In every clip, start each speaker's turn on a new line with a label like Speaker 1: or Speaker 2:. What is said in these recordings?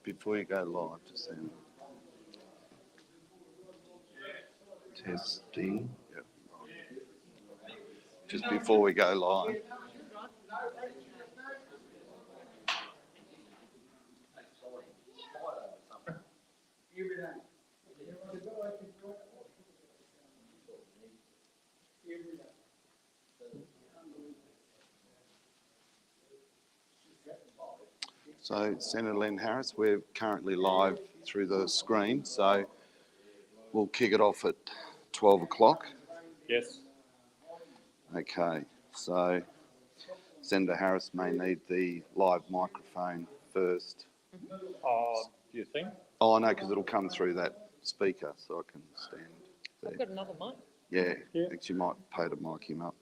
Speaker 1: before you go live, just testing. Yep. Just before we go live. So, Senator Len Harris, we're currently live through the screen, so we'll kick it off at 12 o'clock.
Speaker 2: Yes.
Speaker 1: Okay, so Senator Harris may need the live microphone first.
Speaker 2: Do you think?
Speaker 1: Oh, no, because it'll come through that speaker, so I can stand there.
Speaker 3: I've got another mic.
Speaker 1: Yeah, actually might pay to mic him up.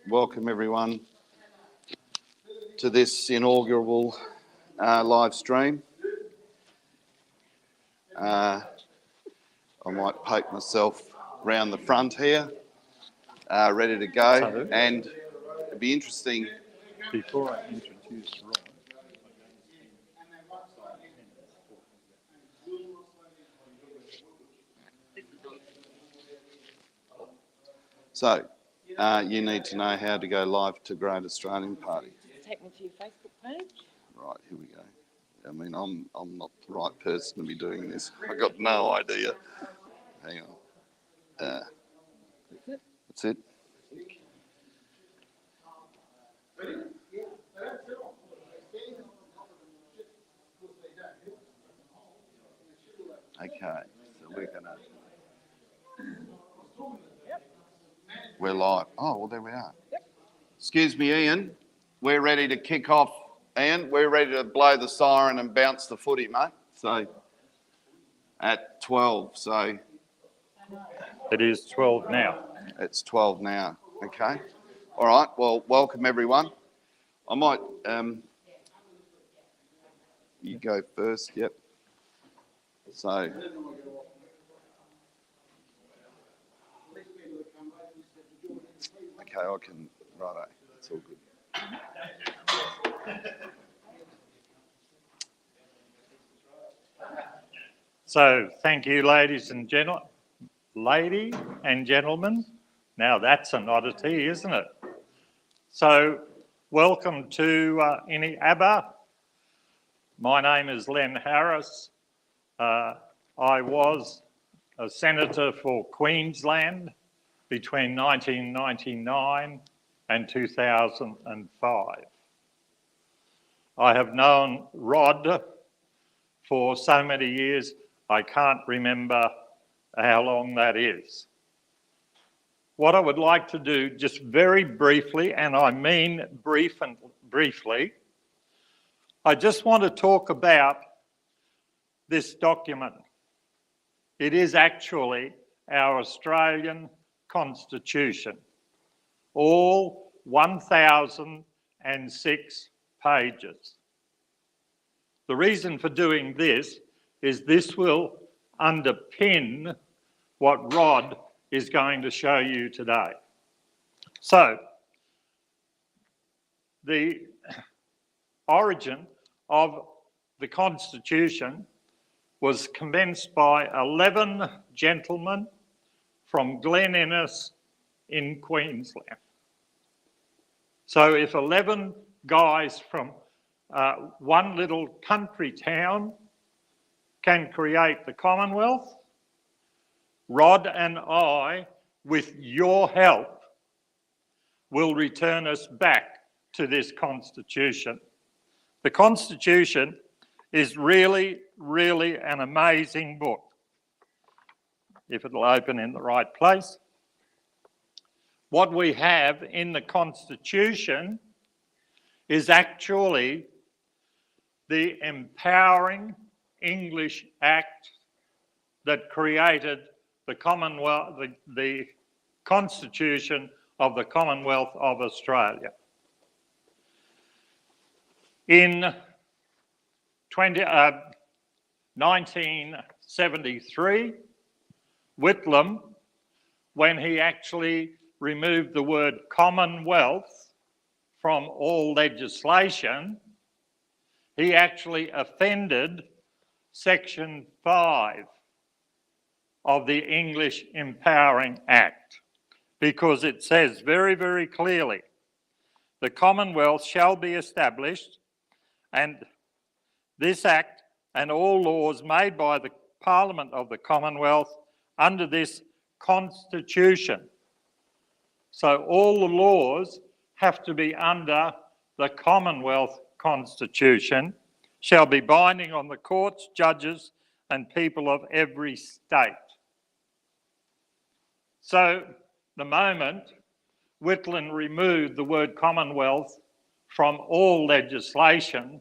Speaker 1: Welcome everyone to this inaugural live stream. I might poke myself round the front here, ready to go, and it'd be interesting.
Speaker 2: Before I introduce Rod.
Speaker 1: So, you need to know how to go live to Great Australian Party.
Speaker 3: Take me to your Facebook page.
Speaker 1: Right, here we go. I mean, I'm not the right person to be doing this. I've got no idea. Hang on. That's it. Okay, so we're gonna. We're live. Oh, well, there we are. Excuse me, Ian. We're ready to kick off. Ian, we're ready to blow the siren and bounce the footy, mate. So, at 12, so.
Speaker 2: It is 12 now.
Speaker 1: It's 12 now, okay. All right, well, welcome everyone. I might, you go first, yep. So. Okay, I can, righto, it's all good.
Speaker 2: So thank you, ladies and gentlemen. Lady and gentlemen, now that's an oddity, isn't it? So welcome to Eneabba. My name is Len Harris. I was a senator for Queensland between 1999 and 2005. I have known Rod for so many years, I can't remember how long that is. What I would like to do, just very briefly, and I mean briefly, I just want to talk about this document. It is actually our Australian Constitution, all 1,006 pages. The reason for doing this is this will underpin what Rod is going to show you today. So, the origin of the Constitution was commenced by 11 gentlemen from Glen Innes in Queensland. So if 11 guys from one little country town can create the Commonwealth, Rod and I, with your help, will return us back to this Constitution. The Constitution is really, really an amazing book, if it'll open in the right place. What we have in the Constitution is actually the empowering English Act that created the Commonwealth, the Constitution of the Commonwealth of Australia. In 1973, Whitlam, when he actually removed the word Commonwealth from all legislation, he actually offended Section 5 of the English Empowering Act, because it says very, very clearly, the Commonwealth shall be established, and this Act and all laws made by the Parliament of the Commonwealth under this Constitution. So all the laws have to be under the Commonwealth Constitution, shall be binding on the courts, judges, and people of every state. So the moment Whitlam removed the word Commonwealth from all legislation,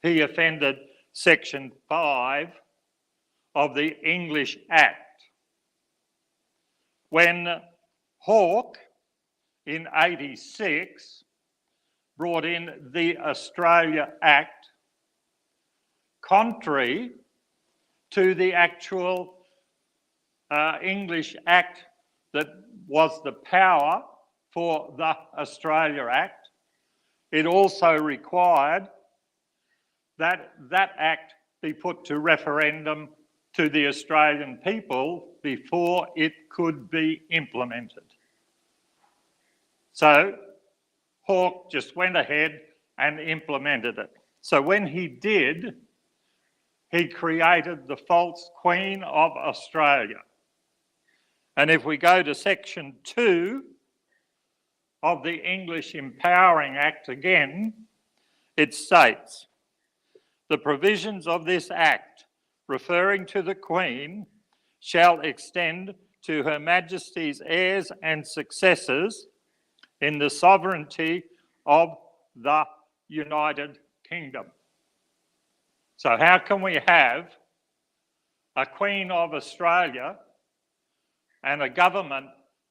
Speaker 2: he offended Section 5 of the English Act. When Hawke in 86 brought in the Australia Act, contrary to the actual English Act that was the power for the Australia Act, it also required that that act be put to referendum to the Australian people before it could be implemented. So Hawke just went ahead and implemented it. So when he did, he created the false Queen of Australia. And if we go to Section 2 of the English Empowering Act again, it states, the provisions of this Act referring to the Queen shall extend to Her Majesty's heirs and successors in the sovereignty of the United Kingdom. So how can we have a Queen of Australia and a government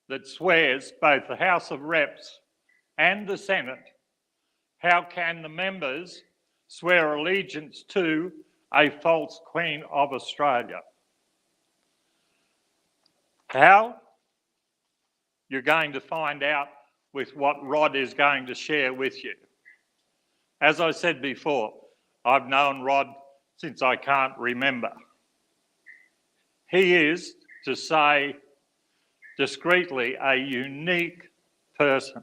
Speaker 2: that swears both the House of Reps and the Senate? How can the members swear allegiance to a false Queen of Australia? How? You're going to find out with what Rod is going to share with you. As I said before, I've known Rod since I can't remember. He is, to say discreetly, a unique person.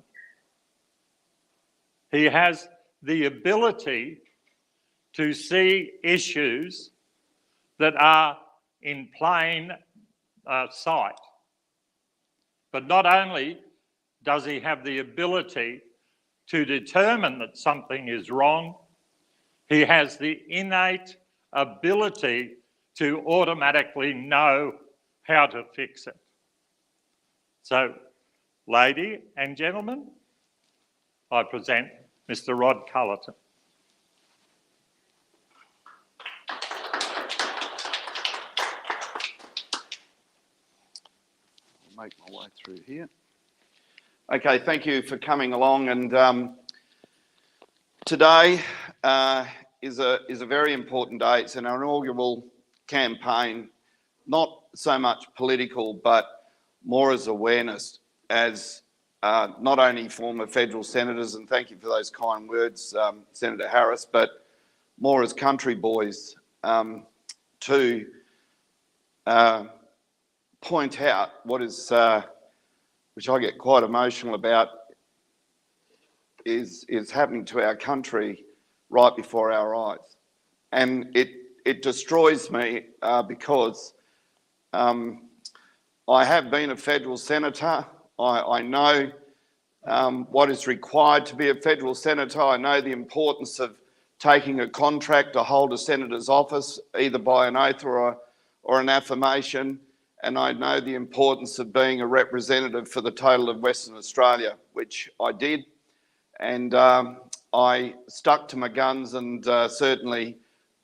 Speaker 2: He has the ability to see issues that are in plain sight. But not only does he have the ability to determine that something is wrong, he has the innate ability to automatically know how to fix it. So, ladies and gentlemen, I present Mr. Rod Culleton.
Speaker 1: I'll make my way through here. Okay, thank you for coming along, and today is a very important day. It's an inaugural campaign, not so much political, but more as awareness, as not only former federal senators, and thank you for those kind words, Senator Harris, but more as country boys to point out what is, which I get quite emotional about, is happening to our country right before our eyes. And it destroys me because I have been a federal senator. I know what is required to be a federal senator. I know the importance of taking a contract to hold a senator's office, either by an oath or an affirmation. And I know the importance of being a representative for the total of Western Australia, which I did. And I stuck to my guns and certainly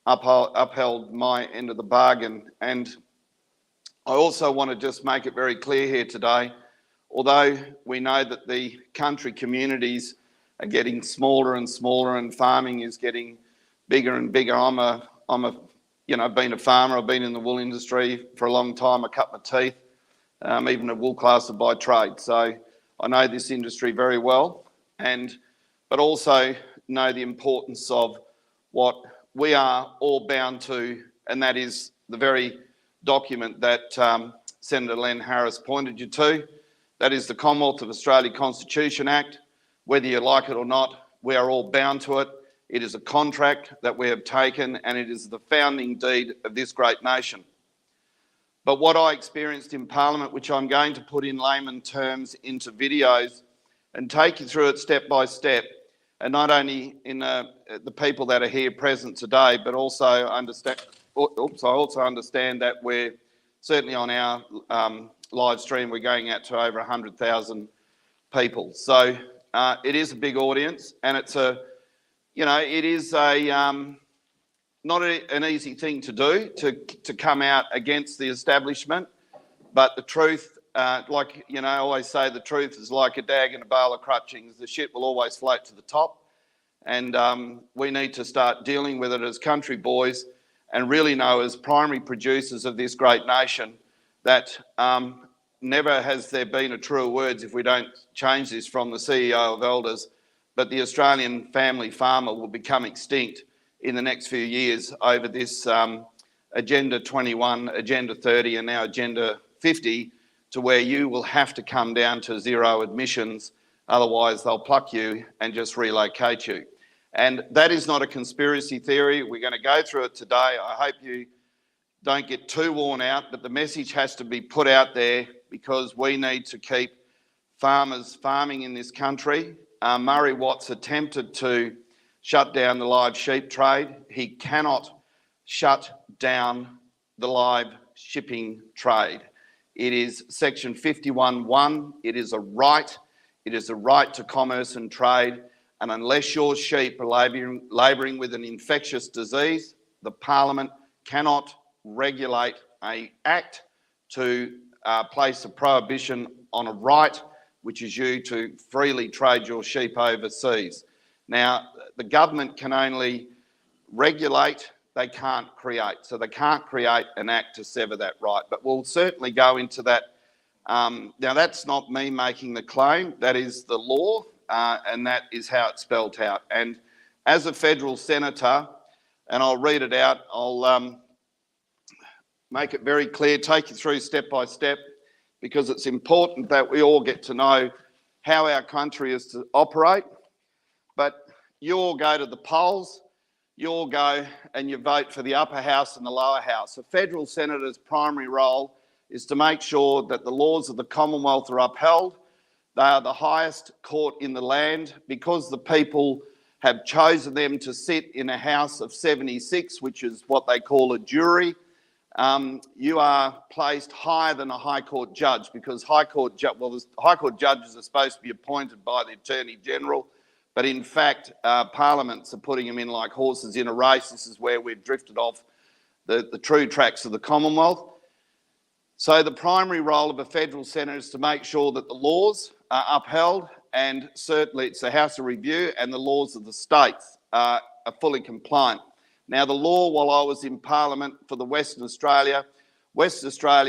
Speaker 1: upheld my end of the bargain. And I also want to just make it very clear here today, although we know that the country communities are getting smaller and smaller and farming is getting bigger and bigger. I'm a been a farmer, I've been in the wool industry for a long time, I cut my teeth, even a wool classer by trade. So I know this industry very well, but also know the importance of what we are all bound to, and that is the very document that Senator Len Harris pointed you to. That is the Commonwealth of Australia Constitution Act. Whether you like it or not, we are all bound to it. It is a contract that we have taken, and it is the founding deed of this great nation. But what I experienced in Parliament, which I'm going to put in layman terms into videos and take you through it step by step, and not only in the people that are here present today, but also I also understand that we're certainly on our live stream, we're going out to over 100,000 people. So it is a big audience, and it's it is not an easy thing to do, to come out against the establishment, but the truth, I always say, the truth is like a dag in a bale of crutchings. The shit will always float to the top, and we need to start dealing with it as country boys and really know, as primary producers of this great nation, that never has there been a truer words, if we don't change this, from the CEO of Elders, but the Australian family farmer will become extinct in the next few years over this Agenda 21, Agenda 30 and now Agenda 50, to where you will have to come down to zero emissions, otherwise they'll pluck you and just relocate you. And that is not a conspiracy theory. We're going to go through it today. I hope you don't get too worn out, but the message has to be put out there, because we need to keep farmers farming in this country. Murray Watts attempted to shut down the live sheep trade. He cannot shut down the live shipping trade. It is Section 51(1). It is a right. It is a right to commerce and trade. And unless your sheep are labouring with an infectious disease, the Parliament cannot regulate an act to place a prohibition on a right, which is you to freely trade your sheep overseas. Now, the government can only regulate, they can't create. So they can't create an act to sever that right. But we'll certainly go into that. Now, that's not me making the claim, that is the law, and that is how it's spelled out. And as a federal senator, and I'll read it out, I'll make it very clear, take you through step by step, because it's important that we all get to know how our country is to operate. But you all go to the polls, you all go and you vote for the upper house and the lower house. A federal senator's primary role is to make sure that the laws of the Commonwealth are upheld. They are the highest court in the land, because the people have chosen them to sit in a House of 76, which is what they call a jury. You are placed higher than a High Court judge, because High Court judges are supposed to be appointed by the Attorney General, but in fact, parliaments are putting them in like horses in a race. This is where we've drifted off the true tracks of the Commonwealth. So the primary role of a federal senator is to make sure that the laws are upheld, and certainly it's the House of Review, and the laws of the states are fully compliant. Now, the law, while I was in Parliament for the Western Australia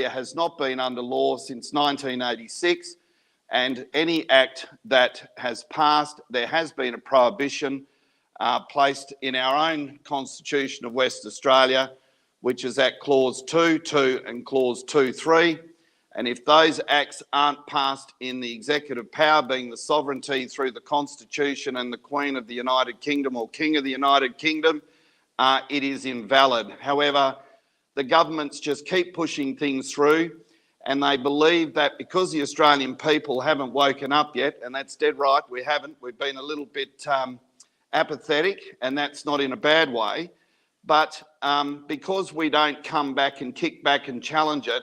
Speaker 1: has not been under law since 1986, and any act that has passed, there has been a prohibition placed in our own Constitution of West Australia, which is at Clause 2.2 and Clause 2.3. And if those acts aren't passed in the executive power, being the sovereignty through the Constitution and the Queen of the United Kingdom or King of the United Kingdom, it is invalid. However, the governments just keep pushing things through, and they believe that because the Australian people haven't woken up yet, and that's dead right, we haven't, we've been a little bit apathetic, and that's not in a bad way, but because we don't come back and kick back and challenge it,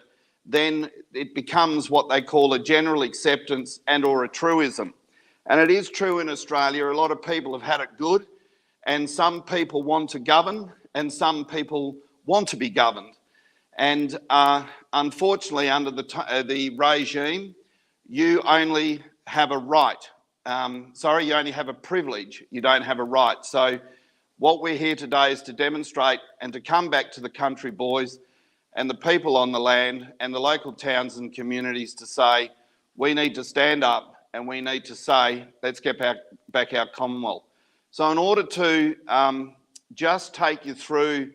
Speaker 1: then it becomes what they call a general acceptance and or a truism. And it is true in Australia, a lot of people have had it good, and some people want to govern, and some people want to be governed. And unfortunately, under the regime, you only have a right. You only have a privilege. You don't have a right. So what we're here today is to demonstrate and to come back to the country boys and the people on the land and the local towns and communities to say, we need to stand up and we need to say, let's get back our Commonwealth. So in order to just take you through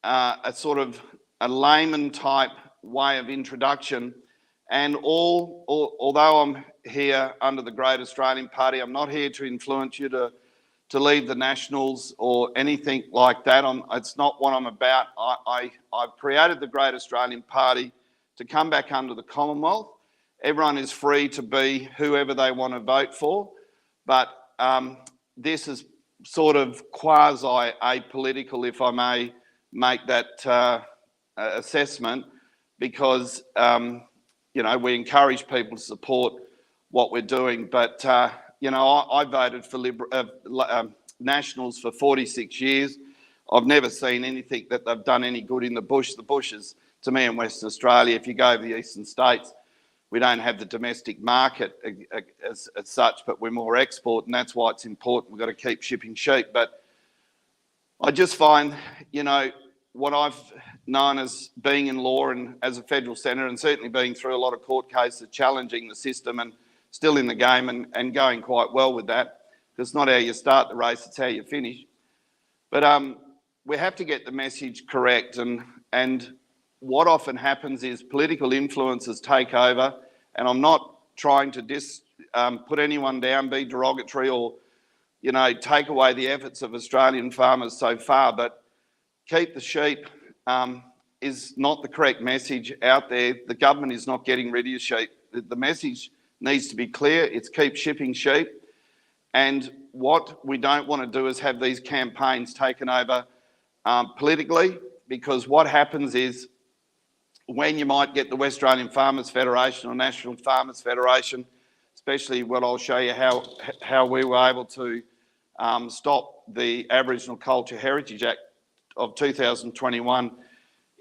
Speaker 1: a sort of a layman type way of introduction. And although I'm here under the Great Australian Party, I'm not here to influence you to leave the Nationals or anything like that. It's not what I'm about. I've created the Great Australian Party to come back under the Commonwealth. Everyone is free to be whoever they want to vote for, but this is sort of quasi-apolitical, if I may make that assessment, because we encourage people to support what we're doing. But I voted for Nationals for 46 years. I've never seen anything that they've done any good in the bush. The bush is, to me, in Western Australia, if you go over the eastern states, we don't have the domestic market as such, but we're more export, and that's why it's important. We've got to keep shipping sheep. But I just find, what I've known as being in law and as a federal senator, and certainly being through a lot of court cases, challenging the system and still in the game and going quite well with that. Because it's not how you start the race, it's how you finish. But we have to get the message correct, and what often happens is political influences take over, and I'm not trying to put anyone down, be derogatory, or take away the efforts of Australian farmers so far, but keep the sheep is not the correct message out there. The government is not getting rid of your sheep. The message needs to be clear. It's keep shipping sheep. And what we don't want to do is have these campaigns taken over politically, because what happens is when you might get the West Australian Farmers Federation or National Farmers Federation, especially what I'll show you how we were able to stop the Aboriginal Culture Heritage Act of 2021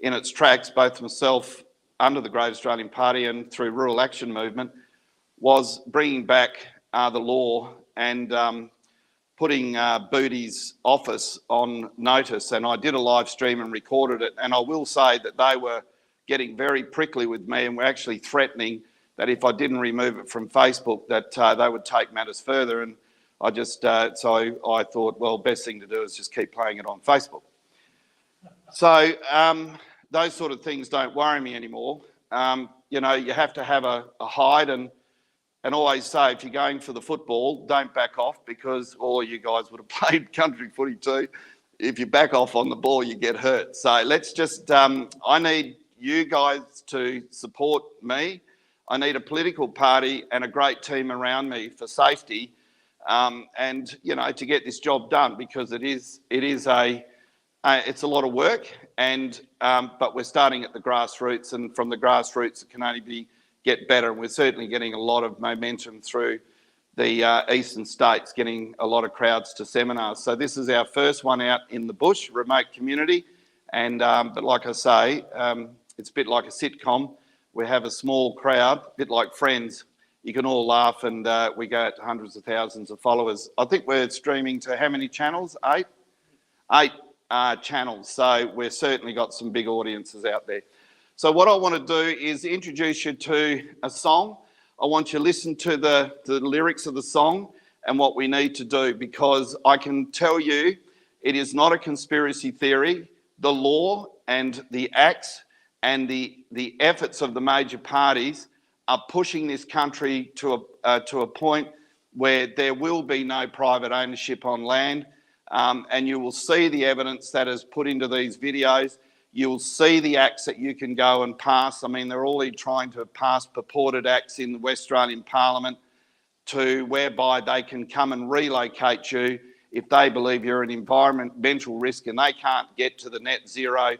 Speaker 1: in its tracks, both myself under the Great Australian Party and through Rural Action Movement, was bringing back the law and putting Booty's office on notice. And I did a live stream and recorded it. And I will say that they were getting very prickly with me and were actually threatening that if I didn't remove it from Facebook, that they would take matters further. And I just, so I thought, well, best thing to do is just keep playing it on Facebook. So those sort of things don't worry me anymore. You have to have a hide and always say, if you're going for the football, don't back off, because all you guys would have played country footy too. If you back off on the ball, you get hurt. So let's just, I need you guys to support me. I need a political party and a great team around me for safety, and to get this job done, because it's a lot of work, and but we're starting at the grassroots, and from the grassroots it can only get better. And we're certainly getting a lot of momentum through the eastern states, getting a lot of crowds to seminars. So this is our first one out in the bush, remote community, and but like I say, it's a bit like a sitcom. We have a small crowd, a bit like Friends. You can all laugh, and we go out to hundreds of thousands of followers. I think we're streaming to how many channels? Eight channels. So we've certainly got some big audiences out there. So what I want to do is introduce you to a song. I want you to listen to the lyrics of the song and what we need to do, because I can tell you it is not a conspiracy theory. The law and the acts and the efforts of the major parties are pushing this country to a point where there will be no private ownership on land, and you will see the evidence that is put into these videos. You'll see the acts that you can go and pass. I mean, they're already trying to pass purported acts in the West Australian Parliament to whereby they can come and relocate you if they believe you're an environmental risk and they can't get to the net zero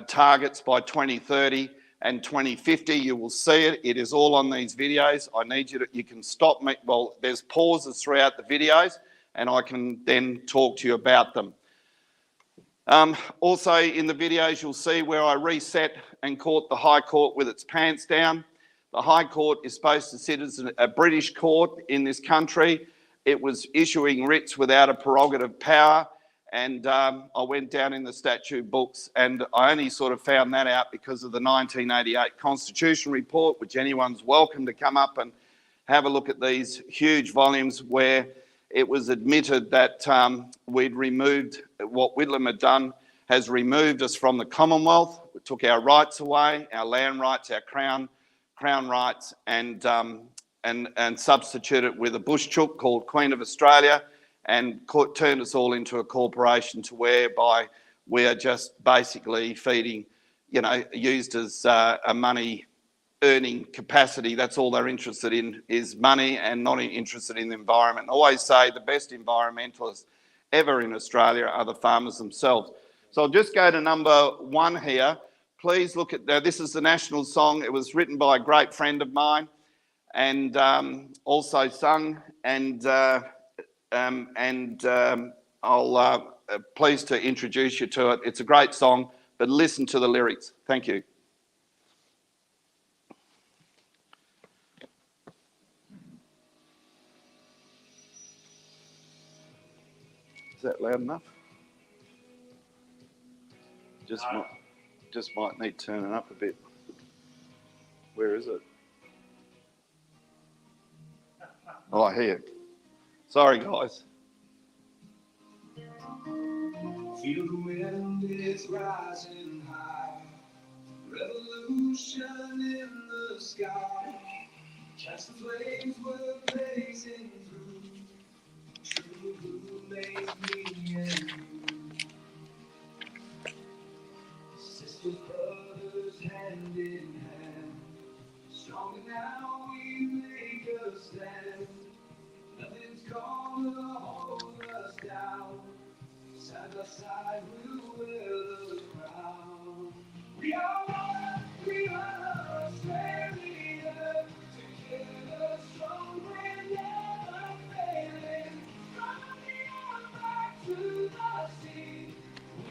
Speaker 1: targets by 2030 and 2050. You will see it. It is all on these videos. I need you can stop me. Well, there's pauses throughout the videos, and I can then talk to you about them. Also in the videos, you'll see where I reset and caught the High Court with its pants down. The High Court is supposed to sit as a British court in this country. It was issuing writs without a prerogative power, and I went down in the statute books, and I only sort of found that out because of the 1988 Constitution report, which anyone's welcome to come up and have a look at these huge volumes where it was admitted that we'd removed what Whitlam had done, has removed us from the Commonwealth. It took our rights away, our land rights, our crown rights, and substituted it with a bush chook called Queen of Australia, and turned us all into a corporation to whereby we are just basically feeding, used as a money earning capacity. That's all they're interested in, is money, and not interested in the environment. I always say the best environmentalists ever in Australia are the farmers themselves. So I'll just go to number 1 here. Please look at, this is the national song. It was written by a great friend of mine, and also sung, and I'll pleased to introduce you to it. It's a great song, but listen to the lyrics. Thank you. Is that loud enough? Just might need turning up a bit. Where is it? Oh, here. Sorry, guys.
Speaker 4: Feel the wind is rising high, revolution in the sky. Catch the flames we're blazing through. True blue makes me and you. Sisters, brothers, hand in hand. Stronger now we make a stand. Nothing's gonna hold us down. Side by side we'll wear the crown. We are one, we are Australia. Together strong and never failing. From the earth back to the sea,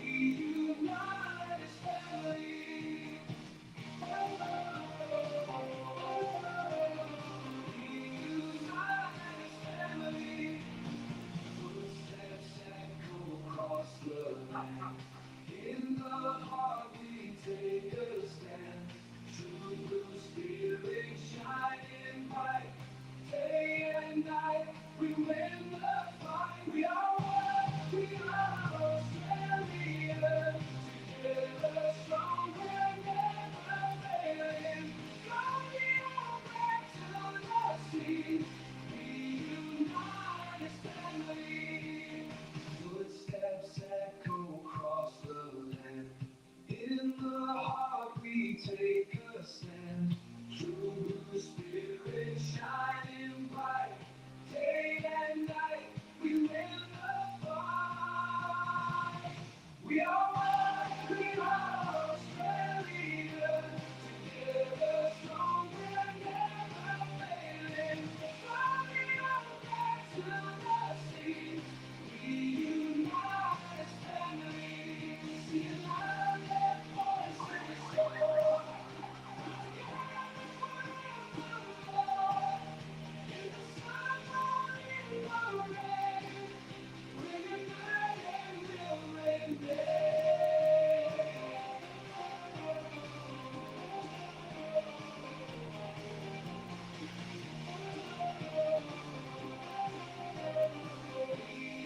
Speaker 4: we unite as family. We unite as family. Footsteps echo across the land. In the heart we take a stand. True blue spirit shining bright. Day and night we win the fight. We are one, we are Australia. Together strong and never failing. From the earth back to the sea, we unite as family. Footsteps echo across the land. In the heart we take a stand. True blue spirit shining bright. Day and night we win the fight. We are one, we are Australia. Together strong and never failing. From the earth back to the sea, we unite as family. See a loud and voice in the soul. In the sun or in the rain, we're united we'll remain. We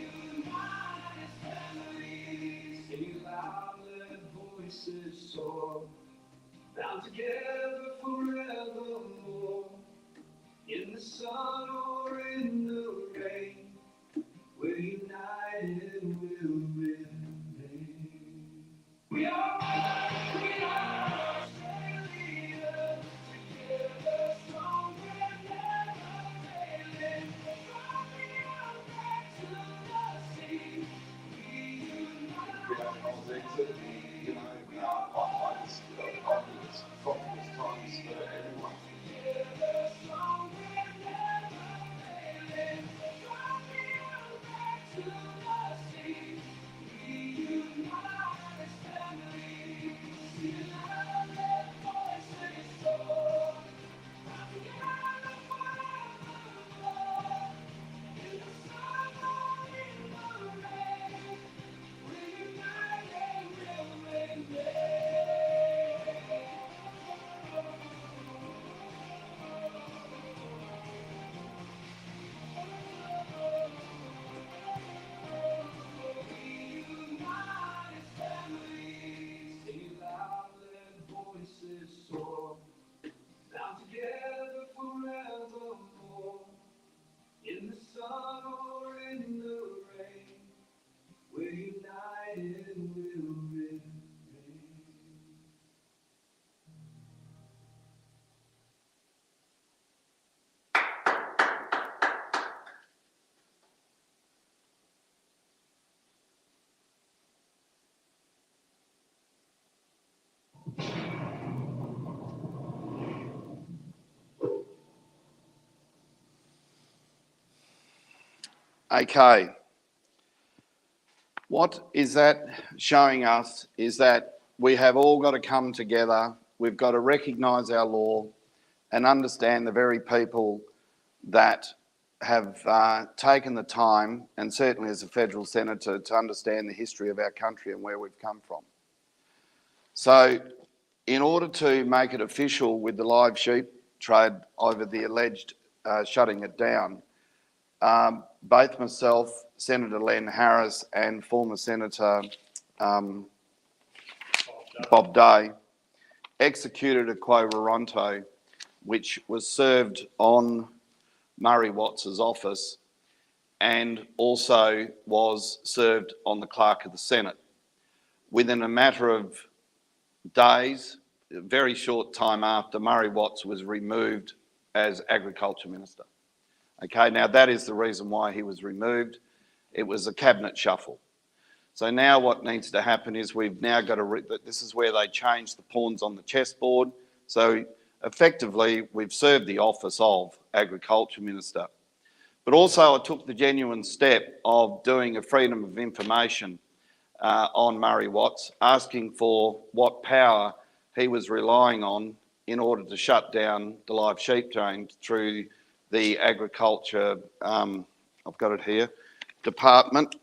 Speaker 4: unite as family. Sing loud, let voices soar. Bound together forevermore. In the sun or in the rain, we're united, we'll remain. We are one, we are Australia. Together strong and never failing. From the earth back to the sea, we unite. Together strong and never failing. From the earth back to the sea, we unite as family. Sing loud, let voices soar. Bound together forevermore. In the sun or in the rain, we're united, we'll
Speaker 1: Okay. What is that showing us is that we have all got to come together. We've got to recognise our law and understand the very people that have taken the time, and certainly as a federal senator, to understand the history of our country and where we've come from. So in order to make it official with the live sheep trade over the alleged shutting it down, both myself, Senator Len Harris and former Senator Bob Day executed a quo warranto which was served on Murray Watts's office and also was served on the Clerk of the Senate. Within a matter of days, a very short time after, Murray Watts was removed as Agriculture Minister. Okay, now that is the reason why he was removed. It was a cabinet shuffle. So now what needs to happen is we've now got to, this is where they changed the pawns on the chessboard. So effectively, we've served the office of Agriculture Minister. But also I took the genuine step of doing a freedom of information on Murray Watts, asking for what power he was relying on in order to shut down the live sheep train through the Agriculture, I've got it here, Department.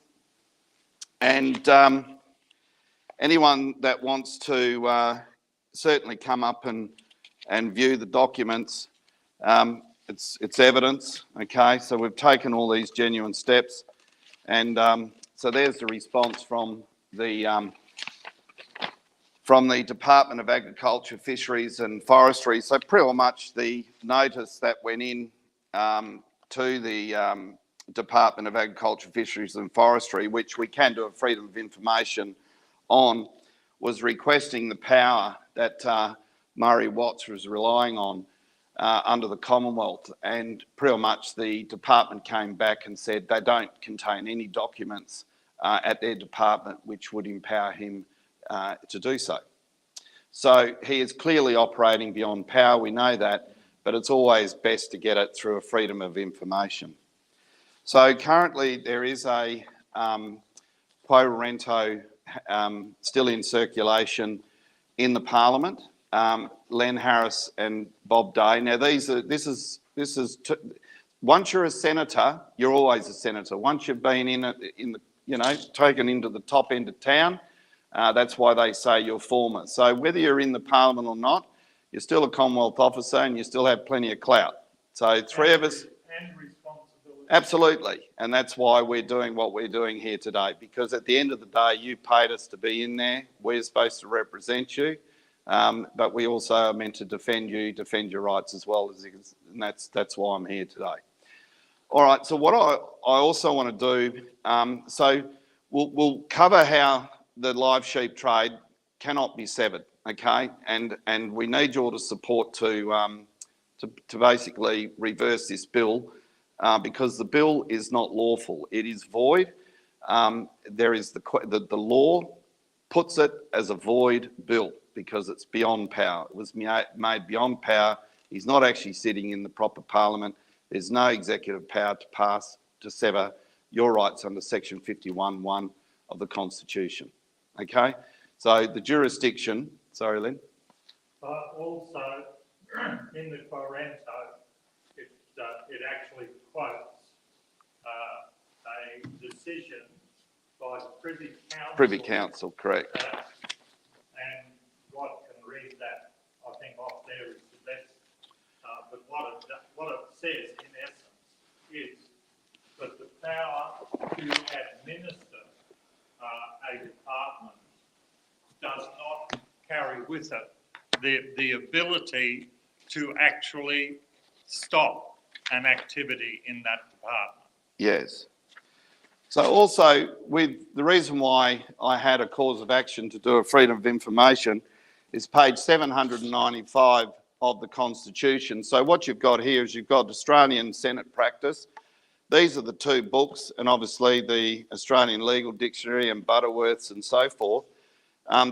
Speaker 1: And anyone that wants to certainly come up and view the documents, it's evidence, okay? So we've taken all these genuine steps, and so there's the response from the Department of Agriculture, Fisheries and Forestry. So pretty much the notice that went in to the Department of Agriculture, Fisheries and Forestry, which we can do a freedom of information on, was requesting the power that Murray Watts was relying on under the Commonwealth, and pretty much the department came back and said they don't contain any documents at their department which would empower him to do so. So he is clearly operating beyond power, we know that, but it's always best to get it through a freedom of information. So currently there is a quo warranto still in circulation in the Parliament. Len Harris and Bob Day. Now once you're a senator, you're always a senator. Once you've been taken into the top end of town, that's why they say you're former. So whether you're in the Parliament or not, you're still a Commonwealth officer and you still have plenty of clout. So three of us.
Speaker 2: And responsibility.
Speaker 1: Absolutely. And that's why we're doing what we're doing here today, because at the end of the day, you paid us to be in there. We're supposed to represent you. But we also are meant to defend you, defend your rights as well, and that's why I'm here today. All right, so what I also want to do, so we'll cover how the live sheep trade cannot be severed, okay? And we need your support to basically reverse this bill because the bill is not lawful. It is void. There is the law puts it as a void bill because it's beyond power. It was made beyond power. He's not actually sitting in the proper Parliament. There's no executive power to pass, to sever your rights under Section 51(1) of the Constitution. Okay? So the jurisdiction, sorry, Len.
Speaker 2: Also, in the quo warranto, it actually quotes a decision by the Privy Council.
Speaker 1: Privy Council, correct.
Speaker 2: And Rod can read that, I think, off there is the best. But what it says, in essence, is that the power to administer a department does not carry with it the ability to actually stop an activity in that department.
Speaker 1: Yes. So also, with the reason why I had a cause of action to do a freedom of information is page 795 of the Constitution. So what you've got here is you've got Australian Senate practice. These are the two books, and obviously the Australian Legal Dictionary and Butterworth's and so forth.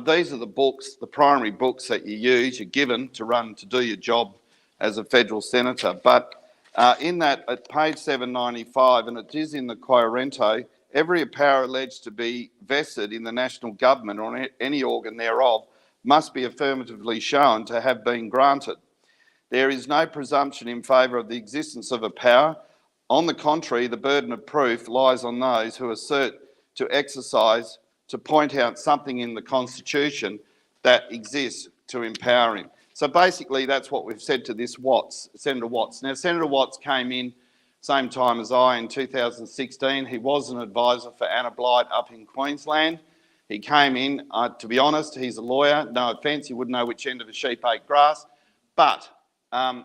Speaker 1: These are the books, the primary books that you use, you're given to do your job as a federal senator. But In that, at page 795, and it is in the Quo Rento, every power alleged to be vested in the national government or any organ thereof must be affirmatively shown to have been granted. There is no presumption in favour of the existence of a power. On the contrary, the burden of proof lies on those who assert to exercise, to point out something in the Constitution that exists to empower him. So basically, that's what we've said to this Senator Watts. Now, Senator Watts came in same time as I in 2016. He was an advisor for Anna Blight up in Queensland. He came in, to be honest, he's a lawyer, no offence, he wouldn't know which end of a sheep ate grass, but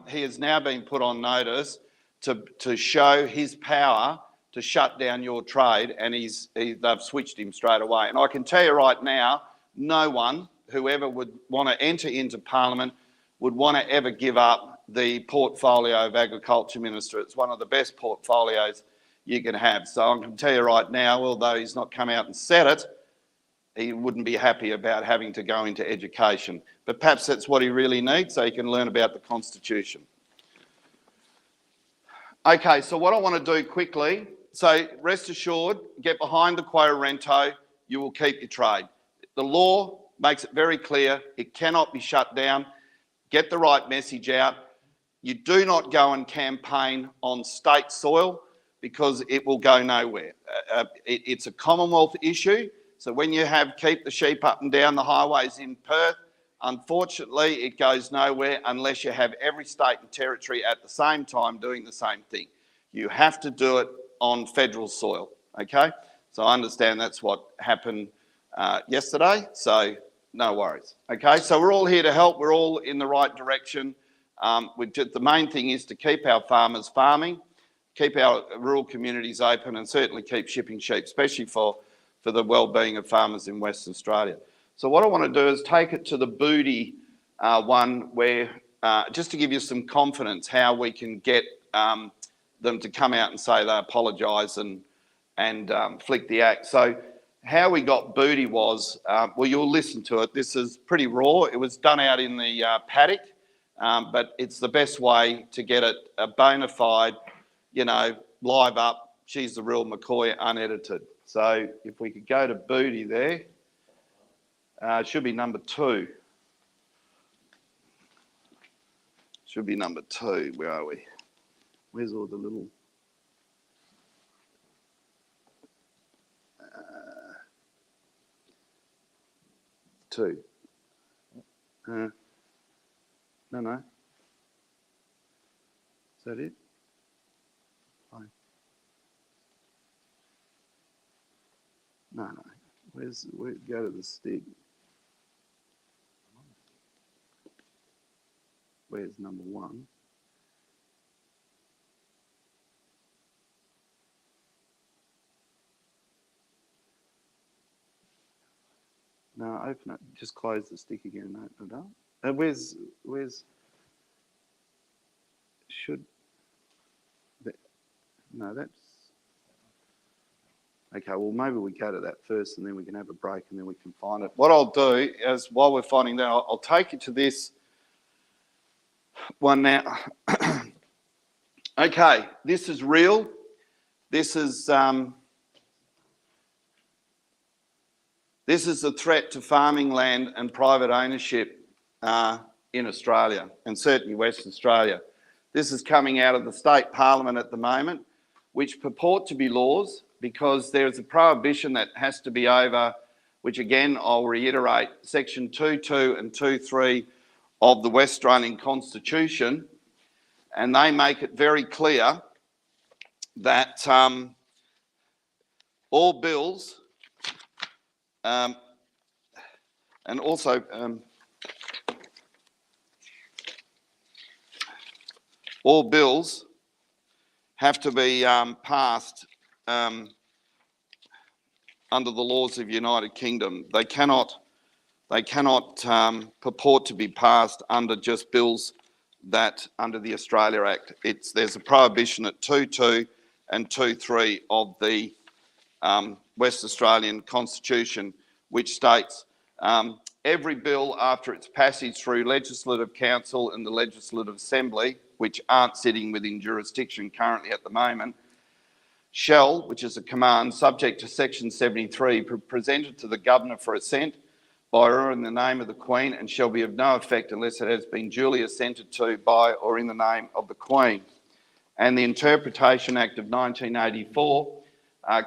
Speaker 1: he has now been put on notice to show his power to shut down your trade, and they've switched him straight away. And I can tell you right now, no one, whoever would want to enter into Parliament, would want to ever give up the portfolio of Agriculture Minister. It's one of the best portfolios you can have. So I can tell you right now, although he's not come out and said it, he wouldn't be happy about having to go into education. But perhaps that's what he really needs, so he can learn about the Constitution. Okay, so what I want to do quickly, so rest assured, get behind the Quo Rento, you will keep your trade. The law makes it very clear, it cannot be shut down. Get the right message out. You do not go and campaign on state soil because it will go nowhere. It's a Commonwealth issue. So when you keep the sheep up and down the highways in Perth, unfortunately, it goes nowhere unless you have every state and territory at the same time doing the same thing. You have to do it on federal soil, okay? So I understand that's what happened yesterday, so no worries, okay? So we're all here to help. We're all in the right direction. The main thing is to keep our farmers farming, keep our rural communities open, and certainly keep shipping sheep, especially for the well-being of farmers in Western Australia. So what I want to do is take it to the booty one where, just to give you some confidence how we can get them to come out and say they apologise and flick the act. So how we got booty was, well, you'll listen to it. This is pretty raw. It was done out in the paddock, but it's the best way to get it a bona fide, live up, she's the real McCoy, unedited. So if we could go to booty there, it should be number 2. Should be number 2. Where are we? Where's all the little... 2. No. Is that it? Fine. No. Go to the stick. Where's number 1? No, open it. Just close the stick again and open it up. No, that's... Okay, well, maybe we go to that first and then we can have a break and then we can find it. What I'll do is, while we're finding that, I'll take you to this one now. Okay, this is real. This is a threat to farming land and private ownership in Australia, and certainly Western Australia. This is coming out of the state parliament at the moment, which purport to be laws, because there is a prohibition that has to be over, which again, I'll reiterate, section 2.2 and 2.3 of the West Australian Constitution, and they make it very clear that all bills and also all bills have to be passed under the laws of the United Kingdom. They cannot purport to be passed under just bills that under the Australia Act. There's a prohibition at 2.2 and 2.3 of the West Australian Constitution, which states every bill after its passage through Legislative Council and the Legislative Assembly, which aren't sitting within jurisdiction currently at the moment, shall, which is a command subject to section 73, presented to the governor for assent by or in the name of the Queen, and shall be of no effect unless it has been duly assented to by or in the name of the Queen. And the Interpretation Act of 1984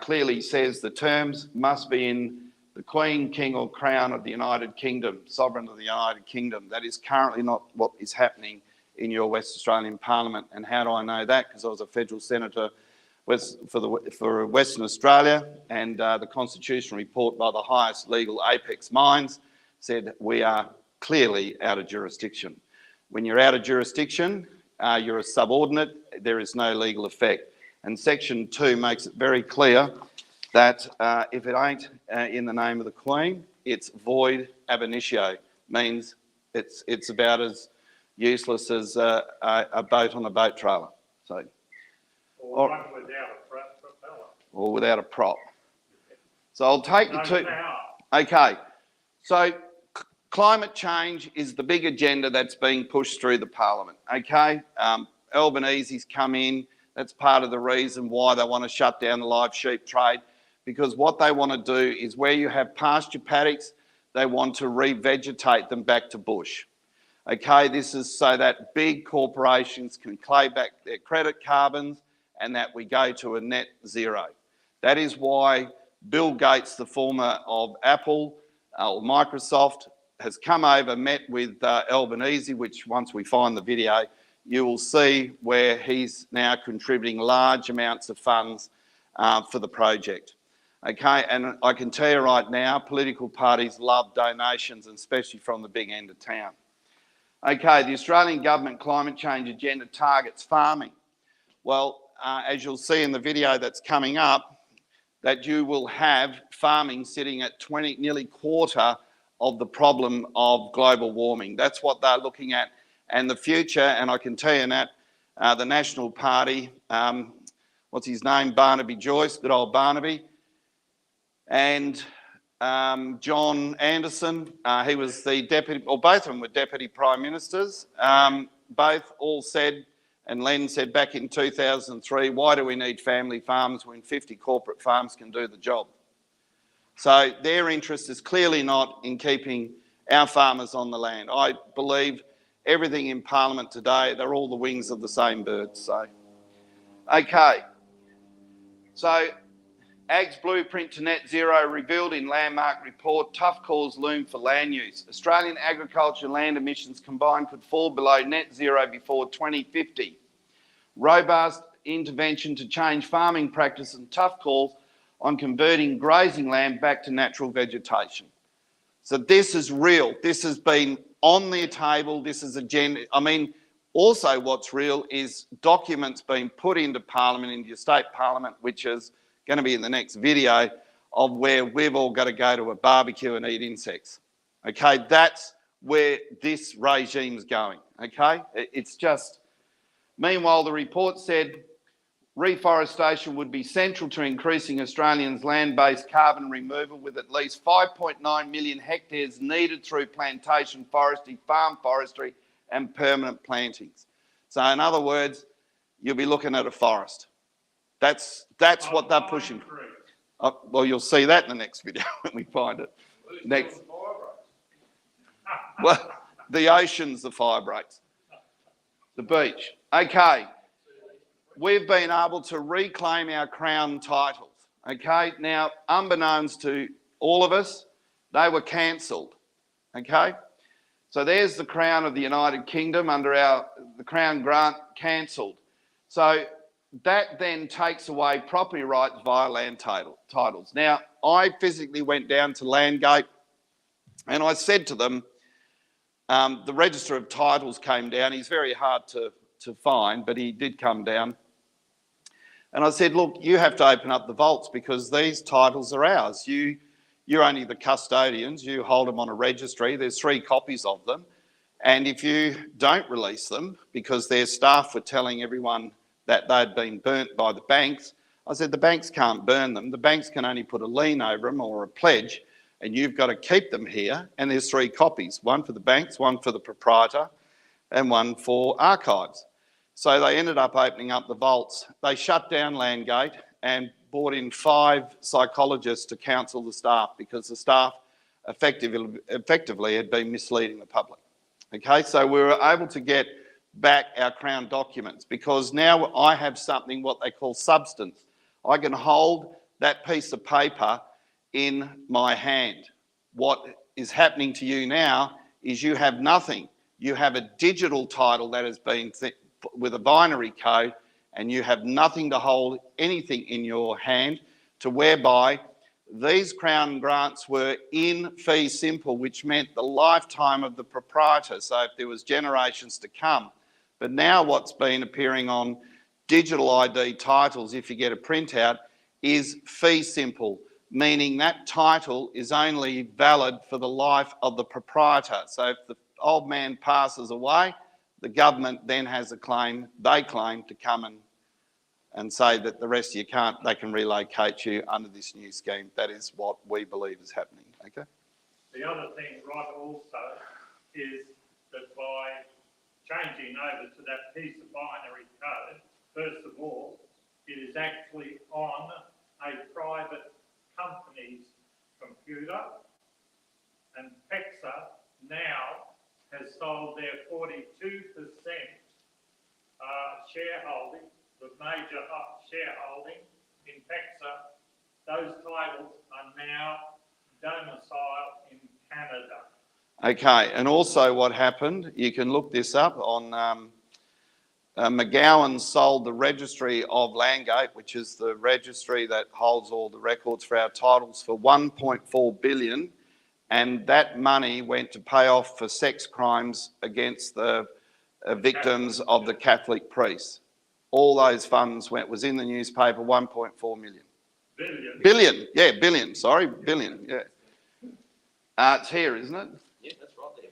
Speaker 1: clearly says the terms must be in the Queen, King or Crown of the United Kingdom, Sovereign of the United Kingdom. That is currently not what is happening in your West Australian Parliament. And how do I know that? Because I was a federal senator for Western Australia, and the constitutional report by the highest legal apex minds said we are clearly out of jurisdiction. When you're out of jurisdiction, you're a subordinate, there is no legal effect. And section 2 makes it very clear that if it ain't in the name of the Queen, it's void ab initio, means it's about as useless as a boat on a boat trailer. So,
Speaker 2: Or one without a propeller.
Speaker 1: or without a prop. So I'll take you
Speaker 2: No
Speaker 1: to...
Speaker 2: power.
Speaker 1: Okay, so climate change is the big agenda that's being pushed through the Parliament, okay? Albanese's come in, that's part of the reason why they want to shut down the live sheep trade, because what they want to do is where you have pasture paddocks, they want to revegetate them back to bush. Okay, this is so that big corporations can claim back their credit carbons and that we go to a net zero. That is why Bill Gates, the former of Apple or Microsoft, has come over, met with Albanese, which once we find the video, you will see where he's now contributing large amounts of funds for the project. Okay, and I can tell you right now, political parties love donations, and especially from the big end of town. Okay, the Australian government climate change agenda targets farming. Well, as you'll see in the video that's coming up, that you will have farming sitting at nearly quarter of the problem of global warming. That's what they're looking at. And the future, and I can tell you that, the National Party, what's his name, Barnaby Joyce, good old Barnaby, and John Anderson, he was the deputy, or both of them were deputy prime ministers, both all said, and Len said back in 2003, why do we need family farms when 50 corporate farms can do the job? So their interest is clearly not in keeping our farmers on the land. I believe everything in Parliament today, they're all the wings of the same bird. So, okay. So, Ag's blueprint to net zero revealed in landmark report, tough calls loom for land use. Australian agriculture land emissions combined could fall below net zero before 2050. Robust intervention to change farming practice and tough calls on converting grazing land back to natural vegetation. So this is real. This has been on their table. This is agenda. I mean, also what's real is documents being put into Parliament, into your state Parliament, which is going to be in the next video, of where we've all got to go to a barbecue and eat insects. Okay, that's where this regime's going. Okay, it's just... Meanwhile, the report said reforestation would be central to increasing Australians' land-based carbon removal, with at least 5.9 million hectares needed through plantation forestry, farm forestry and permanent plantings. So in other words, you'll be looking at a forest. That's what they're pushing for. Well, you'll see that in the next video when we find it. Next. Well, the ocean's the fire breaks. The beach. Okay. We've been able to reclaim our Crown titles. Okay. Now, unbeknownst to all of us, they were cancelled. Okay. So there's the Crown of the United Kingdom under the Crown grant cancelled. So that then takes away property rights via land titles. Now, I physically went down to Landgate and I said to them, the Register of Titles came down. He's very hard to find, but he did come down. And I said, look, you have to open up the vaults because these titles are ours. You're only the custodians. You hold them on a registry. There's 3 copies of them. And if you don't release them because their staff were telling everyone that they'd been burnt by the banks, I said, the banks can't burn them. The banks can only put a lien over them or a pledge, and you've got to keep them here. And there's 3 copies, one for the banks, one for the proprietor, and one for archives. So they ended up opening up the vaults. They shut down Landgate and brought in 5 psychologists to counsel the staff because the staff effectively had been misleading the public. Okay, so we were able to get back our Crown documents because now I have something what they call substance. I can hold that piece of paper in my hand. What is happening to you now is you have nothing. You have a digital title that has been with a binary code, and you have nothing to hold anything in your hand to whereby these Crown grants were in fee simple, which meant the lifetime of the proprietor. So if there was generations to come. But now what's been appearing on digital ID titles, if you get a printout, is fee simple, meaning that title is only valid for the life of the proprietor. So if the old man passes away, the government then has a claim, they claim, to come and say that the rest of you can't, they can relocate you under this new scheme. That is what we believe is happening, okay?
Speaker 2: The other thing, Rod, also is that by changing over to that piece of binary code, first of all, it is actually on a private company's computer, and PEXA now has sold their 42% shareholding, the major shareholding in PEXA. Those titles are now domiciled in Canada.
Speaker 1: Okay, and also what happened, you can look this up on McGowan sold the registry of Landgate, which is the registry that holds all the records for our titles, for 1.4 billion, and that money went to pay off for sex crimes against the victims of the Catholic priests. All those funds was in the newspaper, 1.4 million. Billion, yeah, billion, sorry, billion, yeah. It's here, isn't it?
Speaker 5: Yeah, that's right there.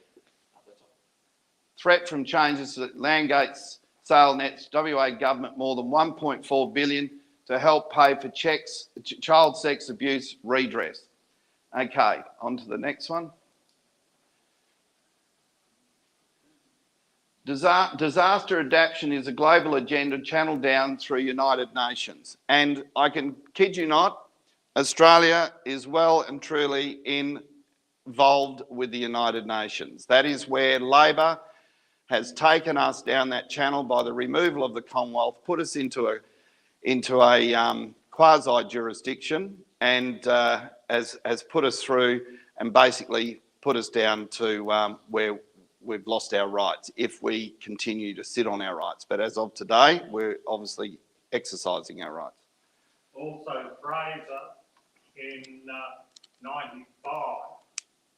Speaker 1: Threat from changes to Landgate's sale nets WA government more than 1.4 billion to help pay for child sex abuse redress. Okay, on to the next one. Disaster adaptation is a global agenda channeled down through United Nations. And I can kid you not, Australia is well and truly involved with the United Nations. That is where Labor has taken us down that channel by the removal of the Commonwealth, put us into a quasi-jurisdiction, and has put us through and basically put us down to where we've lost our rights if we continue to sit on our rights. But as of today, we're obviously exercising our rights.
Speaker 2: Also, Fraser in 95,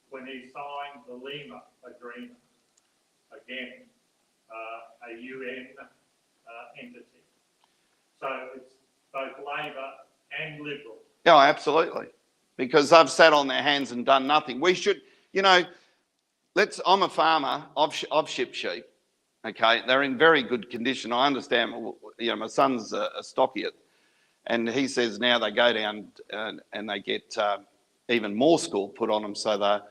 Speaker 2: when he signed the Lima Agreement, again, a UN entity. So it's both Labor and Liberal.
Speaker 1: Yeah, absolutely. Because they've sat on their hands and done nothing. We should, you know, I'm a farmer, I've shipped sheep, okay? They're in very good condition. I understand, you know, my son's a stockier, and he says now they go down and they get even more school put on them, so they're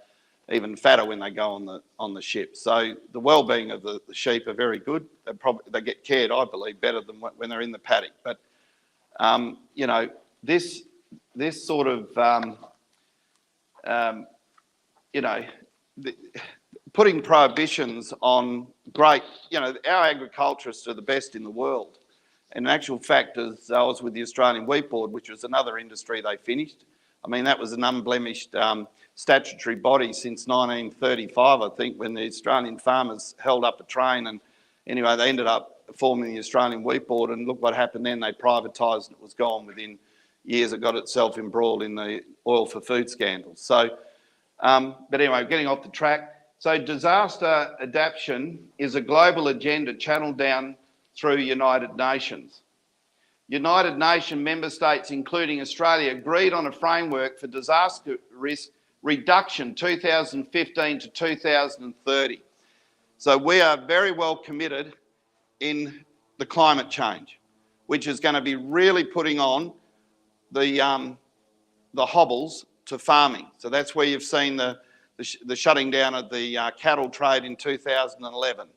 Speaker 1: even fatter when they go on the ship. So the well-being of the sheep are very good. They get cared, I believe, better than when they're in the paddock. But you know, this sort of you know, putting prohibitions on great, you know, our agriculturists are the best in the world. And in actual fact, as I was with the Australian Wheat Board, which was another industry they finished, I mean, that was an unblemished statutory body since 1935, I think, when the Australian farmers held up a train, and anyway, they ended up forming the Australian Wheat Board, and look what happened then. They privatised and it was gone within years. It got itself embroiled in the oil for food scandals. So, but anyway, getting off the track. So disaster adaptation is a global agenda channeled down through United Nations. United Nations member states, including Australia, agreed on a framework for disaster risk reduction 2015 to 2030. So we are very well committed in the climate change, which is going to be really putting on the hobbles to farming. So that's where you've seen the shutting down of the cattle trade in 2011.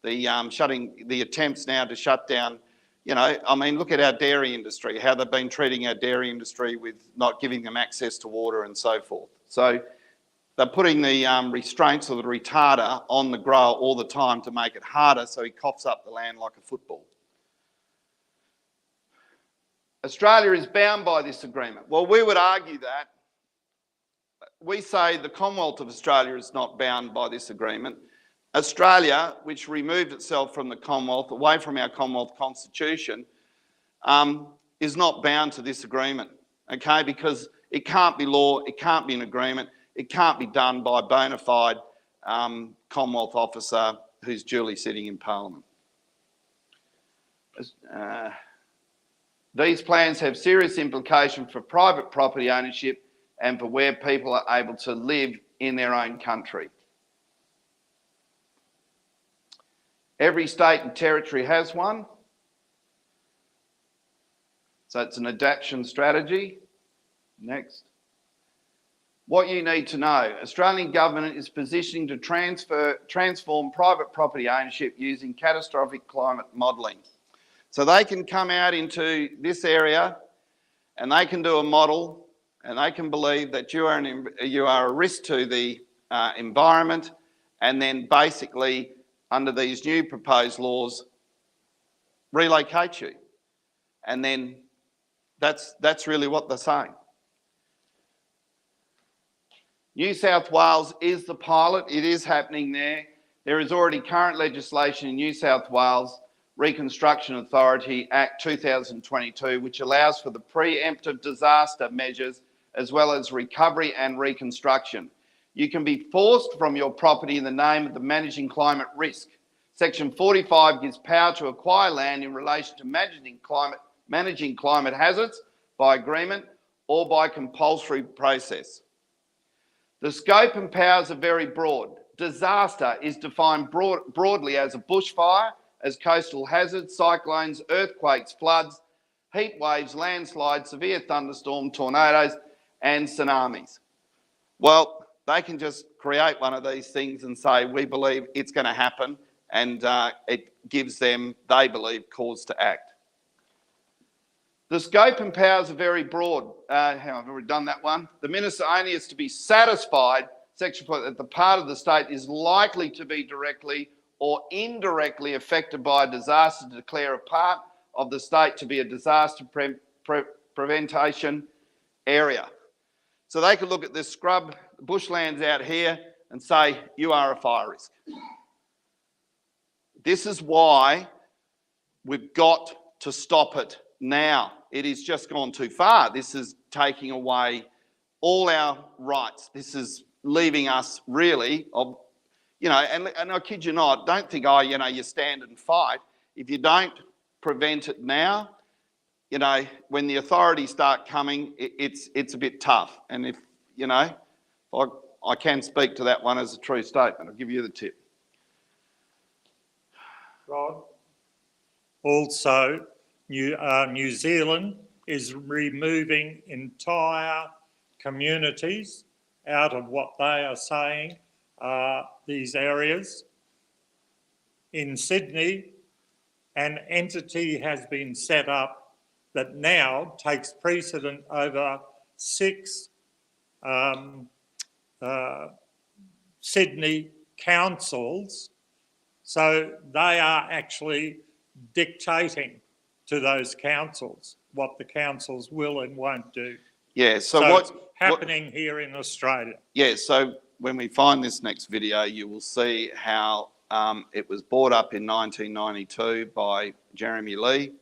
Speaker 1: the attempts now to shut down, you know, I mean, look at our dairy industry, how they've been treating our dairy industry with not giving them access to water and so forth. So they're putting the restraints or the retarder on the grower all the time to make it harder so he coughs up the land like a football. Australia is bound by this agreement. Well, we would argue that. We say the Commonwealth of Australia is not bound by this agreement. Australia, which removed itself from the Commonwealth, away from our Commonwealth Constitution, is not bound to this agreement, okay? Because it can't be law, it can't be an agreement, it can't be done by a bona fide Commonwealth officer who's duly sitting in Parliament. These plans have serious implications for private property ownership and for where people are able to live in their own country. Every state and territory has one. So it's an adaptation strategy. Next. What you need to know, Australian government is positioning to transform private property ownership using catastrophic climate modelling. So they can come out into this area and they can do a model and they can believe that you are a risk to the environment, and then basically under these new proposed laws relocate you. And then that's really what they're saying. New South Wales is the pilot. It is happening there. There is already current legislation in New South Wales, Reconstruction Authority Act 2022, which allows for the preemptive disaster measures as well as recovery and reconstruction. You can be forced from your property in the name of the managing climate risk. Section 45 gives power to acquire land in relation to managing climate hazards by agreement or by compulsory process. The scope and powers are very broad. Disaster is defined broadly as a bushfire, as coastal hazards, cyclones, earthquakes, floods, heat waves, landslides, severe thunderstorm, tornadoes, and tsunamis. Well, they can just create one of these things and say, we believe it's going to happen, and it gives them, they believe, cause to act. The scope and powers are very broad. I've already done that one. The Minister only is to be satisfied, Section 4, that the part of the state is likely to be directly or indirectly affected by a disaster to declare a part of the state to be a disaster prevention area. So they could look at this scrub bushlands out here and say, you are a fire risk. This is why we've got to stop it now. It has just gone too far. This is taking away all our rights. This is leaving us really, you know, and I kid you not, don't think, oh, you know, you stand and fight. If you don't prevent it now, you know, when the authorities start coming, it's a bit tough. And if, you know, I can speak to that one as a true statement. I'll give you the tip.
Speaker 2: Rod, also, New Zealand is removing entire communities out of what they are saying are these areas. In Sydney, an entity has been set up that now takes precedent over 6 Sydney councils. So they are actually dictating to those councils what the councils will and won't do.
Speaker 1: Yeah, so
Speaker 2: what's happening here in Australia?
Speaker 1: Yeah, so when we find this next video, you will see how it was brought up in 1992 by Jeremy Lee,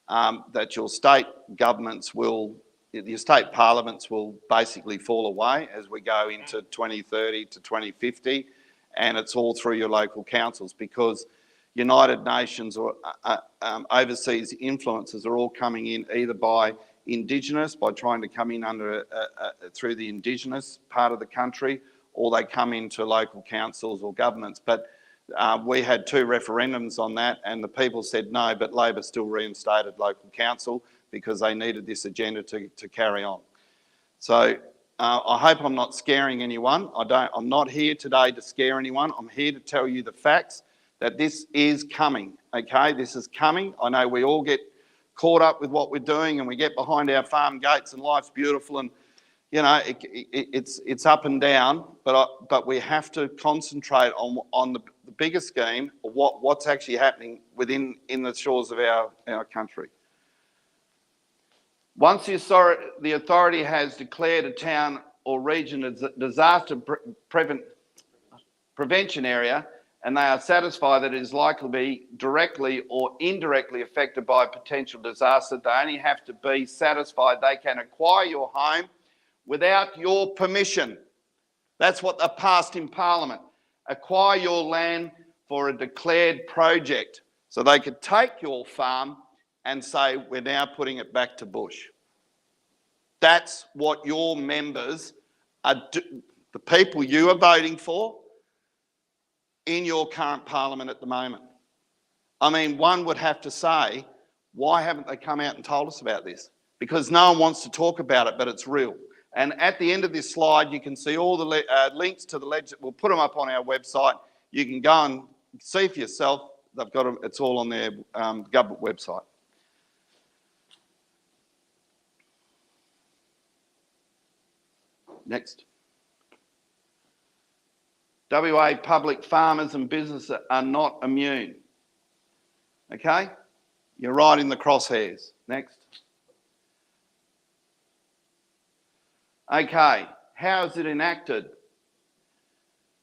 Speaker 1: that your state governments will, your state parliaments will basically fall away as we go into 2030 to 2050, and it's all through your local councils, because United Nations or overseas influences are all coming in either by Indigenous, by trying to come in under through the Indigenous part of the country, or they come into local councils or governments. But we had 2 referendums on that, and the people said no, but Labor still reinstated local council because they needed this agenda to carry on. So I hope I'm not scaring anyone. I'm not here today to scare anyone. I'm here to tell you the facts. that this is coming, okay? This is coming. I know we all get caught up with what we're doing and we get behind our farm gates and life's beautiful and, you know, it's up and down, but we have to concentrate on the bigger scheme of what's actually happening in the shores of our country. Once the authority has declared a town or region as a disaster prevention area, and they are satisfied that it is likely to be directly or indirectly affected by a potential disaster, they only have to be satisfied they can acquire your home without your permission. That's what they passed in Parliament. Acquire your land for a declared project. So they could take your farm and say, we're now putting it back to bush. That's what your members are, the people you are voting for in your current Parliament at the moment. I mean, one would have to say, why haven't they come out and told us about this? Because no one wants to talk about it, but it's real. And at the end of this slide, you can see all the links to the we'll put them up on our website. You can go and see for yourself. They've got them, it's all on their government website. Next. WA public farmers and businesses are not immune. Okay? You're right in the crosshairs. Next. Okay, how is it enacted?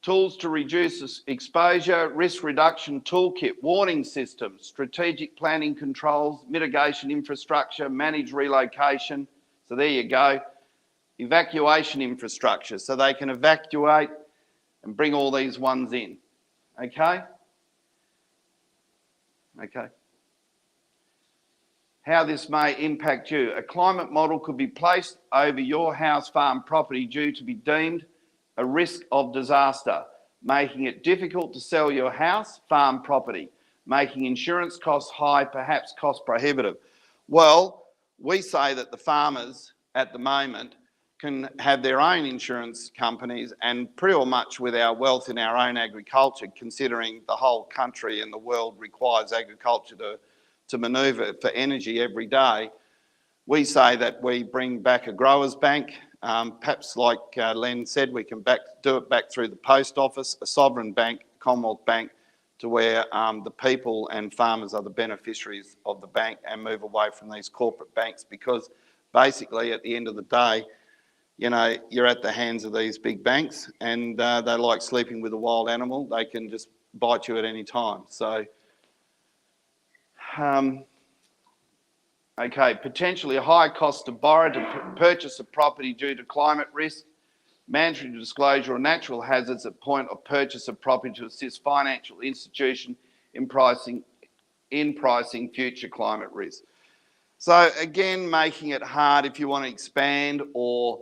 Speaker 1: Tools to reduce exposure, risk reduction toolkit, warning systems, strategic planning controls, mitigation infrastructure, managed relocation. So there you go. Evacuation infrastructure, so they can evacuate and bring all these ones in. Okay? Okay. How this may impact you. A climate model could be placed over your house farm property due to be deemed a risk of disaster, making it difficult to sell your house farm property, making insurance costs high, perhaps cost prohibitive. Well, we say that the farmers at the moment can have their own insurance companies, and pretty much with our wealth in our own agriculture, considering the whole country and the world requires agriculture to manoeuvre for energy every day, we say that we bring back a growers bank. Perhaps like Len said, we can do it back through the post office, a sovereign bank, Commonwealth Bank, to where the people and farmers are the beneficiaries of the bank, and move away from these corporate banks, because basically at the end of the day, you know, you're at the hands of these big banks, and they're like sleeping with a wild animal. They can just bite you at any time. So, okay, potentially a high cost to borrow to purchase a property due to climate risk, mandatory disclosure of natural hazards at point of purchase of property to assist financial institution in pricing future climate risk. So again, making it hard if you want to expand, or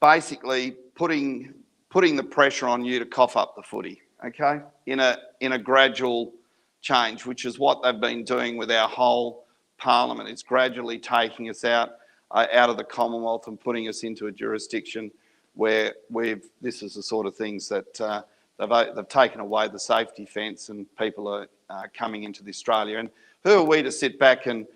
Speaker 1: basically putting the pressure on you to cough up the footy, okay, in a gradual change, which is what they've been doing with our whole Parliament. It's gradually taking us out of the Commonwealth and putting us into a jurisdiction where this is the sort of things that they've taken away the safety fence, and people are coming into Australia. And who are we to sit back and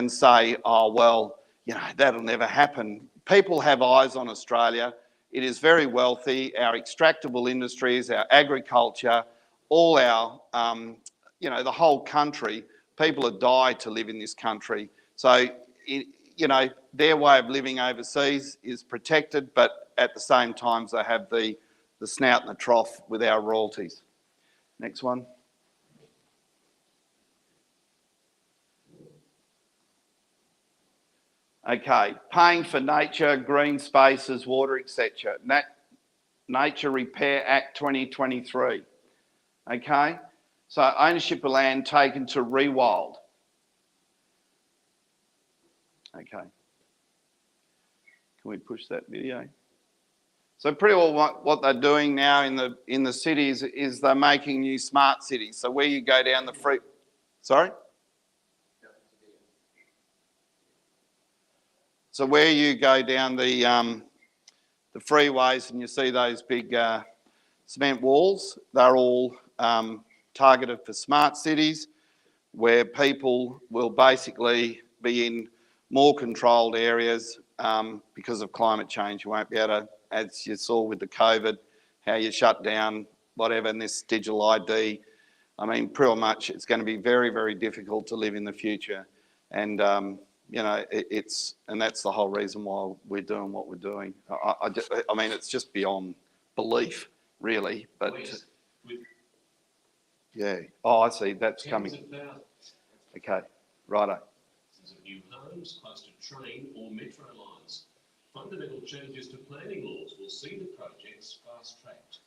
Speaker 1: say, oh, well, you know, that'll never happen? People have eyes on Australia. It is very wealthy. Our extractable industries, our agriculture, all our, you know, the whole country, people have died to live in this country. So, you know, their way of living overseas is protected, but at the same time, they have the snout and the trough with our royalties. Next one. Okay, paying for nature, green spaces, water, etc. Nature Repair Act 2023. Okay, so ownership of land taken to rewild. Okay, can we push that video? So pretty well what they're doing now in the cities is they're making new smart cities. So where you go down the free, sorry? So where you go down the freeways and you see those big cement walls, they're all targeted for smart cities, where people will basically be in more controlled areas because of climate change. You won't be able to, as you saw with the COVID, how you shut down whatever, and this digital ID. I mean, pretty much it's going to be very, very difficult to live in the future. And, you know, and that's the whole reason why we're doing what we're doing. I mean, it's just beyond belief, really. But, yeah. Oh, I see. That's coming. Okay. Righto.
Speaker 5: Of new homes close to train or metro lines. Fundamental changes to planning laws will see the projects fast-tracked.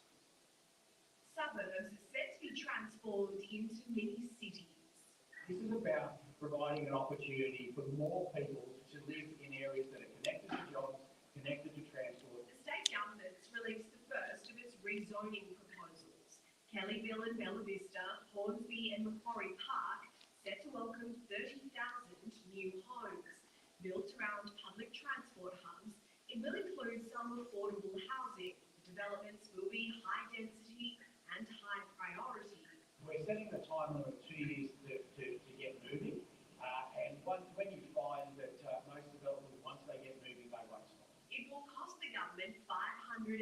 Speaker 6: Suburbs are set to be transformed into mini cities.
Speaker 7: This is about providing an opportunity for more people to live in areas that are connected to jobs, connected to transport.
Speaker 6: The state government's released the first of its rezoning proposals. Kellyville and Bella Vista, Hornsby and Macquarie Park set to welcome 30,000 new homes. Built around public transport hubs, it will include some affordable housing. Developments will be high density and high priority.
Speaker 7: We're setting the time limit of 2 years to get moving. And when you find that most developers, once they get moving, they won't stop.
Speaker 6: It will cost the government $520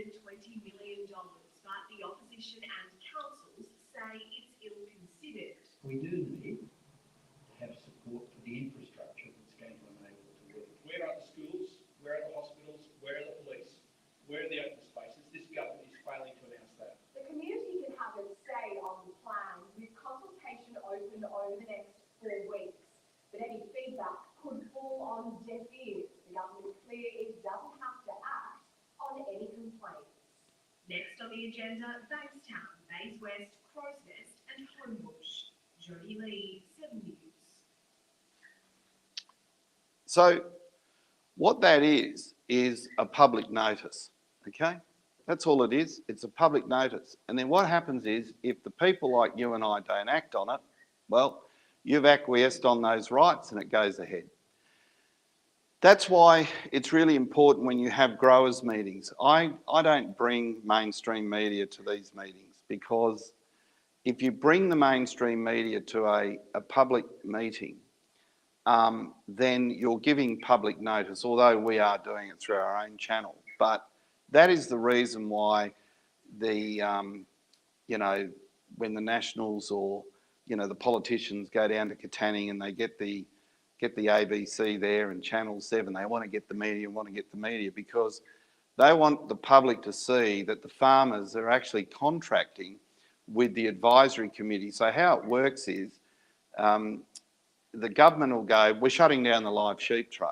Speaker 6: million, but the opposition and councils say it's ill-considered.
Speaker 7: We do need to have support for the infrastructure that's going to enable it to work.
Speaker 8: Where are the schools? Where are the hospitals? Where are the police? Where are the open spaces? This government is failing to announce that.
Speaker 9: The community can have a say on the plan with consultation open over the next 4 weeks. But any feedback could fall on deaf ears. The government is clear it doesn't have to act on any complaints.
Speaker 6: Next on the agenda, Bankstown, Bays West, Crow's Nest and Homebush. Jodie Lee, 7 News.
Speaker 1: So what that is a public notice, okay? That's all it is. It's a public notice. And then what happens is, if the people like you and I don't act on it, well, you've acquiesced on those rights and it goes ahead. That's why it's really important when you have growers meetings. I don't bring mainstream media to these meetings, because if you bring the mainstream media to a public meeting, then you're giving public notice, although we are doing it through our own channel. But that is the reason why the, you know, when the Nationals or, you know, the politicians go down to Katanning and they get the ABC there and Channel 7, they want to get the media, because they want the public to see that the farmers are actually contracting with the advisory committee. So how it works is, the government will go, we're shutting down the live sheep trade,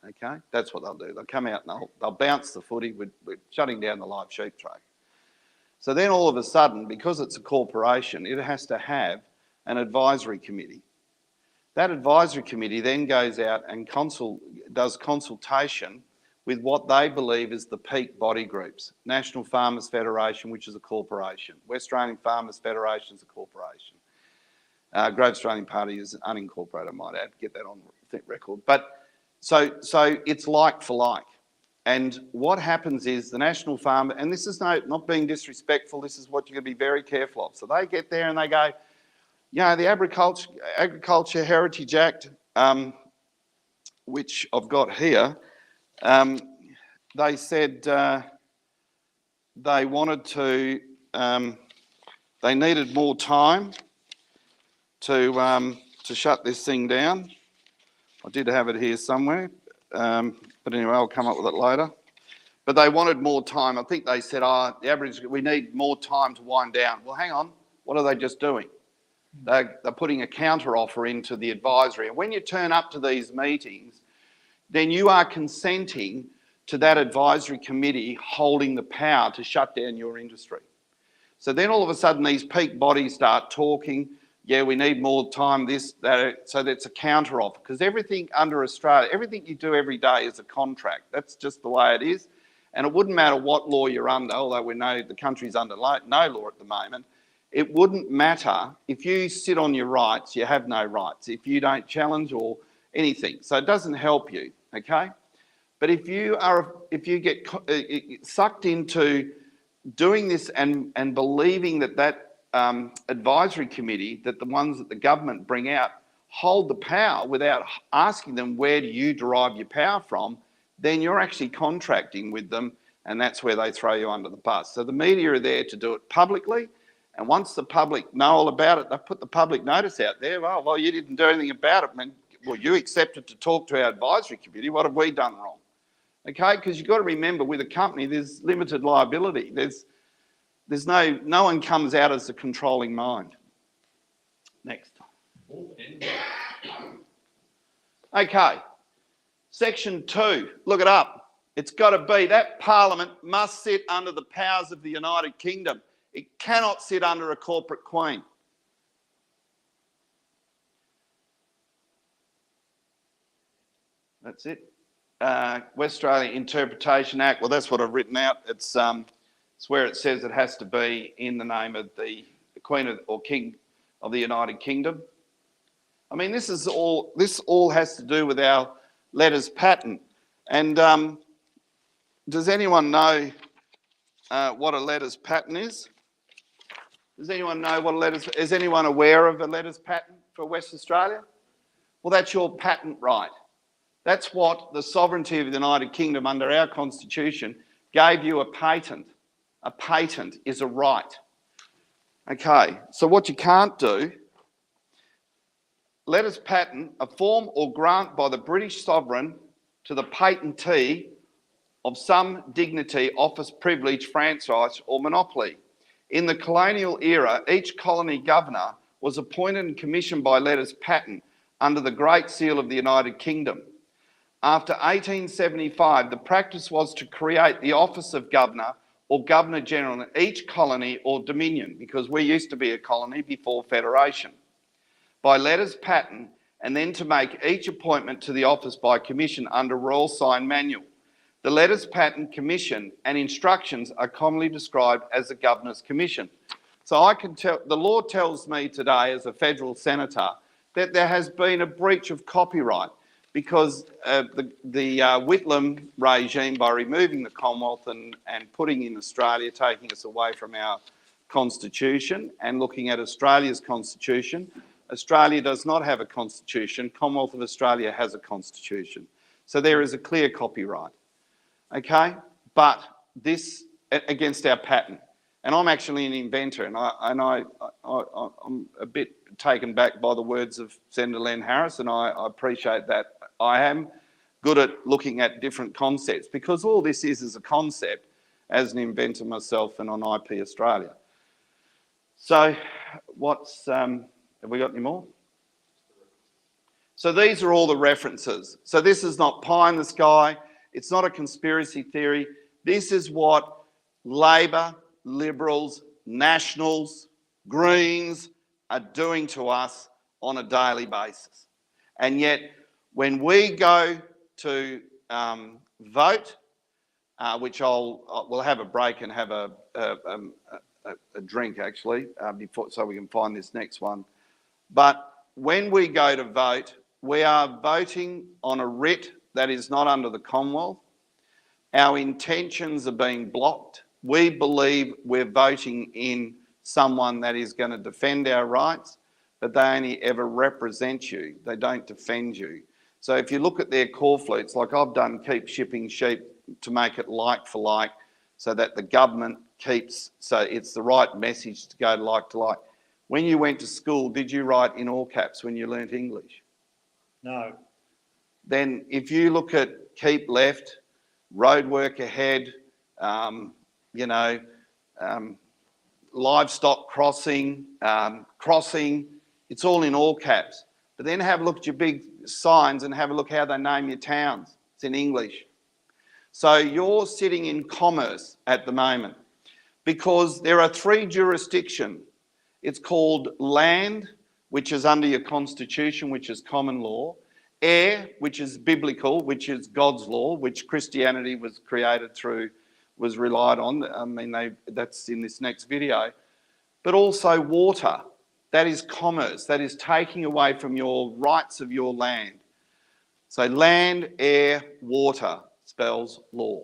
Speaker 1: okay? That's what they'll do. They'll come out and they'll bounce the footy, we're shutting down the live sheep trade. So then all of a sudden, because it's a corporation, it has to have an advisory committee. That advisory committee then goes out and does consultation with what they believe is the peak body groups. National Farmers Federation, which is a corporation. West Australian Farmers Federation is a corporation. Grove Australian Party is unincorporated, I might add, get that on record. But so it's like for like. And what happens is the National Farmer, and this is not being disrespectful, this is what you're going to be very careful of. So they get there and they go, you know, the Agriculture Heritage Act, which I've got here, they said they wanted to, they needed more time to shut this thing down. I did have it here somewhere, but anyway, I'll come up with it later. But they wanted more time. I think they said, the average, we need more time to wind down. Well, hang on, what are they just doing? They're putting a counter offer into the advisory. And when you turn up to these meetings, then you are consenting to that advisory committee holding the power to shut down your industry. So then all of a sudden these peak bodies start talking, yeah, we need more time, this, that, so that's a counter offer. Because everything under Australia, everything you do every day is a contract. That's just the way it is. And it wouldn't matter what law you're under, although we know the country's under no law at the moment. It wouldn't matter if you sit on your rights, you have no rights, if you don't challenge or anything. So it doesn't help you, okay? But if you get sucked into doing this and believing that advisory committee, that the ones that the government bring out hold the power without asking them, where do you derive your power from, then you're actually contracting with them, and that's where they throw you under the bus. So the media are there to do it publicly, and once the public know all about it, they put the public notice out there. Well, you didn't do anything about it. Well, you accepted to talk to our advisory committee. What have we done wrong? Okay, because you've got to remember, with a company, there's limited liability. There's no one comes out as a controlling mind. Next. Okay, section 2, look it up. It's got to be that Parliament must sit under the powers of the United Kingdom. It cannot sit under a corporate queen. That's it. West Australia Interpretation Act. Well, that's what I've written out. It's where it says it has to be in the name of the Queen or King of the United Kingdom. I mean, this all has to do with our letters patent. And does anyone know what a letters patent is? Does anyone know what a letters? Is anyone aware of a letters patent for West Australia? Well, that's your patent right. That's what the sovereignty of the United Kingdom under our constitution gave you a patent. A patent is a right. Okay, so what you can't do, letters patent, a form or grant by the British sovereign to the patentee of some dignity, office, privilege, franchise or monopoly. In the colonial era, each colony governor was appointed and commissioned by letters patent under the Great Seal of the United Kingdom. After 1875, the practice was to create the office of governor or governor general in each colony or dominion, because we used to be a colony before federation, by letters patent, and then to make each appointment to the office by commission under Royal Sign Manual. The letters patent, commission and instructions are commonly described as the Governor's Commission. So I can tell, the law tells me today as a federal senator that there has been a breach of copyright, because the Whitlam regime, by removing the Commonwealth and putting in Australia, taking us away from our constitution and looking at Australia's constitution, Australia does not have a constitution. Commonwealth of Australia has a constitution. So there is a clear copyright, okay? But this, against our patent. And I'm actually an inventor, and I'm a bit taken back by the words of Senator Len Harris, and I appreciate that. I am good at looking at different concepts, because all this is a concept as an inventor myself and on IP Australia. So have we got any more? So these are all the references. So this is not pie in the sky. It's not a conspiracy theory. This is what Labor, Liberals, Nationals, Greens are doing to us on a daily basis. And yet, when we go to vote, which we'll have a break and have a drink actually before, so we can find this next one. But when we go to vote, we are voting on a writ that is not under the Commonwealth. Our intentions are being blocked. We believe we're voting in someone that is going to defend our rights, but they only ever represent you. They don't defend you. So if you look at their core fleets, like I've done Keep Shipping Sheep to make it like for like, so that the government keeps, so it's the right message to go like to like. When you went to school, did you write in all caps when you learnt English?
Speaker 2: No.
Speaker 1: Then if you look at Keep Left, Road Work Ahead, livestock crossing, it's all in all caps. But then have a look at your big signs and have a look how they name your towns. It's in English. So you're sitting in commerce at the moment, because there are 3 jurisdictions. It's called land, which is under your constitution, which is common law. Air, which is biblical, which is God's law, which Christianity was created through, was relied on. I mean, that's in this next video. But also water. That is commerce. That is taking away from your rights of your land. So land, air, water spells law.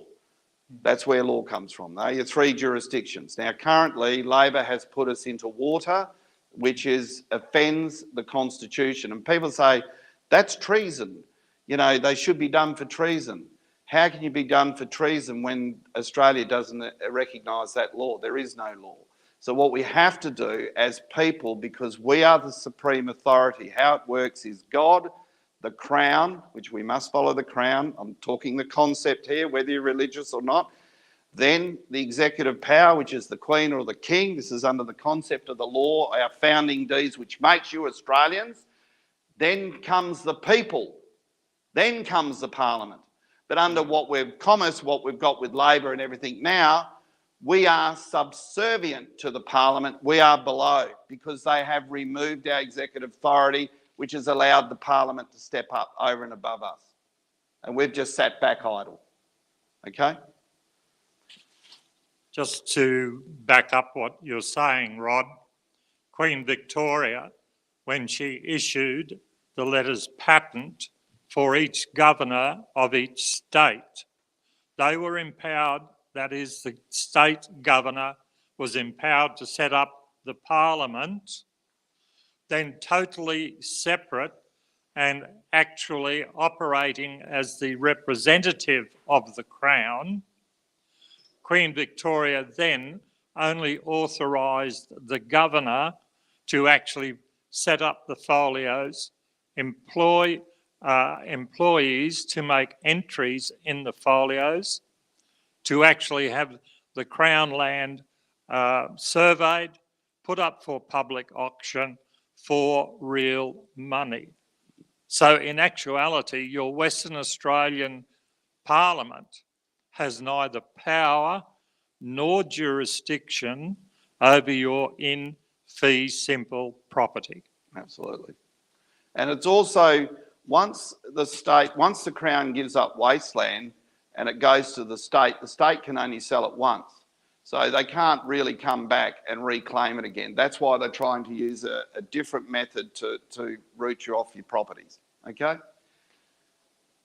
Speaker 1: That's where law comes from. They're your three jurisdictions. Now, currently, Labor has put us into water, which offends the Constitution. And people say, that's treason. You know, they should be done for treason. How can you be done for treason when Australia doesn't recognise that law? There is no law. So what we have to do as people, because we are the supreme authority, how it works is God, the Crown, which we must follow the Crown. I'm talking the concept here, whether you're religious or not. Then the executive power, which is the Queen or the King. This is under the concept of the law, our founding deeds, which makes you Australians. Then comes the people. Then comes the Parliament. But under what we've got with Labor and everything now, we are subservient to the Parliament. We are below because they have removed our executive authority, which has allowed the Parliament to step up over and above us. And we've just sat back idle. Okay?
Speaker 2: Just to back up what you're saying, Rod, Queen Victoria, when she issued the letters patent for each governor of each state, they were empowered, that is, the state governor was empowered to set up the Parliament, then totally separate and actually operating as the representative of the Crown. Queen Victoria then only authorised the governor to actually set up the folios, employ employees to make entries in the folios, to actually have the Crown land surveyed, put up for public auction for real money. So in actuality, your Western Australian Parliament has neither power nor jurisdiction over your in fee simple property.
Speaker 1: Absolutely. And it's also, once the Crown gives up wasteland and it goes to the state can only sell it once. So they can't really come back and reclaim it again. That's why they're trying to use a different method to root you off your properties. Okay?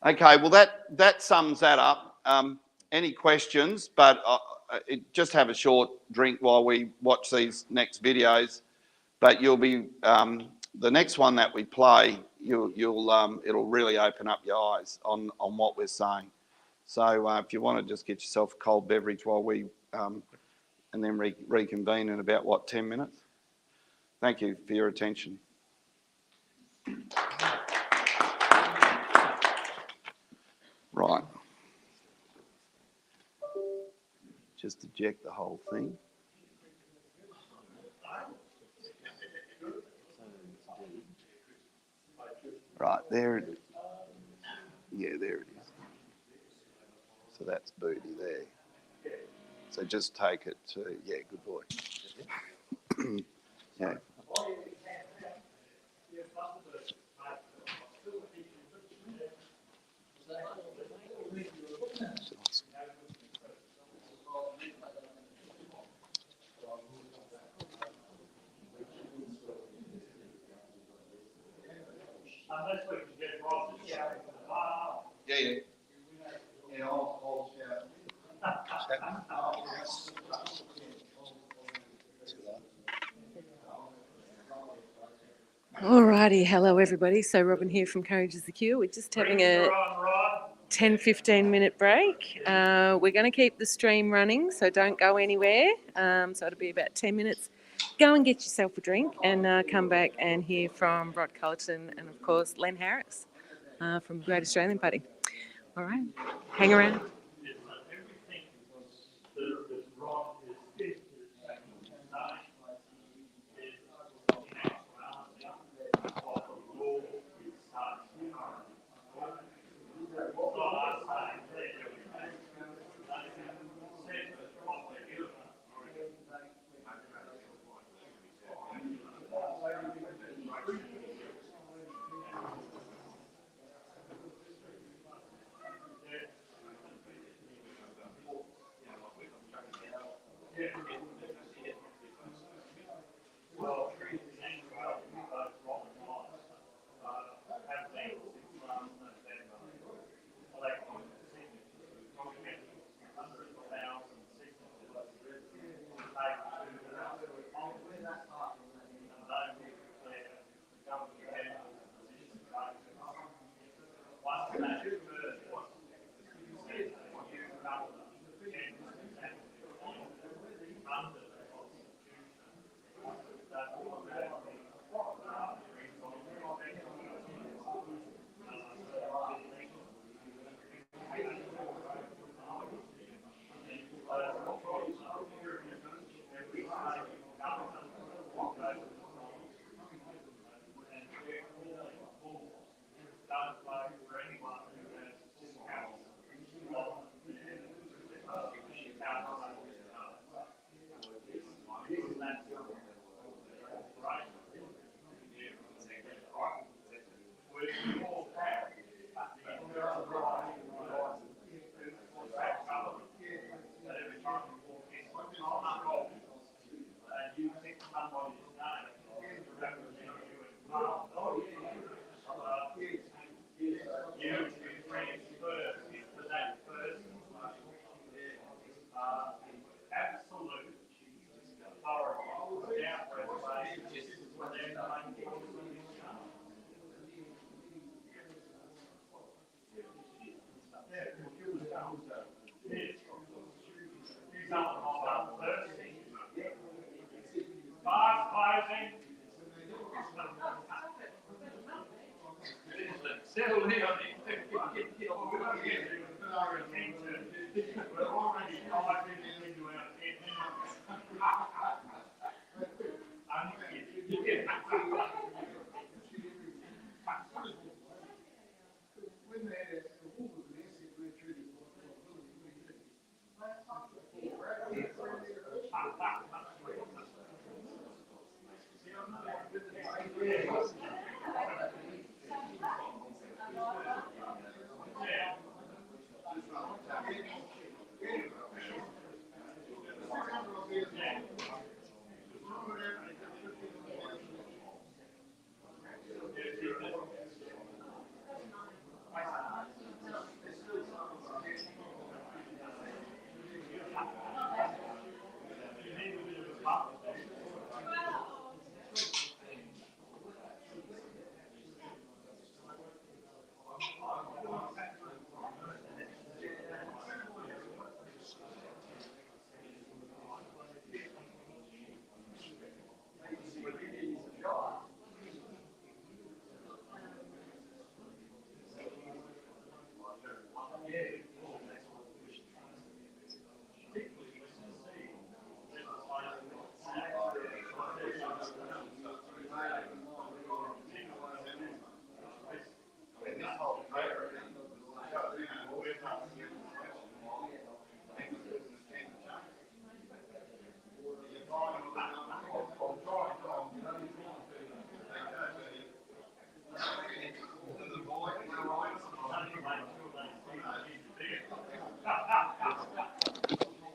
Speaker 1: Okay, well that sums that up. Any questions? But just have a short drink while we watch these next videos. But you'll be the next one that we play. It'll really open up your eyes on what we're saying. So if you want to just get yourself a cold beverage while we and then reconvene in about 10 minutes. Thank you for your attention. Right. Just eject the whole thing. Right, there it is. Yeah, there it is. So that's booty there. So just take it to, yeah, good boy. Yeah. Yeah. Yeah, I'll shout.
Speaker 3: Alrighty, hello everybody. So Robin here from Courage is the Cure. We're just having a 10-15 minute break. We're going to keep the stream running, so don't go anywhere. So it'll be about 10 minutes. Go and get yourself a drink and come back and hear from Rod Culleton and of course Len Harris from Great Australian Party. All right, hang around.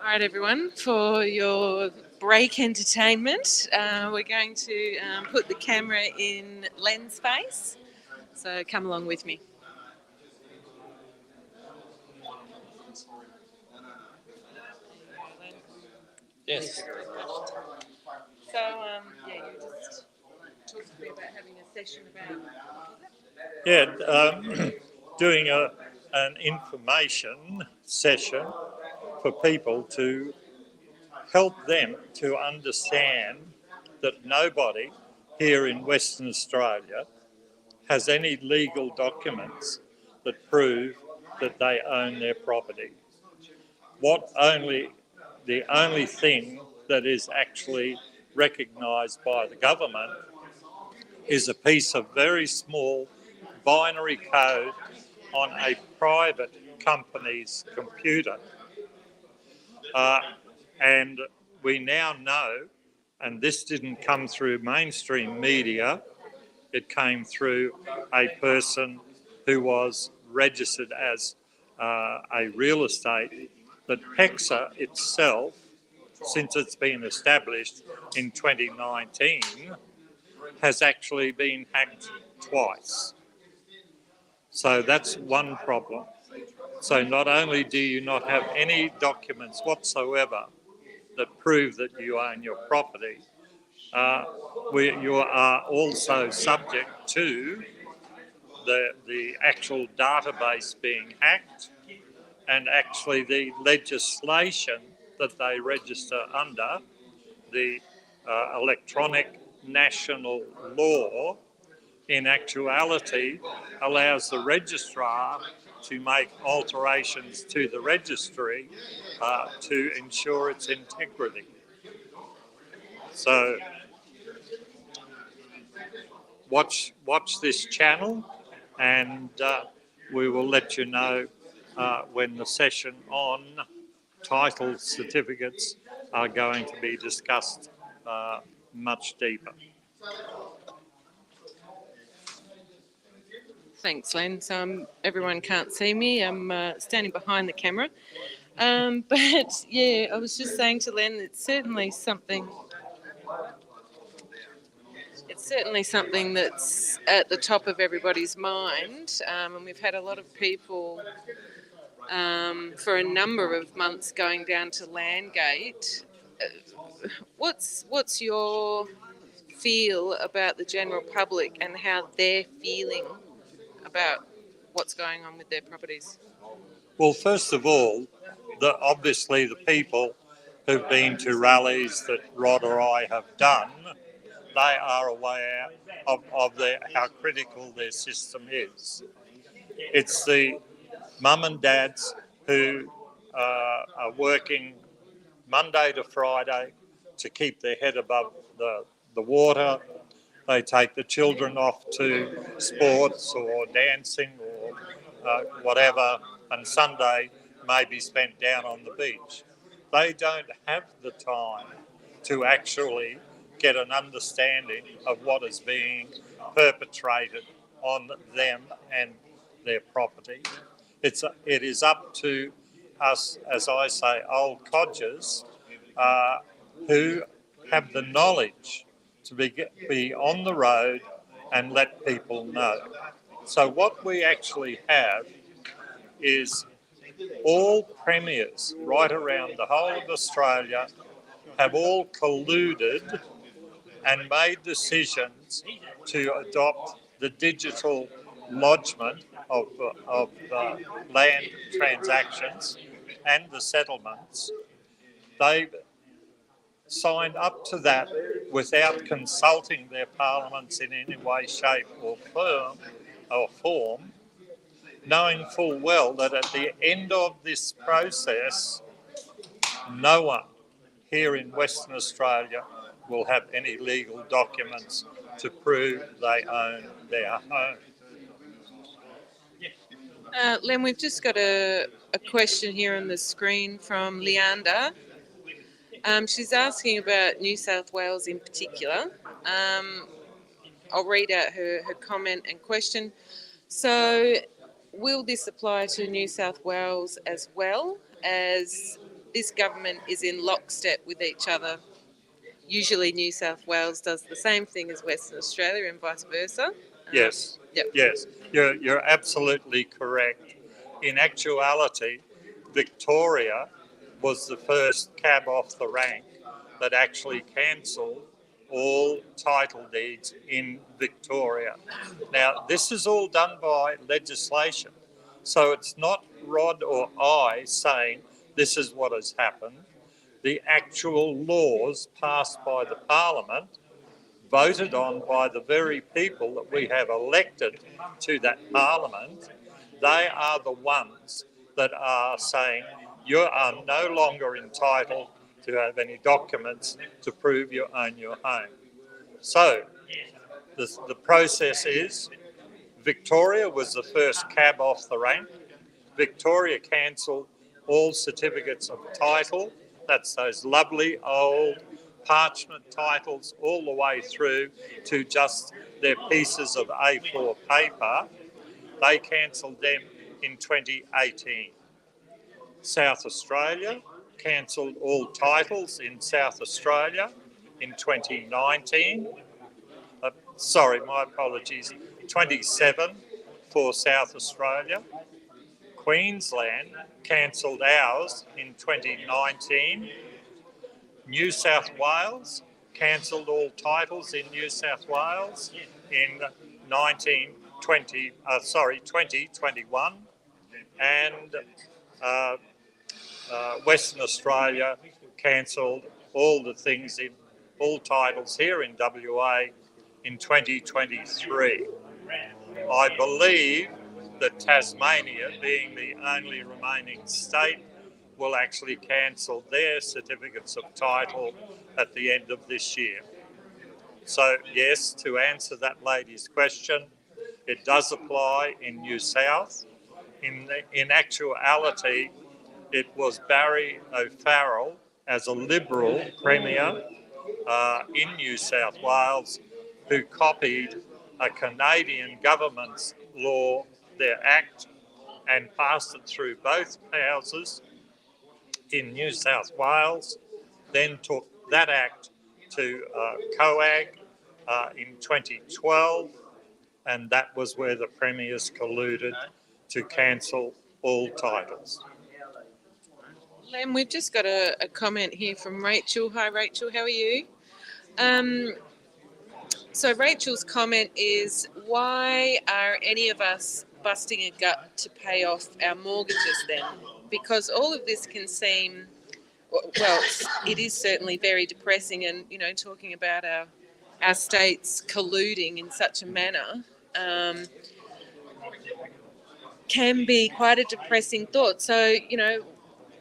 Speaker 3: All right, everyone, for your break entertainment, we're going to put the camera in Len's face. So come along with me.
Speaker 2: Yes.
Speaker 3: So, yeah, you just talked to me about having a session about.
Speaker 2: Yeah, doing an information session for people to help them to understand that nobody here in Western Australia has any legal documents that prove that they own their property. The only thing that is actually recognised by the government is a piece of very small binary code on a private company's computer. And we now know, and this didn't come through mainstream media, it came through a person who was registered as a real estate, that PEXA itself, since it's been established in 2019, has actually been hacked twice. So that's one problem. So not only do you not have any documents whatsoever that prove that you own your property, you are also subject to the actual database being hacked, and actually the legislation that they register under, the electronic national law, in actuality allows the registrar to make alterations to the registry to ensure its integrity. So watch this channel, and we will let you know when the session on title certificates are going to be discussed much deeper.
Speaker 3: Thanks, Len. So everyone can't see me. I'm standing behind the camera. But yeah, I was just saying to Len, it's certainly something that's at the top of everybody's mind. And we've had a lot of people for a number of months going down to Landgate. What's your feel about the general public and how they're feeling about what's going on with their properties?
Speaker 2: Well, first of all, obviously the people who've been to rallies that Rod or I have done they are aware of how critical their system is. It's the mum and dads who are working Monday to Friday to keep their head above the water. They take the children off to sports or dancing or whatever, and Sunday may be spent down on the beach. They don't have the time to actually get an understanding of what is being perpetrated on them and their property. It is up to us, as I say, old codgers who have the knowledge to be on the road and let people know. So what we actually have is all premiers right around the whole of Australia have all colluded and made decisions to adopt the digital lodgement of land transactions and the settlements. They've signed up to that without consulting their parliaments in any way, shape or form, knowing full well that at the end of this process, no one here in Western Australia will have any legal documents to prove they own their home.
Speaker 3: Len, we've just got a question here on the screen from Leanda. She's asking about New South Wales in particular. I'll read out her comment and question. So, will this apply to New South Wales as well, as this government is in lockstep with each other? Usually New South Wales does the same thing as Western Australia and vice versa.
Speaker 2: Yes,
Speaker 3: Yep.
Speaker 2: yes, you're absolutely correct. In actuality, Victoria was the first cab off the rank that actually cancelled all title deeds in Victoria. Now, this is all done by legislation. So it's not Rod or I saying this is what has happened. The actual laws passed by the Parliament, voted on by the very people that we have elected to that Parliament, they are the ones that are saying you are no longer entitled to have any documents to prove you own your home. So the process is Victoria was the first cab off the rank. Victoria cancelled all certificates of title. That's those lovely old parchment titles all the way through to just their pieces of A4 paper. They cancelled them in 2018. South Australia cancelled all titles in South Australia in 2019. Sorry, my apologies, 27 for South Australia. Queensland cancelled ours in 2019. New South Wales cancelled all titles in New South Wales in 2021, and Western Australia cancelled all the things in all titles here in WA in 2023. I believe that Tasmania, being the only remaining state, will actually cancel their certificates of title at the end of this year. So yes, to answer that lady's question, it does apply in New South. In actuality, it was Barry O'Farrell as a Liberal Premier in New South Wales who copied a Canadian government's law, their act, and passed it through both houses in New South Wales, then took that act to COAG in 2012, and that was where the premiers colluded to cancel all titles.
Speaker 3: Len, we've just got a comment here from Rachel. Hi, Rachel, how are you? So Rachel's comment is, why are any of us busting a gut to pay off our mortgages then? Because all of this can seem, well, it is certainly very depressing, and, you know, talking about our our states colluding in such a manner can be quite a depressing thought. So,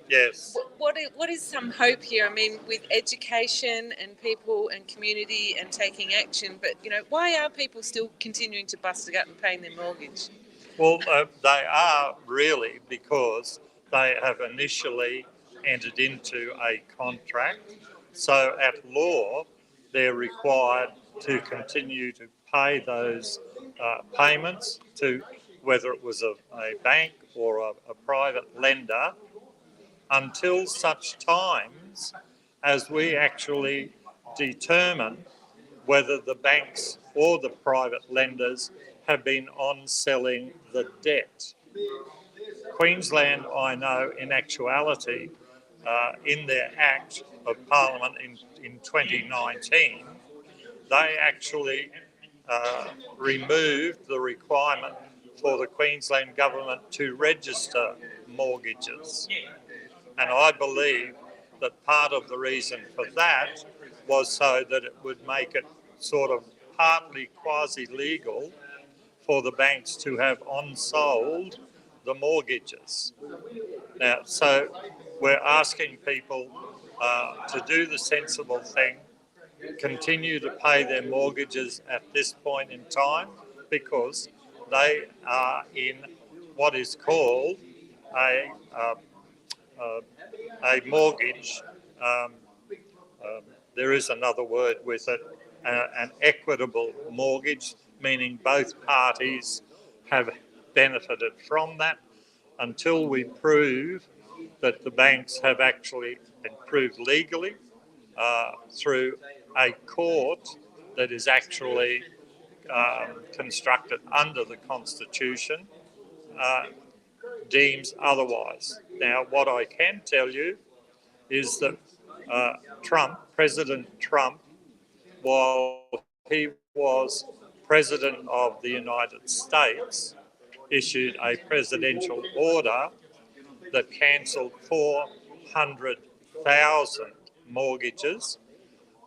Speaker 2: Yes.
Speaker 3: what is some hope here? I mean, with education and people and community and taking action, but, why are people still continuing to bust a gut and paying their mortgage?
Speaker 2: Well, they are really because they have initially entered into a contract. So at law, they're required to continue to pay those payments to whether it was a bank or a private lender until such times as we actually determine whether the banks or the private lenders have been on-selling the debt. Queensland, I know, in actuality, in their Act of Parliament in 2019, they actually removed the requirement for the Queensland government to register mortgages. And I believe that part of the reason for that was so that it would make it sort of partly quasi-legal for the banks to have on-sold the mortgages. Now, so we're asking people to do the sensible thing, continue to pay their mortgages at this point in time because they are in what is called a mortgage. There is another word with it, an equitable mortgage, meaning both parties have benefited from that until we prove that the banks have actually been proved legally through a court that is actually constructed under the Constitution, deems otherwise. Now, what I can tell you is that President Trump, while he was President of the United States, issued a presidential order that cancelled 400,000 mortgages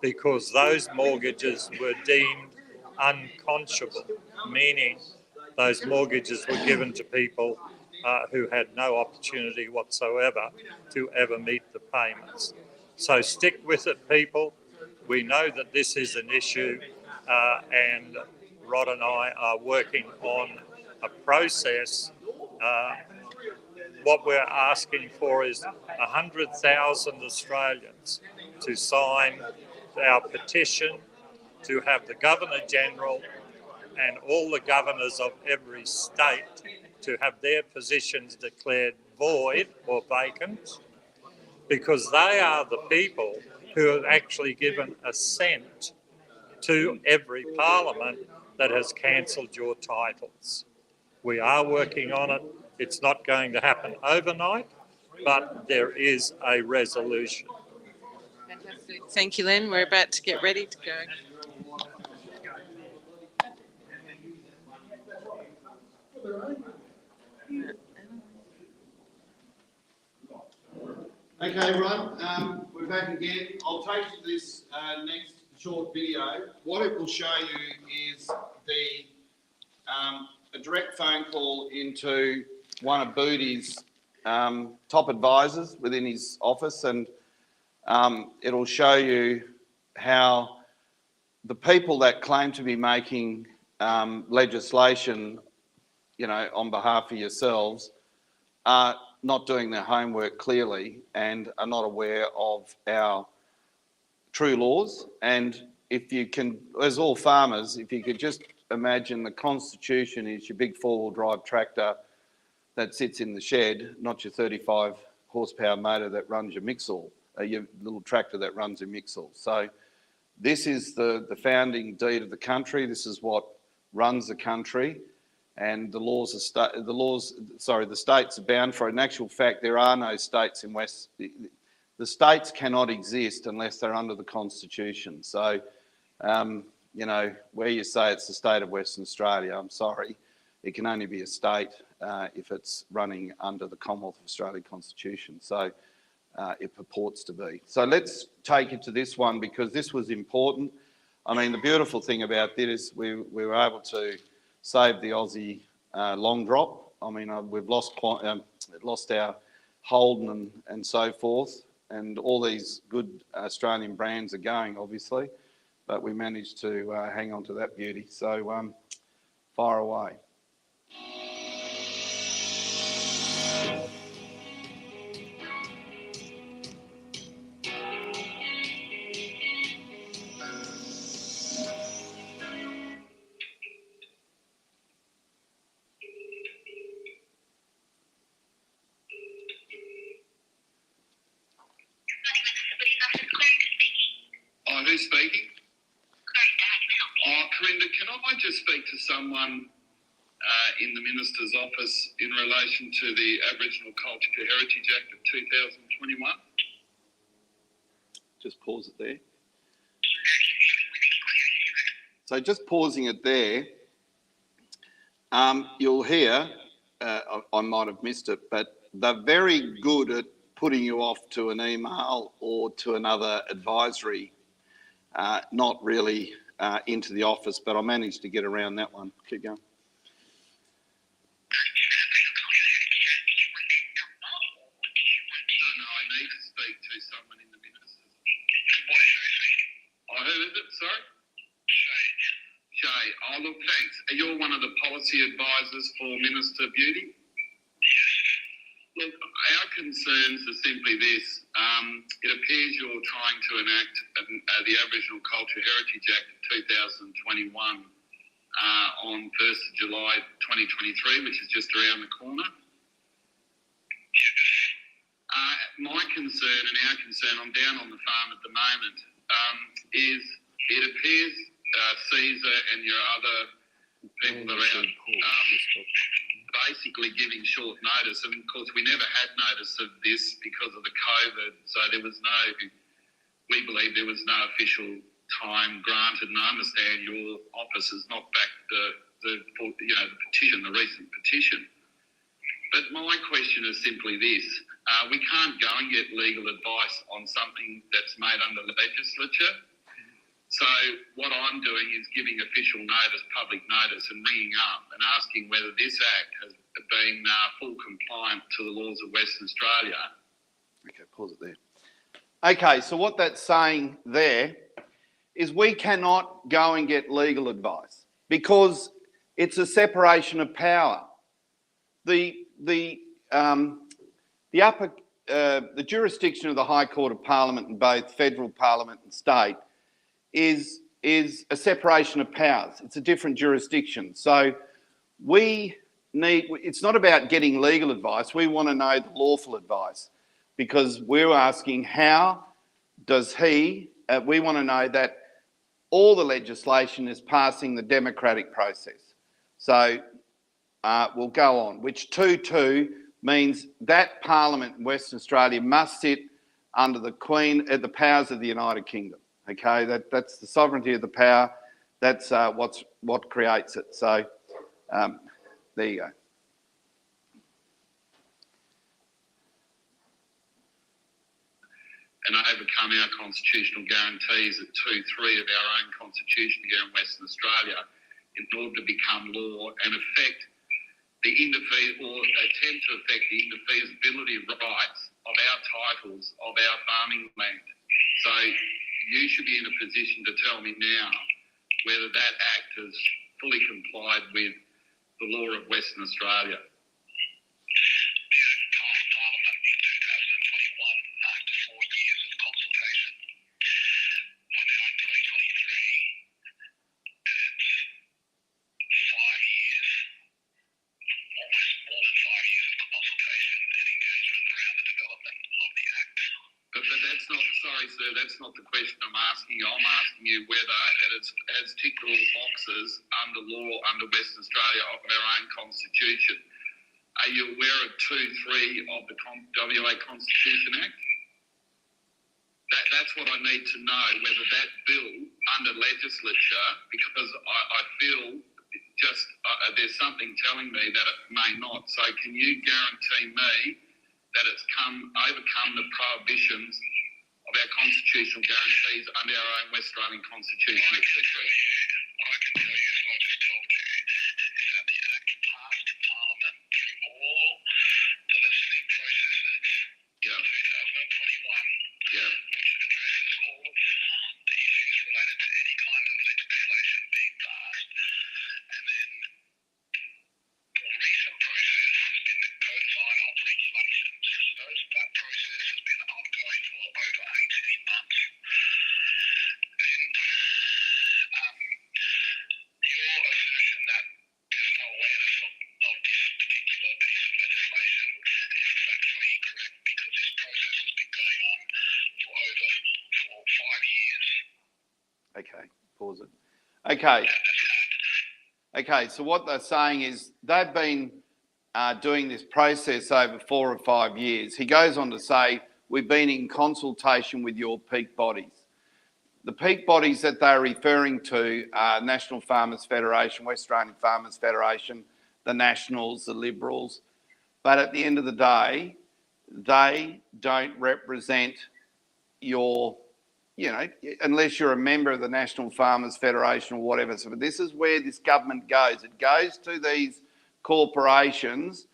Speaker 2: because those mortgages were deemed unconscionable, meaning those mortgages were given to people who had no opportunity whatsoever to ever meet the payments. So stick with it, people. We know that this is an issue and Rod and I are working on a process. What we're asking for is 100,000 Australians to sign our petition to have the Governor-General and all the governors of every state to have their positions declared void or vacant, because they are the people who have actually given assent to every parliament that has cancelled your titles. We are working on it. It's not going to happen overnight, but there is a resolution.
Speaker 3: Fantastic. Thank you, Len. We're about to get ready to go.
Speaker 1: Okay, everyone, we're back again. I'll take you to this next short video. What it will show you is a direct phone call into one of Booty's top advisors within his office, and it'll show you how the people that claim to be making legislation, on behalf of yourselves, are not doing their homework clearly and are not aware of our true laws. And if you can, as all farmers, if you could just imagine the Constitution is your big four-wheel drive tractor that sits in the shed, not your 35 horsepower motor that runs your mixel, your little tractor that runs your mixel. So this is the founding deed of the country. This is what runs the country. And the states are bound for it. In actual fact, there are no states in the states cannot exist unless they're under the Constitution. So, where you say it's the state of Western Australia, I'm sorry, it can only be a state if it's running under the Commonwealth of Australia Constitution. So it purports to be. So let's take it to this one because this was important. I mean, the beautiful thing about this is we were able to save the Aussie long drop. I mean, we've lost our Holden and so forth, and all these good Australian brands are going, obviously, but we managed to hang on to that beauty. So fire away. Oh, who's speaking? Oh, Corinda, can I just speak to someone in the Minister's office in relation to the Aboriginal Culture Heritage Act of 2021? Just pause it there. So just pausing it there, you'll hear, I might have missed it, but they're very good at putting you off to an email or to another advisory, not really into the office, but I managed to get around that one. Keep going. No, I need to speak to someone in the Minister's. Oh, who is it? Sorry? Shay. Oh, look, thanks. You're one of the policy advisors for Minister Beauty? Look, our concerns are simply this. It appears you're trying to enact the Aboriginal Culture Heritage Act of 2021 on 1st of July 2023, which is just around the corner. My concern and our concern, I'm down on the farm at the moment, is it appears Caesar and your other people that are out basically giving short notice. And of course, we never had notice of this because of the COVID. So we believe there was no official time granted. And I understand your office has knocked back the petition, the recent petition. But my question is simply this. We can't go and get legal advice on something that's made under the legislature. So what I'm doing is giving official notice, public notice, and ringing up and asking whether this Act has been full compliant to the laws of Western Australia. Okay, pause it there. Okay, so what that's saying there is we cannot go and get legal advice because it's a separation of power. The jurisdiction of the High Court of Parliament in both federal parliament and state is a separation of powers. It's a different jurisdiction. So it's not about getting legal advice. We want to know the lawful advice because we're asking how does we want to know that all the legislation is passing the democratic process. So we'll go on, which 2.2 means that Parliament in Western Australia must sit under the Queen, the powers of the United Kingdom. Okay, that's the sovereignty of the power. That's what creates it. So there you go. And overcome our constitutional guarantees at 2.3 of our own constitution here in Western Australia in order to become law and affect the attempt to affect the indefeasibility rights of our titles of our farming land. So you should be in a position to tell me now whether that Act has fully complied with the law of Western Australia. The Act passed Parliament in 2021 after 4 years of consultation. We're now in 2023 and 5 years, almost more than 5 years of consultation and engagement around the development of the Act. But that's not, sorry sir, that's not the question I'm asking you. I'm asking you whether it has ticked all the boxes under law, under Western Australia of our own constitution. Are you aware of 2.3 of the WA Constitution Act? That's what I need to know, whether that bill under legislature, because I feel just there's something telling me that it may not. So can you guarantee me that it's overcome the prohibitions of our constitutional guarantees under our own West Australian Constitution, etc.
Speaker 10: What I can tell you is what I just told you, is that the Act passed Parliament through all the legislative processes in 2021, which addresses all of the issues related to any kind of legislation being passed. And then more recent process has been the codifying of regulations. So that process has been ongoing for over 18 months. And your assertion that there's no awareness of this particular piece of legislation is factually incorrect, because this process has been going on for over 5 years.
Speaker 1: Okay, pause it. Okay. Okay, so what they're saying is they've been doing this process over 4 or 5 years. He goes on to say, we've been in consultation with your peak bodies. The peak bodies that they're referring to are National Farmers Federation, West Australian Farmers Federation, the Nationals, the Liberals. But at the end of the day, they don't represent your, unless you're a member of the National Farmers Federation or whatever. So this is where this government goes. It goes to these corporations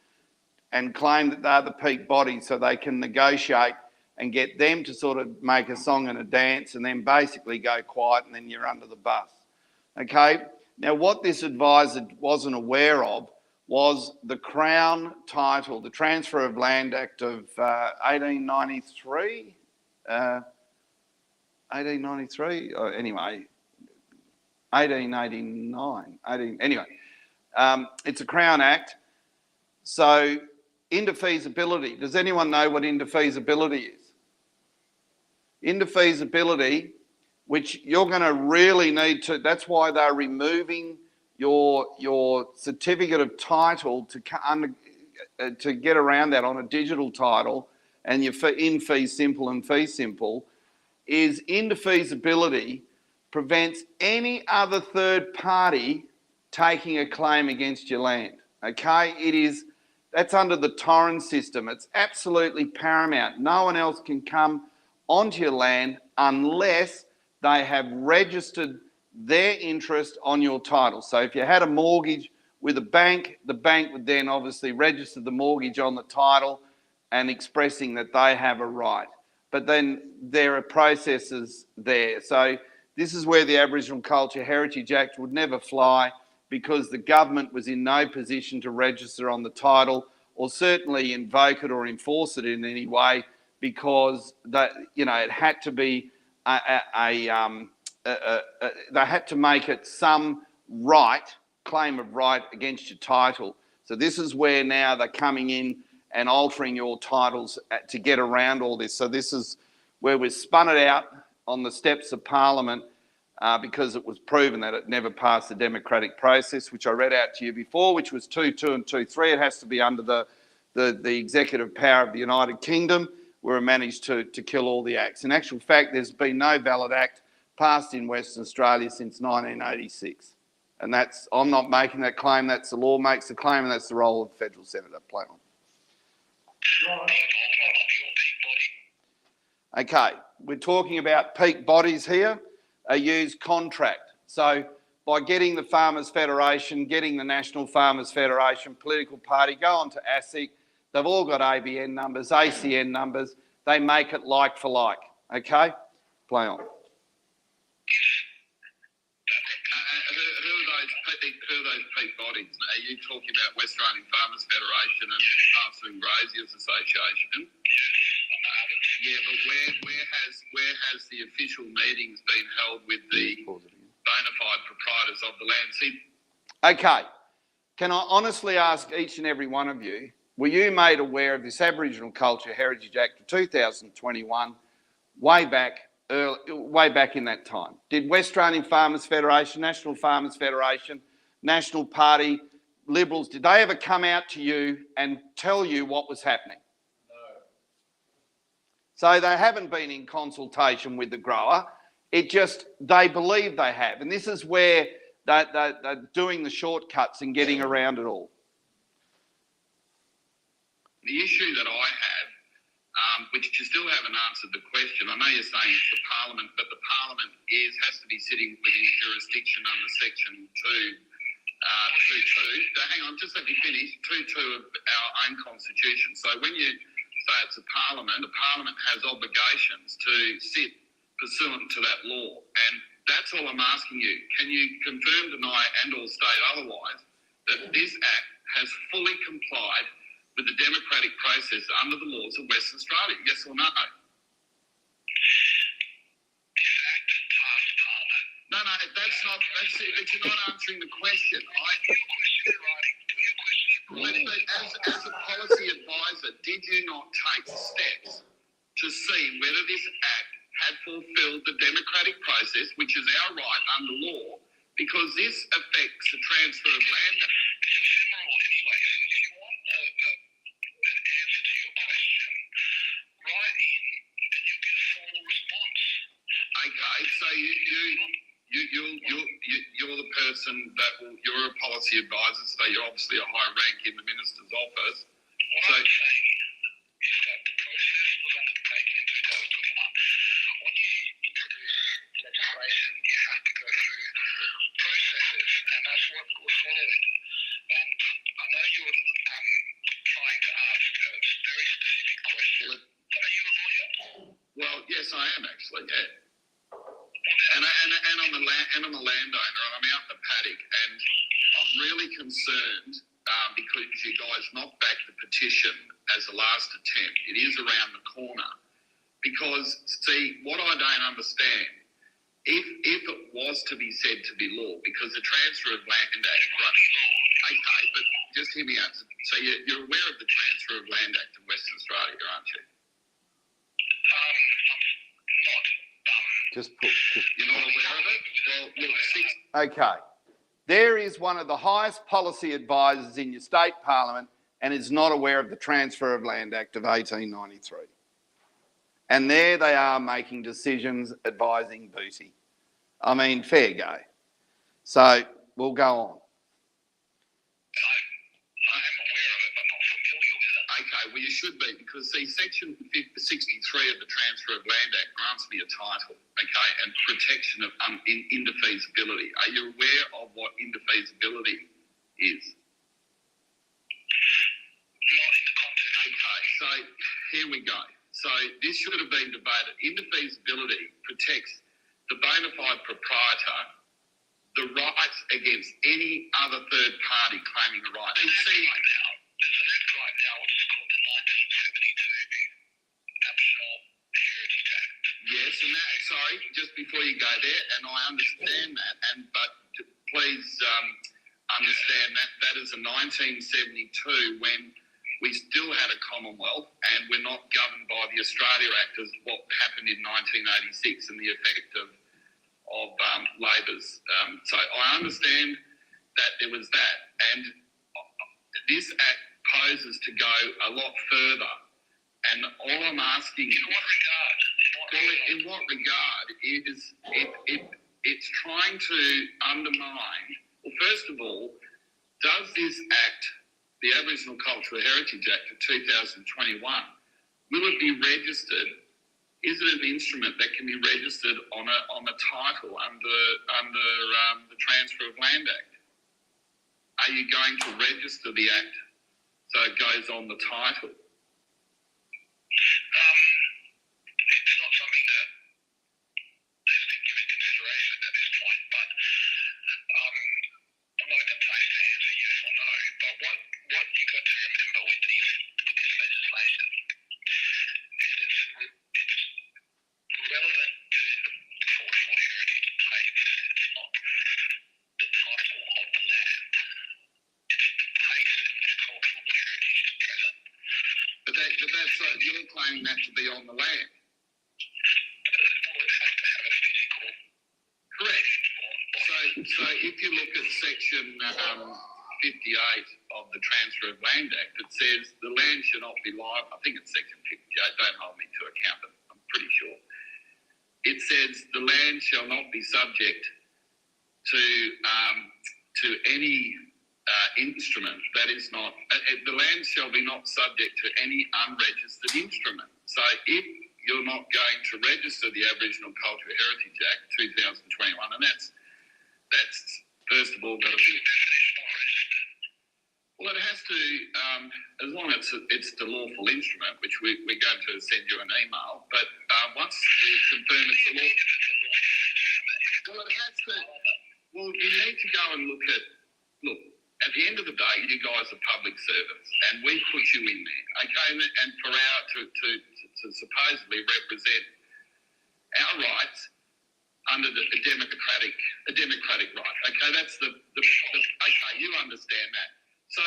Speaker 1: and claim that they're the peak body so they can negotiate and get them to sort of make a song and a dance and then basically go quiet, and then you're under the bus. Okay? Now, what this advisor wasn't aware of was the Crown title, the Transfer of Land Act of 1893. 1893? Anyway, 1889. It's a Crown Act. So, indefeasibility. Does anyone know what indefeasibility is? Indefeasibility, which you're going to really need to, that's why they're removing your certificate of title to get around that on a digital title, and your in fee simple and fee simple, is indefeasibility prevents any other third party taking a claim against your land. Okay, that's under the Torrens system. It's absolutely paramount. No one else can come onto your land unless they have registered their interest on your title. So if you had a mortgage with a bank, the bank would then obviously register the mortgage on the title and expressing that they have a right. But then there are processes there. So this is where the Aboriginal Culture Heritage Act would never fly, because the government was in no position to register on the title or certainly invoke it or enforce it in any way, because it had to be they had to make it some claim of right against your title. So this is where now they're coming in and altering your titles to get around all this. So this is where we've spun it out on the steps of Parliament, because it was proven that it never passed the democratic process, which I read out to you before, which was 2.2 and 2.3. It has to be under the executive power of the United Kingdom, where it managed to kill all the acts. In actual fact, there's been no valid act passed in Western Australia since 1986. And I'm not making that claim, that's the law makes the claim, and that's the role of the federal senator. Play on. Okay, we're talking about peak bodies here, a used contract. So by getting the Farmers Federation, getting the National Farmers Federation political party, go on to ASIC, they've all got ABN numbers, ACN numbers, they make it like for like, okay? Play on.
Speaker 10: Who are those peak bodies? Are you talking about West Australian Farmers Federation and Pasture and Graziers Association? Yeah, but where has the official meetings been held with the bona fide proprietors of the land?
Speaker 1: Okay, can I honestly ask each and every one of you, were you made aware of this Aboriginal Culture Heritage Act of 2021 way back in that time? Did West Australian Farmers Federation, National Farmers Federation, National Party, Liberals, did they ever come out to you and tell you what was happening?
Speaker 8: No.
Speaker 1: So they haven't been in consultation with the grower. They believe they have. And this is where they're doing the shortcuts and getting around it all.
Speaker 10: The issue that I have
Speaker 1: which you still haven't answered the question. I know you're saying it's the Parliament, but the Parliament has to be sitting within jurisdiction under Section 2. 2.2. Hang on, just let me finish. 2.2 of our own constitution. So when you say it's a Parliament, the Parliament has obligations to sit pursuant to that law, and that's all I'm asking you. Can you confirm, deny, and/or state otherwise that this Act has fully complied with the democratic process under the laws of Western Australia? Yes or no? No, that's not. But you're not answering the question. As a policy advisor, did you not take steps to see whether this Act had fulfilled the democratic process, which is our right under law, because this affects the transfer of land? Anyway, so if you want an answer to your question, write in and you'll get a formal response. Okay, so you're the person that you're a policy advisor, so you're obviously a high rank in the Minister's office. What I'm saying is that the process was undertaken in 2021. When you introduce legislation, you have to go through processes, and that's what was followed. And I know you're trying to ask a very specific question. Are you a lawyer? Well, yes, I am actually, yeah. And I'm a landowner, and I'm out in the paddock, and I'm really concerned because you guys knocked back the petition as a last attempt. It is around the corner. Because, see, what I don't understand, if it was to be said to be law, because the Transfer of Land Act... Okay, but just hear me out. So you're aware of the Transfer of Land Act in Western Australia, aren't you? You're not aware of it? Well, look, okay. There is one of the highest policy advisors in your state parliament and is not aware of the Transfer of Land Act of 1893. And there they are making decisions advising Booty. I mean, fair go. So we'll go on. Okay, well, you should be, because see, Section 63 of the Transfer of Land Act grants me a title, okay, and protection of indefeasibility. Are you aware of what indefeasibility is? Not in the context. Okay, so here we go. So this should have been debated. Indefeasibility protects the bona fide proprietor, the rights against any other third party claiming a right. There's an act right now which is called the 1972 National Heritage Act. Yes, and that, sorry, just before you go there, and I understand that, but please understand that is a 1972 when we still had a Commonwealth and we're not governed by the Australia Act as what happened in 1986 and the effect of Labor's. So I understand that there was that, and this Act poses to go a lot further. And all I'm asking in what regard? In what regard is it's trying to undermine. Well, first of all, does this Act, the Aboriginal Cultural Heritage Act of 2021, will it be registered? Is it an instrument that can be registered on a title under the Transfer of Land Act? Are you going to register the Act so it goes on the title? It's not something that has been given consideration at this point, but I'm not in a place to answer yes or no. But what you've got to remember with this legislation is it's relevant to the cultural heritage place. It's not the title of the land. It's the place in which cultural heritage is present. But that's you're claiming that to be on the land. Well, it has to have a physical. Correct. So if you look at Section 58 of the Transfer of Land Act, it says the land should not be liable. I think it's Section 58. Don't hold me to account, but I'm pretty sure. It says the land shall not be subject to any instrument that is not, the land shall be not subject to any unregistered instrument. So So if you're not going to register the Aboriginal Cultural Heritage Act 2021, and that's first of all got to be. Well, it has to, as long as it's the lawful instrument, which we're going to send you an email. But once we confirm it's the law, well, it has to. Well, you need to go and look. At the end of the day, you guys are public servants, and we put you in there, okay? And for to supposedly represent our rights under a democratic right. Okay, that's the okay. You understand that. So,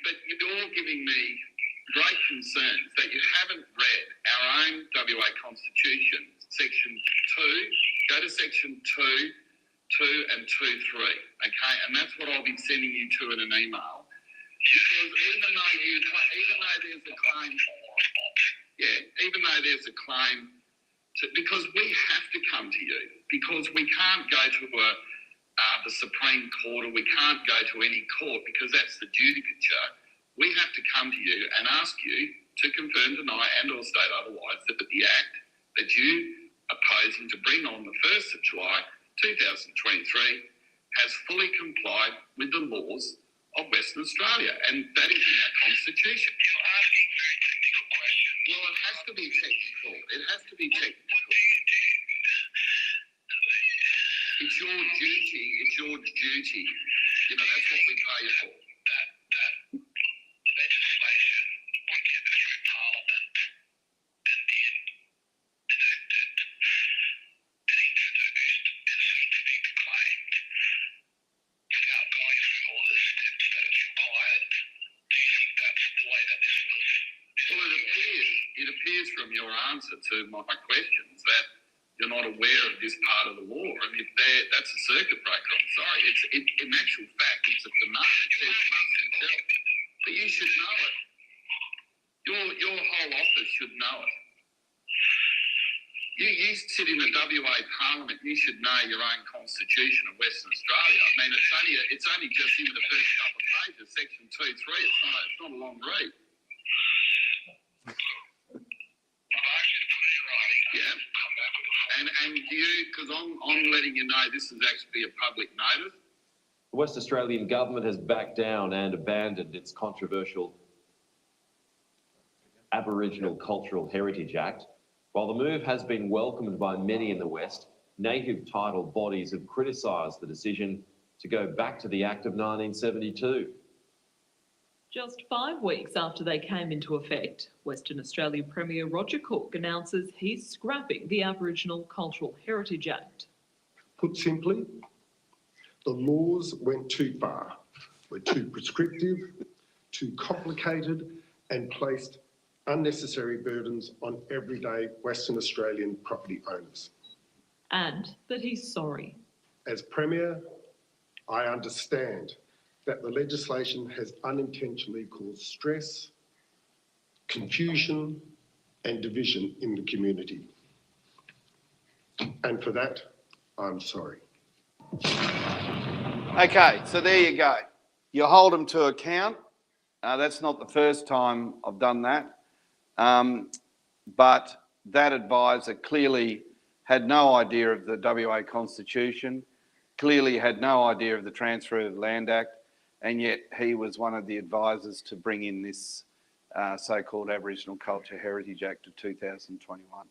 Speaker 1: but you're giving me great concerns that you haven't read our own WA Constitution, Section 2. Go to Section 2 and 2.3, okay? And that's what I'll be sending you to in an email. Because even though there's a claim, because we have to come to you, because we can't go to the Supreme Court, or we can't go to any court because that's the judicature. We have to come to you and ask you to confirm, deny, and or state otherwise that the Act that you are proposing to bring on the 1st of July 2023 has fully complied with the laws of Western Australia, and that is in our Constitution.
Speaker 10: You're asking very technical questions.
Speaker 1: Well, it has to be technical. It has to be technical. It's your duty. It's your duty. You know, that's what we pay you for.
Speaker 10: That legislation would get through Parliament and then enacted and introduced and soon to be proclaimed without going through all the steps that it's required. Do you think that's the way that this was?
Speaker 1: Well, it appears from your answer to my questions that you're not aware of this part of the law. And if that's a circuit breaker, I'm sorry. In actual fact, it's a command. It says must and shall. But you should know it. Your whole office should know it. You sit in the WA Parliament. You should know your own Constitution of Western Australia. I mean, it's only just in the first couple of pages, Section 2.3. It's not a long read. Yeah. And you, because I'm letting you know this is actually a public notice.
Speaker 11: The West Australian government has backed down and abandoned its controversial Aboriginal Cultural Heritage Act. While the move has been welcomed by many in the West, native title bodies have criticised the decision to go back to the Act of 1972.
Speaker 12: Just 5 weeks after they came into effect, Western Australia Premier Roger Cook announces he's scrapping the Aboriginal Cultural Heritage Act.
Speaker 13: Put simply, the laws went too far, were too prescriptive, too complicated, and placed unnecessary burdens on everyday Western Australian property owners.
Speaker 12: And that he's sorry.
Speaker 13: As Premier, I understand that the legislation has unintentionally caused stress, confusion, and division in the community. And for that, I'm sorry.
Speaker 1: Okay, so there you go. You hold them to account. That's not the first time I've done that. But that advisor clearly had no idea of the WA Constitution, clearly had no idea of the Transfer of Land Act, and yet he was one of the advisors to bring in this so-called Aboriginal Culture Heritage Act of 2021.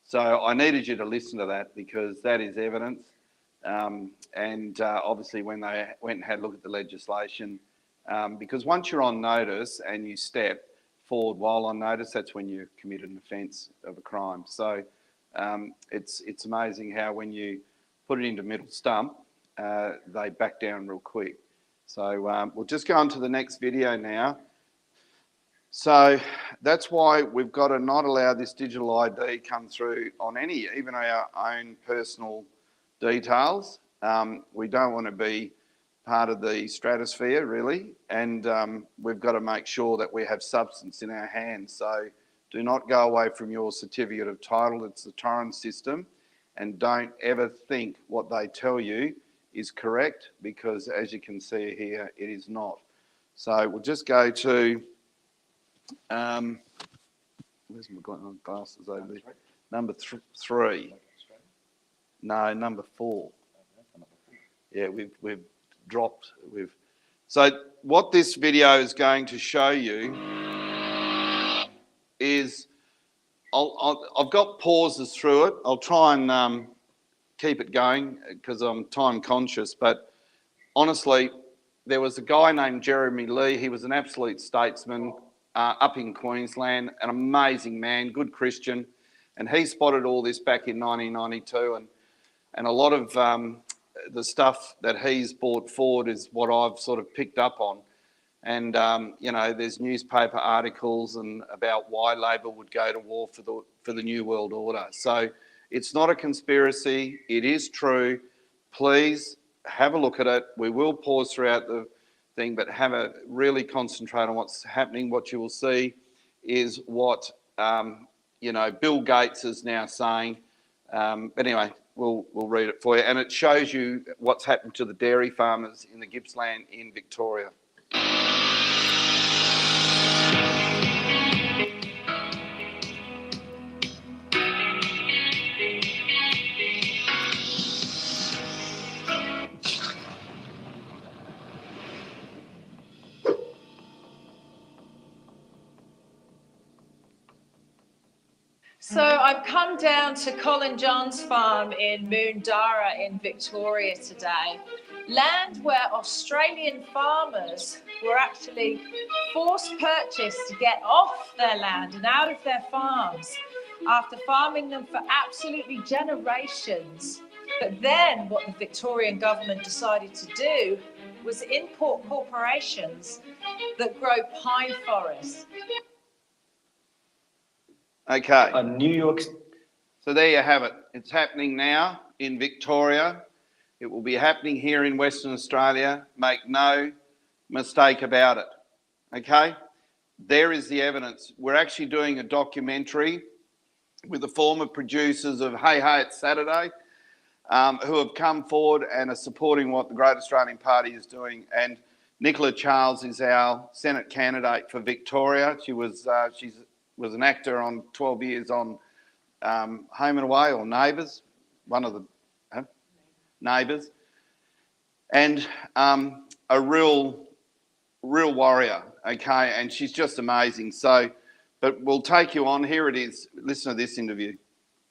Speaker 1: So I needed you to listen to that because that is evidence. Obviously when they went and had a look at the legislation, because once you're on notice and you step forward while on notice, that's when you committed an offence of a crime. So it's amazing how when you put it into middle stump, they back down real quick. So we'll just go on to the next video now. So that's why we've got to not allow this digital ID come through on any, even our own personal details. We don't want to be part of the stratosphere really, and we've got to make sure that we have substance in our hands. So do not go away from your certificate of title. It's the Torrens system, and don't ever think what they tell you is correct, because as you can see here, it is not. So we'll just go to, where's my glasses over there? Number 3. No, number 4. Yeah, we've dropped. So what this video is going to show you is, I've got pauses through it. I'll try and keep it going because I'm time conscious. But honestly, there was a guy named Jeremy Lee. He was an absolute statesman up in Queensland, an amazing man, good Christian. And he spotted all this back in 1992. And a lot of the stuff that he's brought forward is what I've sort of picked up on. And, there's newspaper articles and about why Labor would go to war for the New World Order. So it's not a conspiracy. It is true. Please have a look at it. We will pause throughout the thing, but really concentrate on what's happening. What you will see is what, Bill Gates is now saying. But anyway, we'll read it for you. And it shows you what's happened to the dairy farmers in the Gippsland in Victoria.
Speaker 14: So I've come down to Colin John's farm in Moondara in Victoria today, land where Australian farmers were actually forced purchased to get off their land and out of their farms after farming them for absolutely generations. But then what the Victorian government decided to do was import corporations that grow pine forests.
Speaker 1: Okay.
Speaker 15: New York.
Speaker 1: So there you have it. It's happening now in Victoria. It will be happening here in Western Australia. Make no mistake about it. Okay? There is the evidence. We're actually doing a documentary with the former producers of Hey Hey It's Saturday, who have come forward and are supporting what the Great Australian Party is doing. And Nicola Charles is our Senate candidate for Victoria. She was an actor on 12 years on Home and Away or Neighbours, one of the Neighbours, and a real warrior, okay, and she's just amazing. So, but we'll take you on. Here it is. Listen to this interview.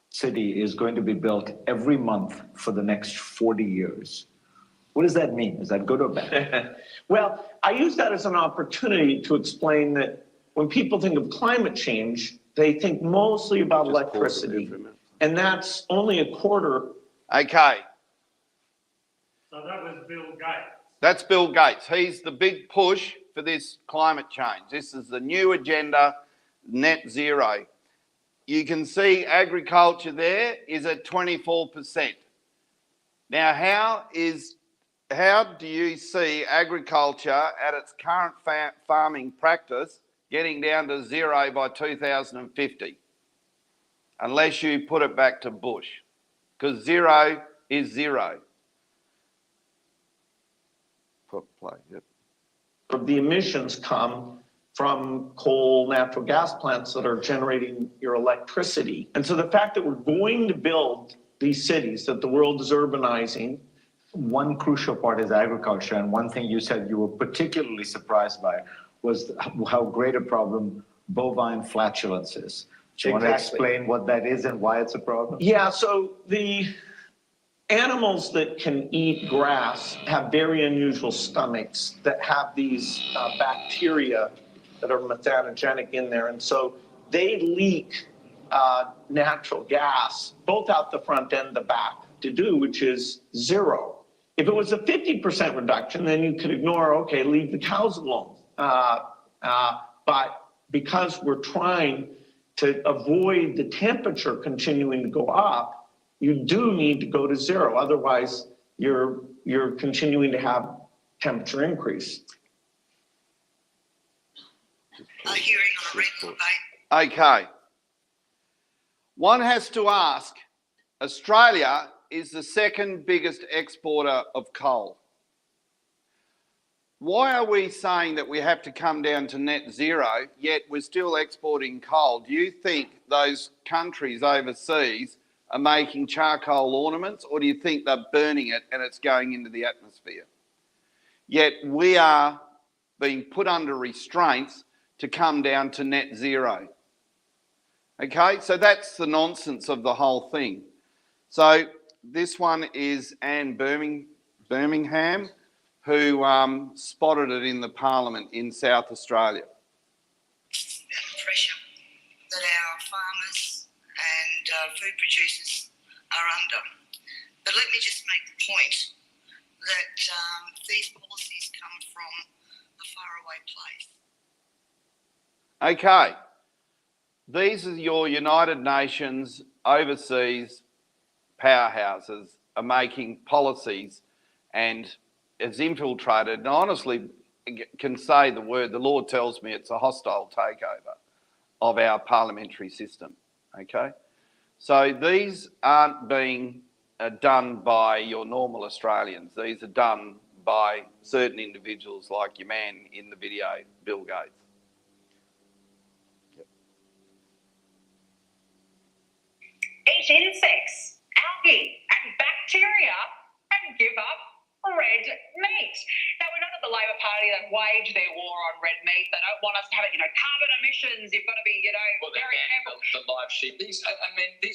Speaker 15: City is going to be built every month for the next 40 years. What does that mean? Is that good or bad?
Speaker 8: Well, I use that as an opportunity to explain that when people think of climate change, they think mostly about electricity, and that's only a quarter.
Speaker 1: Okay.
Speaker 2: So that was Bill Gates.
Speaker 1: That's Bill Gates. He's the big push for this climate change. This is the new agenda, net zero. You can see agriculture there is at 24%. Now, how do you see agriculture at its current farming practice getting down to zero by 2050? Unless you put it back to bush, because zero is zero. Play, yep.
Speaker 8: The emissions come from coal, natural gas plants that are generating your electricity. And so the fact that we're going to build these cities, that the world is urbanizing.
Speaker 15: One crucial part is agriculture, and one thing you said you were particularly surprised by was how great a problem bovine flatulence is. Do you want to explain what that is and why it's a problem?
Speaker 8: Yeah, so the animals that can eat grass have very unusual stomachs that have these bacteria that are methanogenic in there. And so they leak natural gas, both out the front and the back, to do, which is zero. If it was a 50% reduction, then you could ignore, okay, leave the cows alone. But because we're trying to avoid the temperature continuing to go up, you do need to go to zero. Otherwise, you're continuing to have temperature increase.
Speaker 1: Okay. One has to ask, Australia is the second biggest exporter of coal. why are we saying that we have to come down to net zero, yet we're still exporting coal? Do you think those countries overseas are making charcoal ornaments, or do you think they're burning it and it's going into the atmosphere? Yet we are being put under restraints to come down to net zero. Okay, so that's the nonsense of the whole thing. So this one is Anne Birmingham, who spotted it in the Parliament in South Australia.
Speaker 16: The pressure that our farmers and food producers are under. But let me just make the point that these policies come from a faraway place.
Speaker 1: Okay, these are your United Nations overseas powerhouses are making policies and has infiltrated, and honestly can say the word, the Lord tells me it's a hostile takeover of our parliamentary system, okay? So these aren't being done by your normal Australians. These are done by certain individuals like your man in the video, Bill Gates.
Speaker 17: Eat insects, algae and bacteria and give up red meat. Now, we know that the Labor Party, they've waged their war on red meat. They don't want us to have it, carbon emissions. You've got to be, very careful.
Speaker 18: The live sheep. These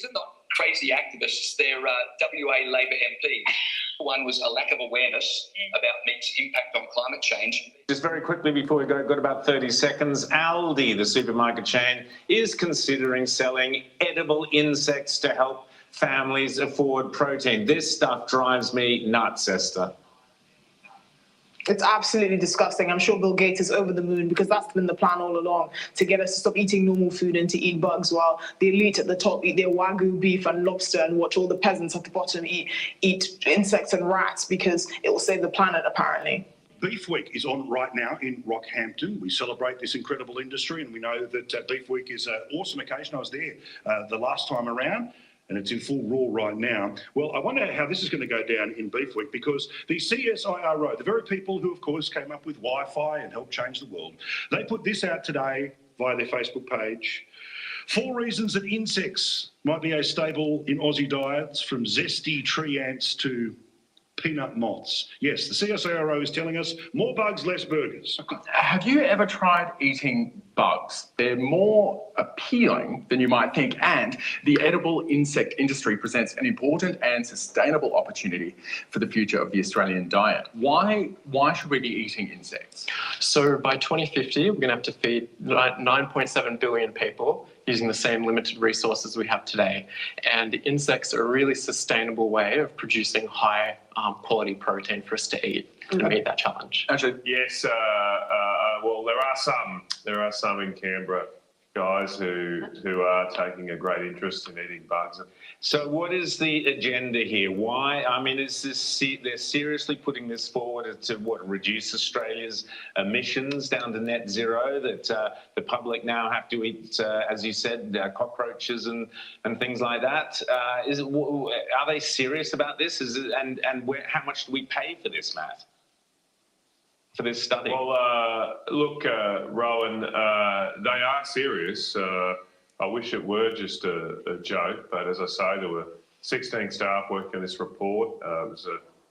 Speaker 18: are not crazy activists. They're WA Labor MPs. One was a lack of awareness about meat's impact on climate change.
Speaker 8: Just very quickly before we go, got about 30 seconds. Aldi, the supermarket chain, is considering selling edible insects to help families afford protein. This stuff drives me nuts, Esther.
Speaker 19: It's absolutely disgusting. I'm sure Bill Gates is over the moon because that's been the plan all along, to get us to stop eating normal food and to eat bugs while the elite at the top eat their Wagyu beef and lobster and watch all the peasants at the bottom eat insects and rats because it will save the planet, apparently.
Speaker 20: Beef Week is on right now in Rockhampton. We celebrate this incredible industry, and we know that Beef Week is an awesome occasion. I was there the last time around, and it's in full roar right now. Well, I wonder how this is going to go down in Beef Week, because the CSIRO, the very people who, of course, came up with Wi-Fi and helped change the world, they put this out today via their Facebook page. 4 reasons that insects might be a staple in Aussie diets, from zesty tree ants to peanut moths. Yes, the CSIRO is telling us more bugs, less burgers.
Speaker 21: Have you ever tried eating bugs? They're more appealing than you might think, and the edible insect industry presents an important and sustainable opportunity for the future of the Australian diet. Why should we be eating insects?
Speaker 22: So by 2050, we're going to have to feed 9.7 billion people using the same limited resources we have today. And insects are a really sustainable way of producing high quality protein for us to eat to meet that challenge.
Speaker 21: Actually,
Speaker 23: yes, well, there are some in Canberra, guys, who are taking a great interest in eating bugs.
Speaker 8: So what is the agenda here? Why? I mean, is this, they're seriously putting this forward to reduce Australia's emissions down to net zero, that the public now have to eat, as you said, cockroaches and things like that? Are they serious about this? How much do we pay for this, Matt? For this study?
Speaker 23: Well, look, Rowan, they are serious. I wish it were just a joke, but as I say, there were 16 staff working on this report. It was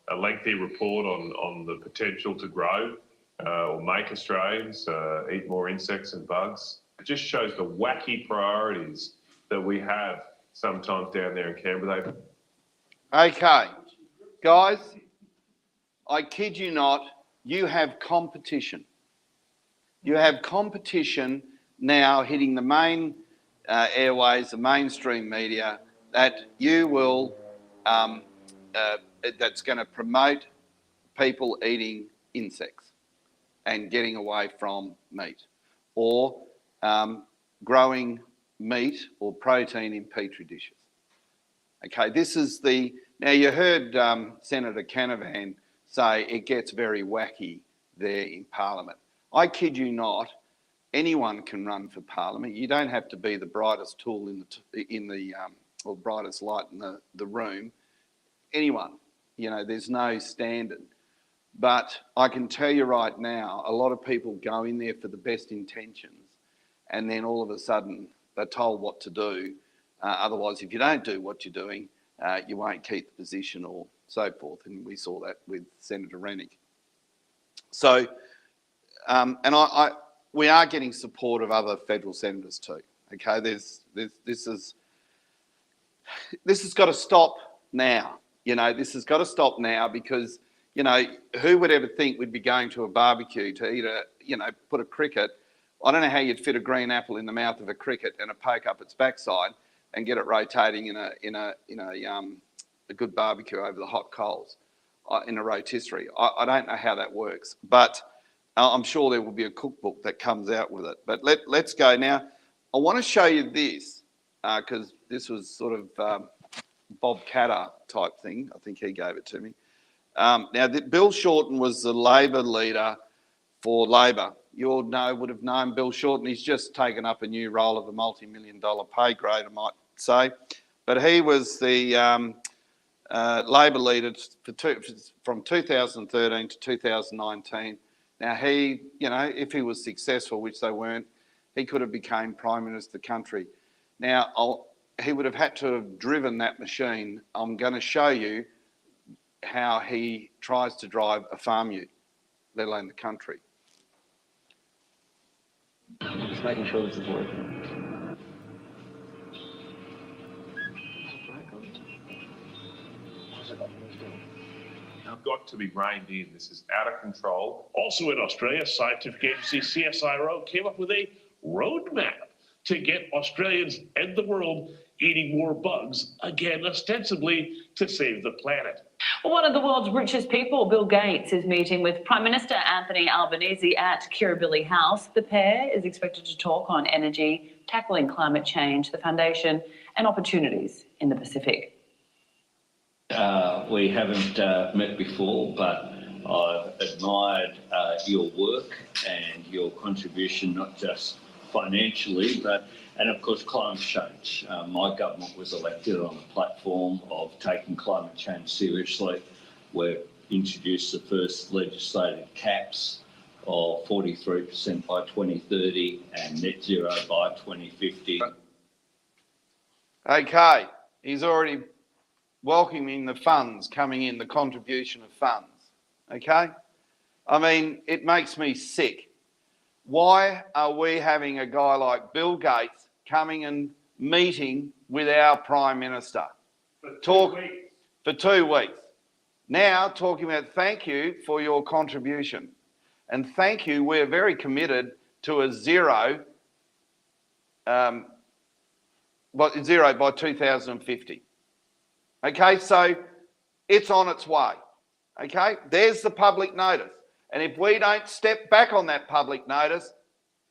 Speaker 23: a lengthy report on the potential to grow or make Australians eat more insects and bugs. It just shows the wacky priorities that we have sometimes down there in Canberra.
Speaker 1: Okay, guys, I kid you not, you have competition. You have competition now hitting the main airways, the mainstream media, that you will, that's going to promote people eating insects and getting away from meat, or growing meat or protein in petri dishes. Okay, this is now you heard Senator Canavan say it gets very wacky there in Parliament. I kid you not, anyone can run for Parliament. You don't have to be the brightest tool or brightest light in the room. Anyone, there's no standard. But I can tell you right now, a lot of people go in there for the best intentions, and then all of a sudden they're told what to do. Otherwise, if you don't do what you're doing, you won't keep the position or so forth. And we saw that with Senator Rennick. So, we are getting support of other federal senators too. Okay, this has got to stop now. This has got to stop now because, who would ever think we'd be going to a barbecue to eat put a cricket. I don't know how you'd fit a green apple in the mouth of a cricket and a poke up its backside and get it rotating in a good barbecue over the hot coals in a rotisserie. I don't know how that works, but I'm sure there will be a cookbook that comes out with it. But let's go now. I want to show you this because this was sort of Bob Catter type thing. I think he gave it to me. Now, Bill Shorten was the Labor leader for Labor. You all would have known Bill Shorten. He's just taken up a new role of a multi-million-dollar pay grade, I might say. But he was the Labor leader from 2013 to 2019. Now, he, if he was successful, which they weren't, he could have become Prime Minister of the country. Now, he would have had to have driven that machine. I'm going to show you how he tries to drive a farm ute, let alone the country.
Speaker 4: Just making sure this is working.
Speaker 23: I've got to be reined in. This is out of control. Also in Australia, scientific agency CSIRO came up with a roadmap to get Australians and the world eating more bugs, again, ostensibly to save the planet.
Speaker 5: Well, one of the world's richest people, Bill Gates, is meeting with Prime Minister Anthony Albanese at Kirribilli House. The pair is expected to talk on energy, tackling climate change, the foundation, and opportunities in the Pacific.
Speaker 7: We haven't met before, but I've admired your work and your contribution, not just financially, and of course climate change. My government was elected on a platform of taking climate change seriously. We've introduced the first legislated caps of 43% by 2030 and net zero by 2050.
Speaker 1: Okay, he's already welcoming the funds coming in, the contribution of funds, okay? I mean, it makes me sick. Why are we having a guy like Bill Gates coming and meeting with our Prime Minister? For 2 weeks. Now talking about thank you for your contribution. And thank you, we're very committed to a zero by 2050. Okay, so it's on its way. Okay, there's the public notice. And if we don't step back on that public notice,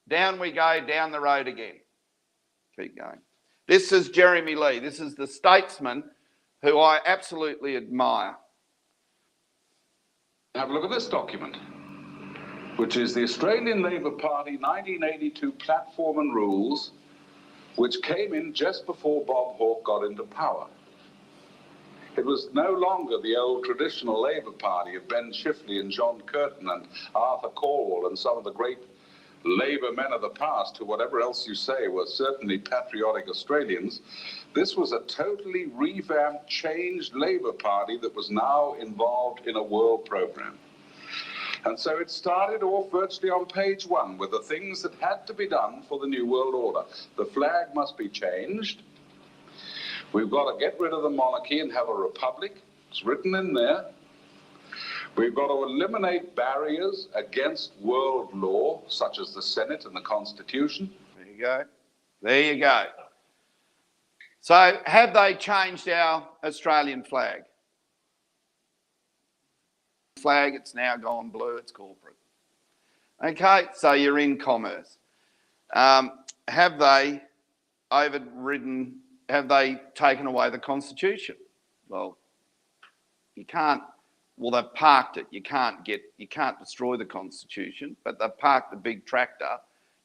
Speaker 1: down we go down the road again. Keep going. This is Jeremy Lee. This is the statesman who I absolutely admire.
Speaker 24: Have a look at this document, which is the Australian Labor Party 1982 Platform and Rules, which came in just before Bob Hawke got into power. It was no longer the old traditional Labour Party of Ben Chifley and John Curtin and Arthur Cornwall and some of the great Labour men of the past, who, whatever else you say, were certainly patriotic Australians. This was a totally revamped, changed Labour Party that was now involved in a world programme. And so it started off virtually on page 1 with the things that had to be done for the New World Order. The flag must be changed. We've got to get rid of the monarchy and have a republic. It's written in there. We've got to eliminate barriers against world law, such as the Senate and the Constitution.
Speaker 1: There you go. There you go. So have they changed our Australian flag? Flag, it's now gone blue, it's corporate. Okay, so you're in commerce. Have they overridden, have they taken away the Constitution? Well, you can't, well, they've parked it. You can't destroy the Constitution, but they've parked the big tractor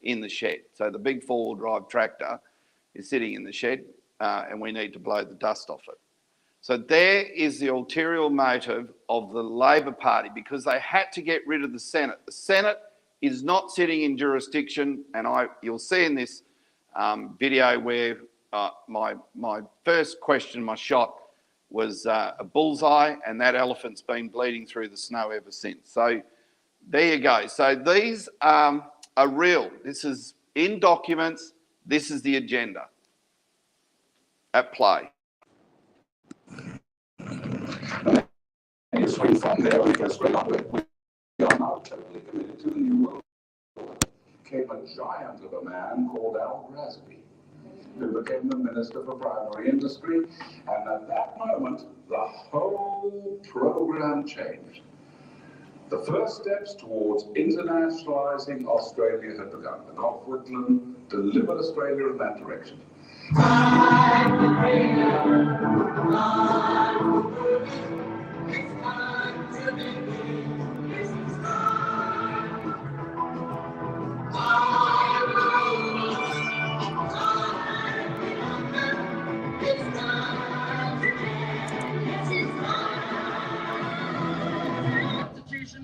Speaker 1: in the shed. So the big four-wheel drive tractor is sitting in the shed and we need to blow the dust off it. So there is the ulterior motive of the Labor Party, because they had to get rid of the Senate. The Senate is not sitting in jurisdiction, and you'll see in this video where my first question, my shot, was a bullseye, and that elephant's been bleeding through the snow ever since. So there you go. So these are real. This is in documents. This is the agenda at play.
Speaker 24: It's free from there, we can straight on it. We are now totally committed to the new world. Came a giant of a man called Al Grasby, who became the Minister for Primary Industry, and at that moment, the whole program changed. The first steps towards internationalizing Australia had begun. The Gough Whitlam delivered Australia in that direction.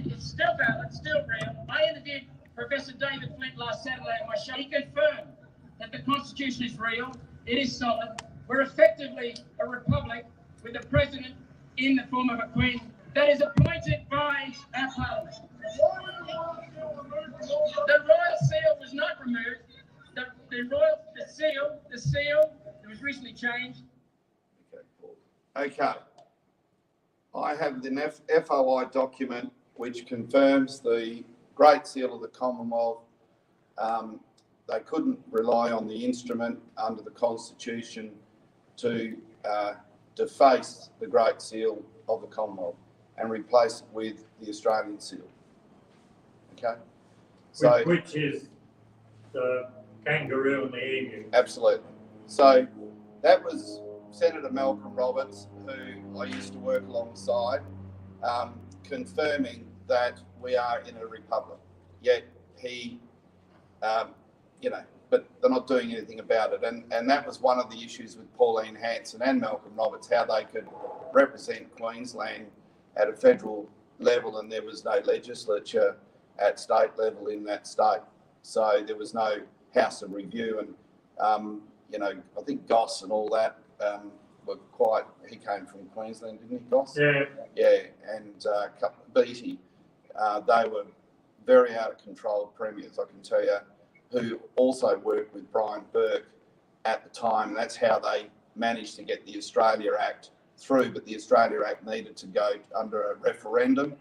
Speaker 3: Is still valid, still real. I interviewed Professor David Flint last Saturday on my show. He confirmed that the Constitution is real, it is solid. We're effectively a republic with a president in the form of a queen that is appointed by our parliament. The royal seal was not removed. The seal that was recently changed.
Speaker 1: Okay. I have the FOI document which confirms the Great Seal of the Commonwealth. They couldn't rely on the instrument under the Constitution to deface the Great Seal of the Commonwealth and replace it with the Australian seal. Okay? So,
Speaker 2: which is the kangaroo and the emu.
Speaker 1: Absolutely. So that was Senator Malcolm Roberts, who I used to work alongside, confirming that we are in a republic. Yet he, but they're not doing anything about it. And that was one of the issues with Pauline Hanson and Malcolm Roberts, how they could represent Queensland at a federal level, and there was no legislature at state level in that state. So there was no House of Review, and I think Goss and all that were quite. He came from Queensland, didn't he, Goss?
Speaker 2: Yeah.
Speaker 1: Yeah, and Beattie, they were very out of control premiers, I can tell you, who also worked with Brian Burke at the time. And that's how they managed to get the Australia Act through, but the Australia Act needed to go under a referendum,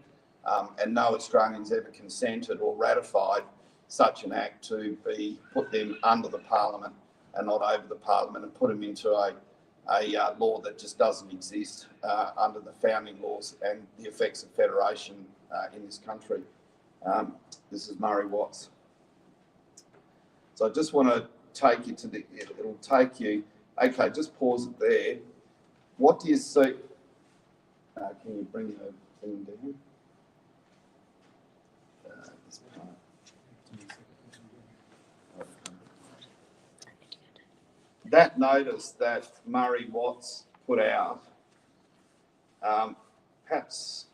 Speaker 1: and no Australians ever consented or ratified such an act to put them under the Parliament and not over the Parliament, and put them into a law that just doesn't exist under the founding laws and the effects of federation in this country. This is Murray Watts. So I just want to take you to it'll take you, okay, just pause it there. What do you see? Can you bring the thing down? This part. That notice that Murray Watts put out, perhaps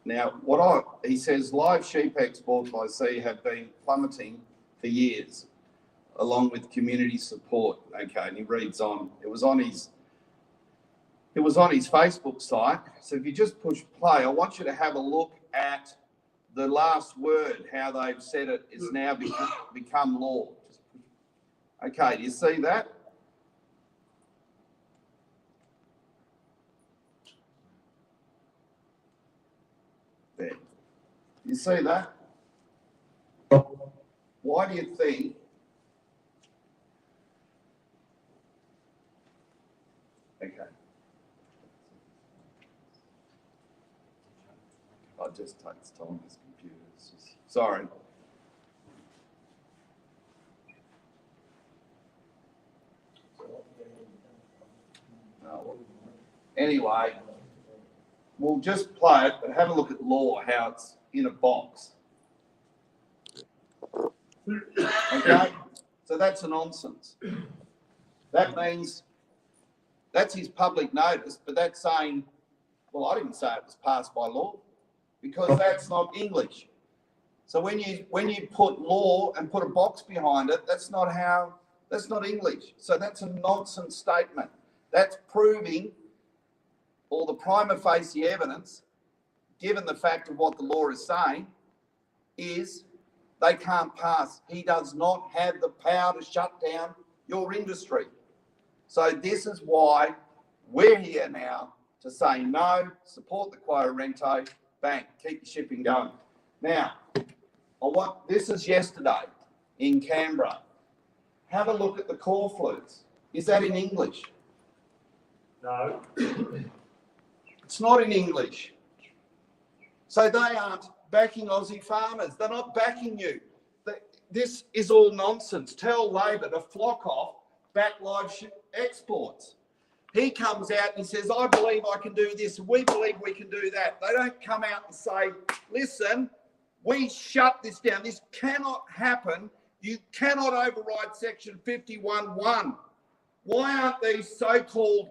Speaker 1: now he says live sheep exports by sea have been plummeting for years, along with community support. Okay, and he reads on. It was on his Facebook site. So if you just push play, I want you to have a look at the last word, how they've said it is now become law. Okay, do you see that? There. You see that? Why do you think? Okay. It just takes time, this computer. It's just, sorry. Anyway, we'll just play it, but have a look at law, how it's in a box. Okay? So that's a nonsense. That means that's his public notice, but that's saying, well, I didn't say it was passed by law, because that's not English. So when you put law and put a box behind it, that's not English. So that's a nonsense statement. That's proving all the prima facie evidence, given the fact of what the law is saying, is they can't pass. He does not have the power to shut down your industry. So this is why we're here now to say no, support the quo rento, bang, keep the shipping going. Now, this is yesterday in Canberra. Have a look at the corflutes. Is that in English?
Speaker 2: No.
Speaker 1: It's not in English. So they aren't backing Aussie farmers. They're not backing you. This is all nonsense. Tell Labor to flock off, back live exports. He comes out and he says, I believe I can do this. We believe we can do that. They don't come out and say, listen, we shut this down. This cannot happen. You cannot override Section 51(1). Why aren't these so-called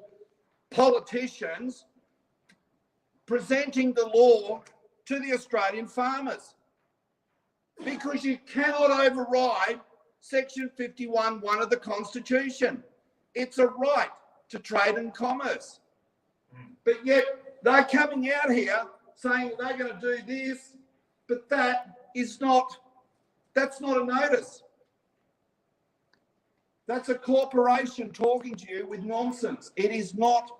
Speaker 1: politicians presenting the law to the Australian farmers? Because you cannot override Section 51(1) of the Constitution. It's a right to trade and commerce. But yet they're coming out here saying they're going to do this, but that's not a notice. That's a corporation talking to you with nonsense. It is not,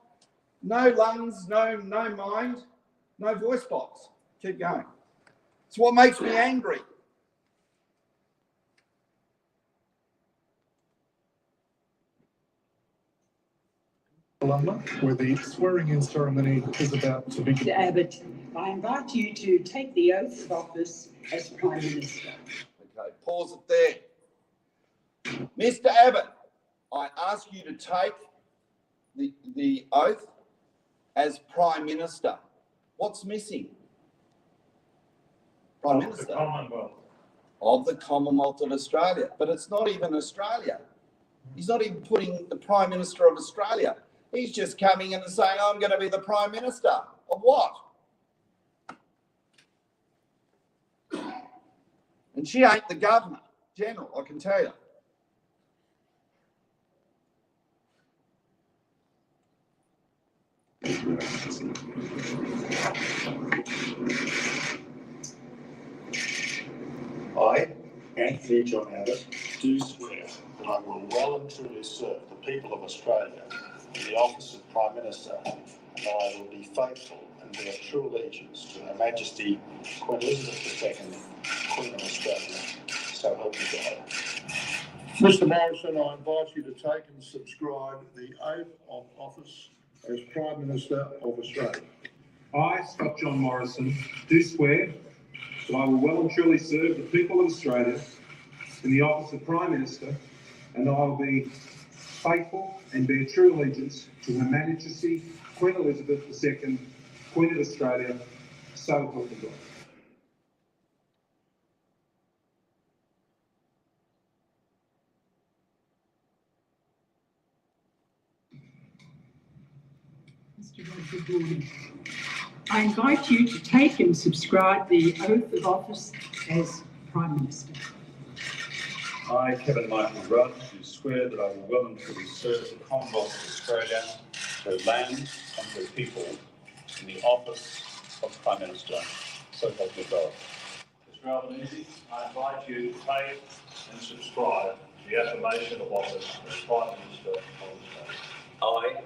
Speaker 1: no lungs, no mind, no voice box. Keep going. It's what makes me angry.
Speaker 6: Where the swearing-in ceremony is about to begin.
Speaker 9: Mr. Abbott, I invite you to take the oath of office as Prime Minister.
Speaker 1: Okay, pause it there. Mr. Abbott, I ask you to take the oath as Prime Minister. What's missing? Prime Minister.
Speaker 2: The Commonwealth.
Speaker 1: Of the Commonwealth of Australia. But it's not even Australia. He's not even putting the Prime Minister of Australia. He's just coming in and saying, I'm going to be the Prime Minister. Of what? And she ain't the Governor General, I can tell you.
Speaker 10: I, Anthony John Abbott, do swear that I will well and truly serve the people of Australia in the office of Prime Minister, and that I will be faithful and bear true allegiance to Her Majesty Queen Elizabeth II, Queen of Australia, so help me God.
Speaker 6: Mr. Morrison, I invite you to take and subscribe the oath of office as Prime Minister of Australia.
Speaker 11: I, Scott John Morrison, do swear that I will well and truly serve the people of Australia in the office of Prime Minister, and that I will be faithful and bear true allegiance to Her Majesty Queen Elizabeth II, Queen of Australia, so help me God.
Speaker 9: Mr. Roger Gordon, I invite you to take and subscribe the oath of office as Prime Minister.
Speaker 25: I, Kevin Michael Rudd, do swear that I will well and truly serve the Commonwealth of Australia, her land and her people in the office of Prime Minister, so help me God.
Speaker 2: Mr. Albanese, I invite you to take and subscribe the affirmation of office as Prime Minister of Australia.
Speaker 7: I,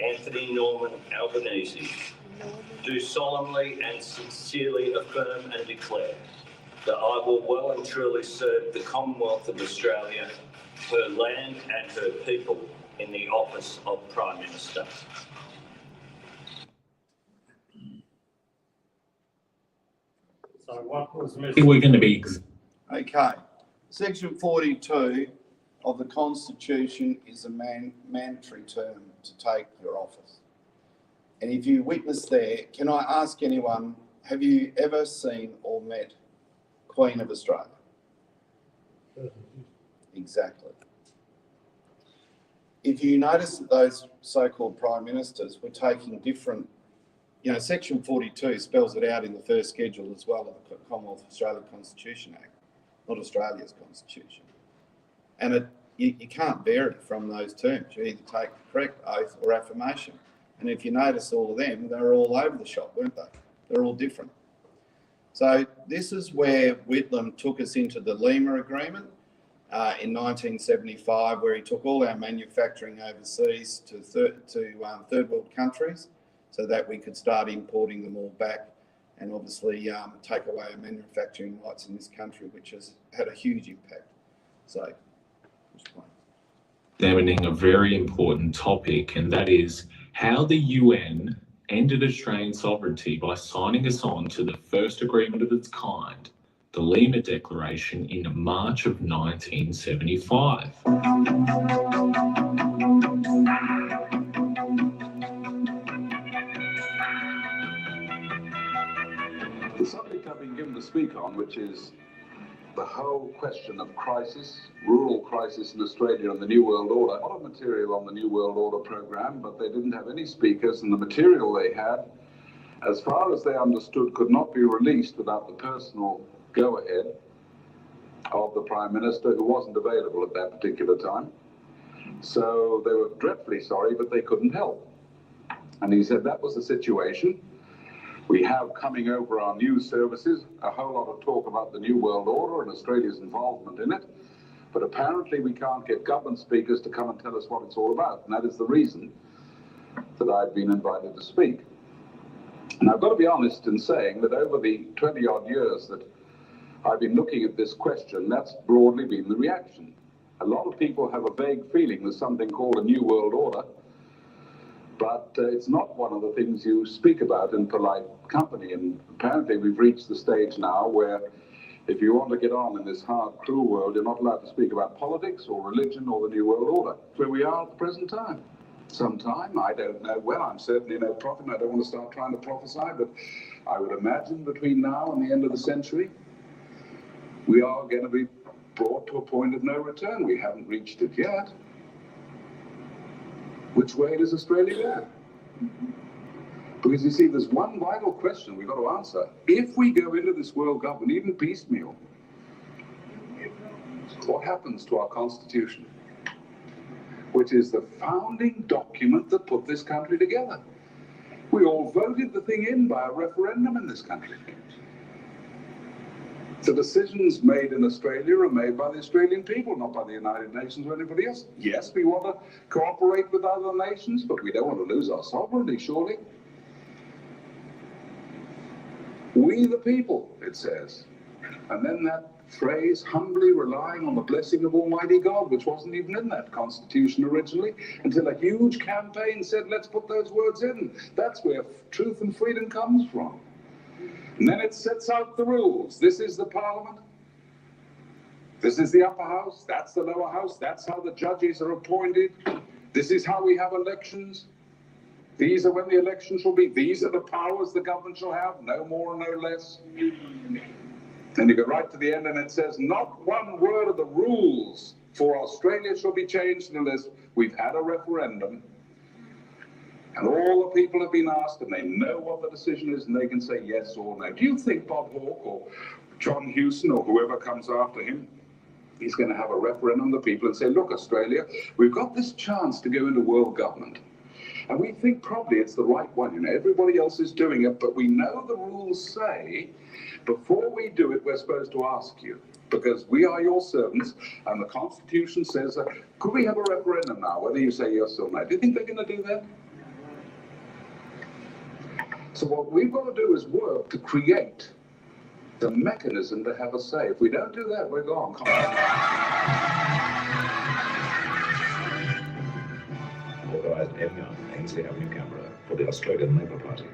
Speaker 7: Anthony Norman Albanese, do solemnly and sincerely affirm and declare that I will well and truly serve the Commonwealth of Australia, her land and her people in the office of Prime Minister.
Speaker 2: So what was missing? We're going to be.
Speaker 1: Okay. Section 42 of the Constitution is a mandatory term to take your office. And if you witness there, can I ask anyone, have you ever seen or met Queen of Australia? Exactly. If you notice that those so-called prime ministers were taking different, you know, Section 42 spells it out in the first schedule as well of the Commonwealth of Australia Constitution Act, not Australia's constitution. And you can't vary from those terms. You either take the correct oath or affirmation. And if you notice all of them, they're all over the shop, weren't they? They're all different. So this is where Whitlam took us into the Lima Agreement in 1975, where he took all our manufacturing overseas to third world countries so that we could start importing them all back and obviously take away our manufacturing rights in this country, which has had a huge impact. So,
Speaker 12: examining a very important topic, and that is how the UN ended Australian sovereignty by signing us on to the first agreement of its kind, the Lima Declaration, in March of 1975.
Speaker 24: The subject I've been given to speak on, which is the whole question of crisis, rural crisis in Australia and the New World Order. A lot of material on the New World Order program, but they didn't have any speakers, and the material they had, as far as they understood, could not be released without the personal go-ahead of the Prime Minister, who wasn't available at that particular time. So they were dreadfully sorry, but they couldn't help. And he said that was the situation. We have coming over our news services a whole lot of talk about the New World Order and Australia's involvement in it, but apparently we can't get government speakers to come and tell us what it's all about, and that is the reason that I've been invited to speak. And I've got to be honest in saying that over the 20-odd years that I've been looking at this question, that's broadly been the reaction. A lot of people have a vague feeling there's something called a New World Order, but it's not one of the things you speak about in polite company. And apparently we've reached the stage now where if you want to get on in this hard, cruel world, you're not allowed to speak about politics or religion or the New World Order. It's where we are at the present time. Sometime, I don't know when, I'm certainly no prophet, and I don't want to start trying to prophesy, but I would imagine between now and the end of the century, we are going to be brought to a point of no return. We haven't reached it yet. Which way does Australia go? Because you see, there's one vital question we've got to answer. If we go into this world government, even piecemeal, what happens to our constitution? Which is the founding document that put this country together. We all voted the thing in by a referendum in this country. The decisions made in Australia are made by the Australian people, not by the United Nations or anybody else. Yes, we want to cooperate with other nations, but we don't want to lose our sovereignty, surely. We the people, it says. And then that phrase, humbly relying on the blessing of Almighty God, which wasn't even in that constitution originally, until a huge campaign said, let's put those words in. That's where truth and freedom comes from. And then it sets out the rules. This is the Parliament. This is the upper house. That's the lower house. That's how the judges are appointed. This is how we have elections. These are when the elections shall be. These are the powers the government shall have, no more and no less. And you go right to the end and it says, not one word of the rules for Australia shall be changed unless we've had a referendum. And all the people have been asked and they know what the decision is and they can say yes or no. Do you think Bob Hawke or John Hewson or whoever comes after him is going to have a referendum of the people and say, look, Australia, we've got this chance to go into world government. And we think probably it's the right one. You know, everybody else is doing it, but we know the rules say before we do it, we're supposed to ask you, because we are your servants, and the Constitution says, could we have a referendum now, whether you say yes or no? Do you think they're going to do that? So what we've got to do is work to create the mechanism to have a say. If we don't do that, we're gone.
Speaker 13: Authorised M. Young, Ainsley Avenue, Canberra, for the Australian Labor Party.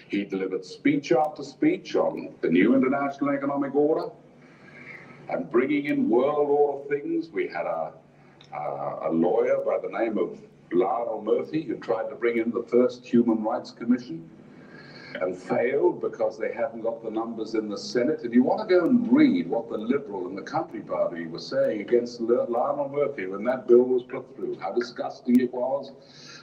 Speaker 24: He delivered speech after speech on the new international economic order and bringing in world order things. We had a lawyer by the name of Lionel Murphy who tried to bring in the first Human Rights Commission. and failed because they hadn't got the numbers in the Senate. And you want to go and read what the Liberal and the Country Party were saying against Lionel Murphy when that bill was put through, how disgusting it was,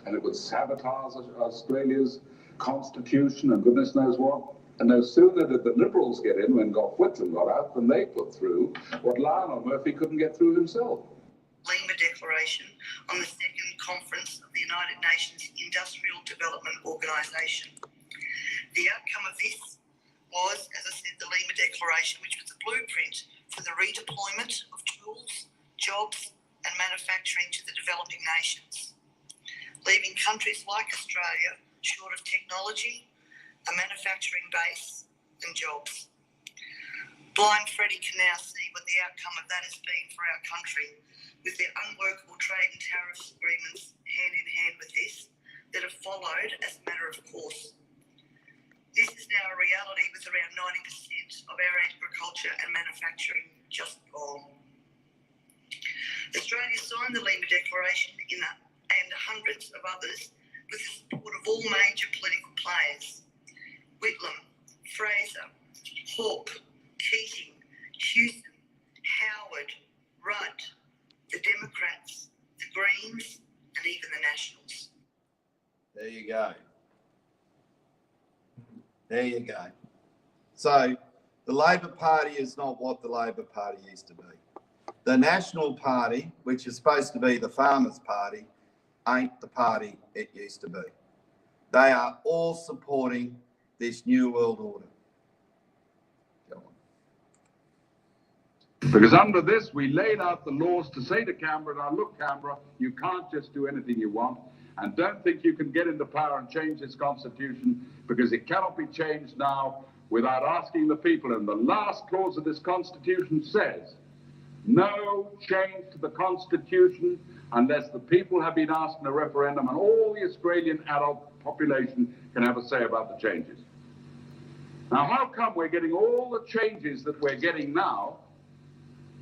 Speaker 24: and it would sabotage Australia's constitution and goodness knows what. And no sooner did the Liberals get in when Gough Whitlam got out than they put through what Lionel Murphy couldn't get through himself.
Speaker 14: Lima Declaration on the Second Conference of the United Nations Industrial Development Organisation. The outcome of this was, as I said, the Lima Declaration, which was the blueprint for the redeployment of tools, jobs and manufacturing to the developing nations, leaving countries like Australia short of technology, a manufacturing base and jobs. Blind Freddie can now see what the outcome of that has been for our country, with their unworkable trade and tariff agreements hand in hand with this that have followed as a matter of course. This is now a reality with around 90% of our agriculture and manufacturing just gone. Australia signed the Lima Declaration and hundreds of others with the support of all major political players. Whitlam, Fraser, Hawke, Keating, Hewson, Howard, Rudd, the Democrats, the Greens, and even the Nationals.
Speaker 1: There you go. There you go. So the Labor Party is not what the Labor Party used to be. The National Party, which is supposed to be the Farmers' Party, ain't the party it used to be. They are all supporting this new world order.
Speaker 24: Because under this, we laid out the laws to say to Canberra, now look, Canberra, you can't just do anything you want, and don't think you can get into power and change this constitution, because it cannot be changed now without asking the people. And the last clause of this constitution says, no change to the constitution unless the people have been asked in a referendum, and all the Australian adult population can have a say about the changes. Now, how come we're getting all the changes that we're getting now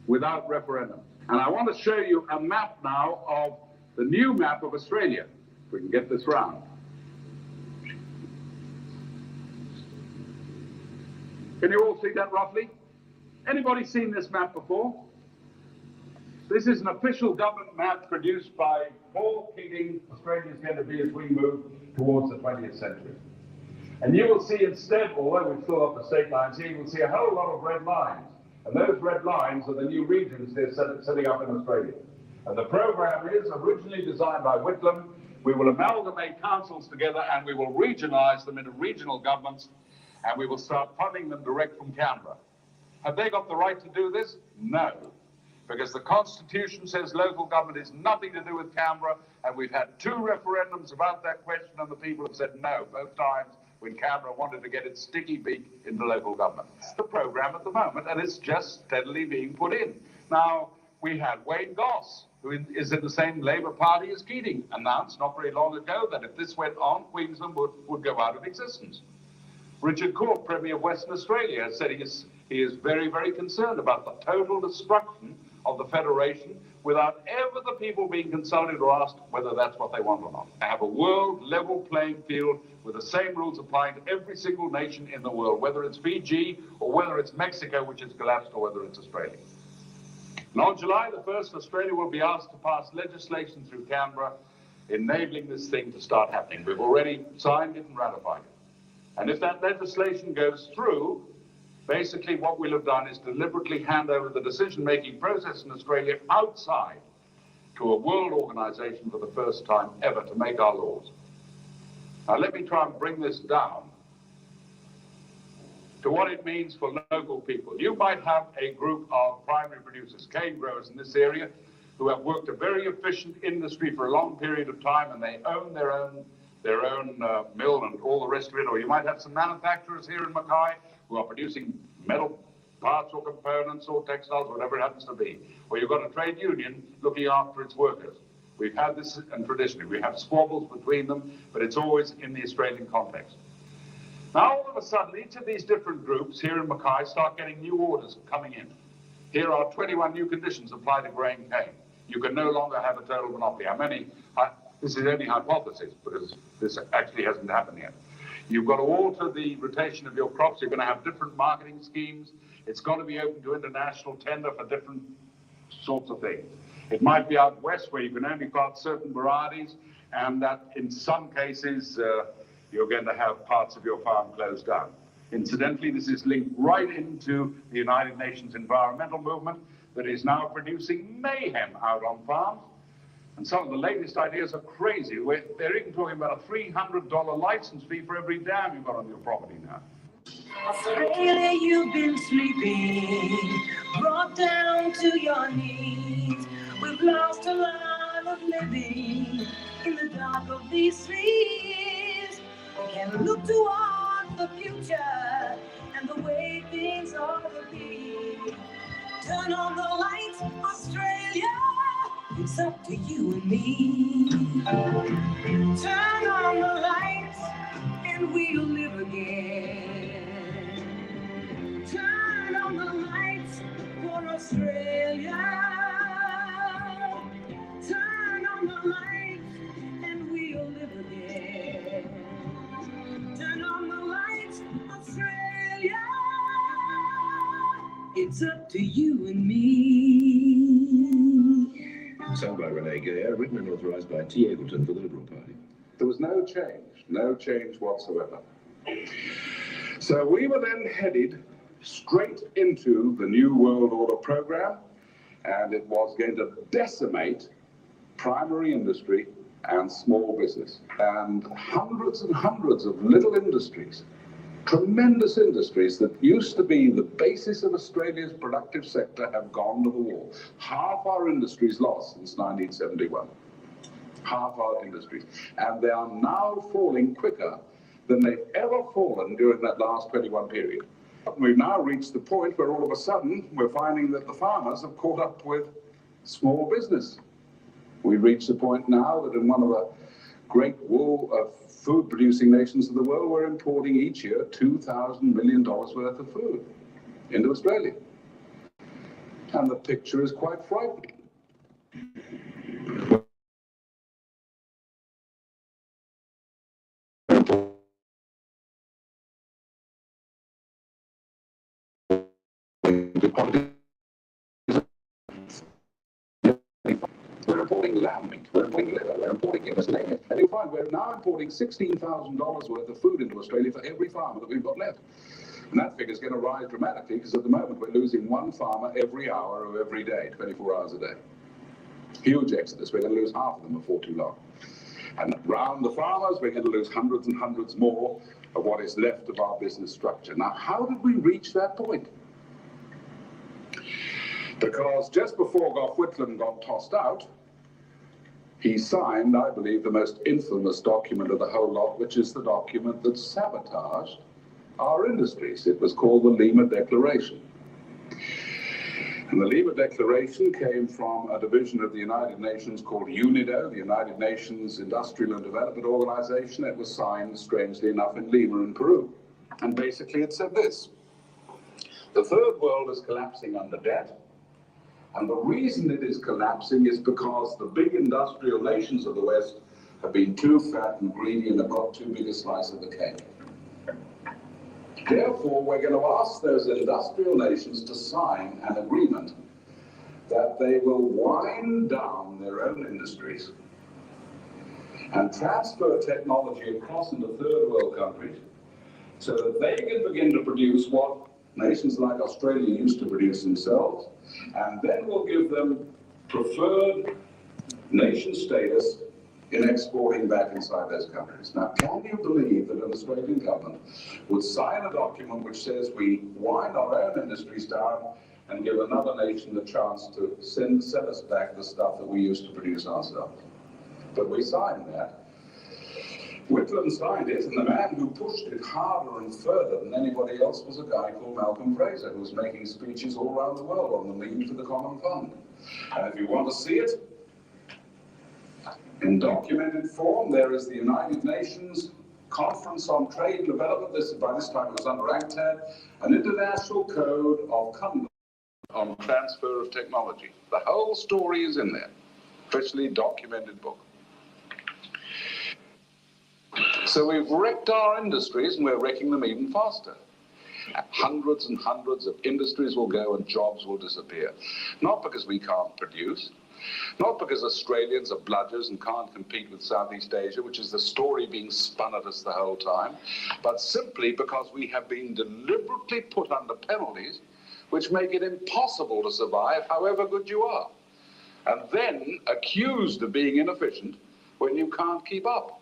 Speaker 24: without referendum? And I want to show you a map now of the new map of Australia, if we can get this round. Can you all see that roughly? Anybody seen this map before? This is an official government map produced by Paul Keating. Australia's going to be as we move towards the 20th century. And you will see instead, although we've still got the state lines here, you will see a whole lot of red lines. And those red lines are the new regions they're setting up in Australia. And the program is originally designed by Whitlam. We will amalgamate councils together and we will regionalise them into regional governments, and we will start funding them direct from Canberra. Have they got the right to do this? No. Because the Constitution says local government is nothing to do with Canberra, and we've had 2 referendums about that question and the people have said no both times when Canberra wanted to get its sticky beak into local government. It's the program at the moment, and it's just steadily being put in. Now, we had Wayne Goss, who is in the same Labor Party as Keating, announced not very long ago that if this went on, Queensland would go out of existence. Richard Court, Premier of Western Australia, has said he is very, very concerned about the total destruction of the Federation without ever the people being consulted or asked whether that's what they want or not. They have a world level playing field with the same rules applying to every single nation in the world, whether it's Fiji or whether it's Mexico, which has collapsed, or whether it's Australia. And on July the 1st, Australia will be asked to pass legislation through Canberra enabling this thing to start happening. We've already signed it and ratified it. And if that legislation goes through, basically what we'll have done is deliberately hand over the decision-making process in Australia outside to a world organisation for the first time ever to make our laws. Now let me try and bring this down to what it means for local people. You might have a group of primary producers, cane growers in this area, who have worked a very efficient industry for a long period of time, and they own their own mill and all the rest of it. Or you might have some manufacturers here in Mackay who are producing metal parts or components or textiles, whatever it happens to be. Or you've got a trade union looking after its workers. We've had this, and traditionally we have squabbles between them, but it's always in the Australian context. Now all of a sudden, each of these different groups here in Mackay start getting new orders coming in. Here are 21 new conditions applied to grain cane. You can no longer have a total monopoly. How many? This is only hypothesis, because this actually hasn't happened yet. You've got to alter the rotation of your crops. You're going to have different marketing schemes. It's got to be open to international tender for different sorts of things. It might be out west where you can only plant certain varieties, and that in some cases you're going to have parts of your farm closed down. Incidentally, this is linked right into the United Nations environmental movement that is now producing mayhem out on farms. And some of the latest ideas are crazy. They're even talking about a $300 license fee for every dam you've got on your property now.
Speaker 15: Australia, you've been sleeping, brought down to your knees. We've lost a lot of living in the dark of these seas. We can look toward the future and the way things ought to be. Turn on the lights, Australia. It's up to you and me. Turn on the lights and we'll live again. Turn on the lights for Australia. Turn on the lights and we'll live again. Turn on the lights, Australia. It's up to you and me.
Speaker 13: Sung by Renee Gare, written and authorised by T. Eggleton for the Liberal Party.
Speaker 24: There was no change whatsoever. So we were then headed straight into the New World Order program, and it was going to decimate primary industry and small business. And hundreds of little industries, tremendous industries that used to be the basis of Australia's productive sector have gone to the wall. Half our industries lost since 1971. Half our industries. And they are now falling quicker than they've ever fallen during that last 21 period. We've now reached the point where all of a sudden we're finding that the farmers have caught up with small business. We've reached the point now that in one of the great food-producing nations of the world, we're importing each year $2,000 million worth of food into Australia. And the picture is quite frightening. We're importing lamb meat, we're importing liver, we're importing it, and you'll find we're now importing $16,000 worth of food into Australia for every farmer that we've got left. And that figure's going to rise dramatically because at the moment we're losing one farmer every hour of every day, 24 hours a day. Huge exodus. We're going to lose half of them before too long. And around the farmers, we're going to lose hundreds and hundreds more of what is left of our business structure. Now, how did we reach that point? Because just before Gough Whitlam got tossed out, he signed, I believe, the most infamous document of the whole lot, which is the document that sabotaged our industries. It was called the Lima Declaration. And the Lima Declaration came from a division of the United Nations called UNIDO, the United Nations Industrial and Development Organization. It was signed, strangely enough, in Lima in Peru. And basically it said this: the third world is collapsing under debt. And the reason it is collapsing is because the big industrial nations of the West have been too fat and greedy and have got too big a slice of the cake. Therefore, we're going to ask those industrial nations to sign an agreement that they will wind down their own industries and transfer technology across into third world countries so that they can begin to produce what nations like Australia used to produce themselves, and then we'll give them preferred nation status in exporting back inside those countries. Now, can you believe that an Australian government would sign a document which says we wind our own industries down and give another nation the chance to send us back the stuff that we used to produce ourselves? But we signed that. Whitlam signed it, and the man who pushed it harder and further than anybody else was a guy called Malcolm Fraser, who was making speeches all around the world on the need for the common fund. And if you want to see it in documented form, there is the United Nations Conference on Trade and Development. By this time it was under UNCTAD, an international code of conduct on transfer of technology. The whole story is in there, officially documented book. So we've wrecked our industries and we're wrecking them even faster. Hundreds and hundreds of industries will go and jobs will disappear. Not because we can't produce, not because Australians are bludgers and can't compete with Southeast Asia, which is the story being spun at us the whole time, but simply because we have been deliberately put under penalties which make it impossible to survive however good you are, and then accused of being inefficient when you can't keep up.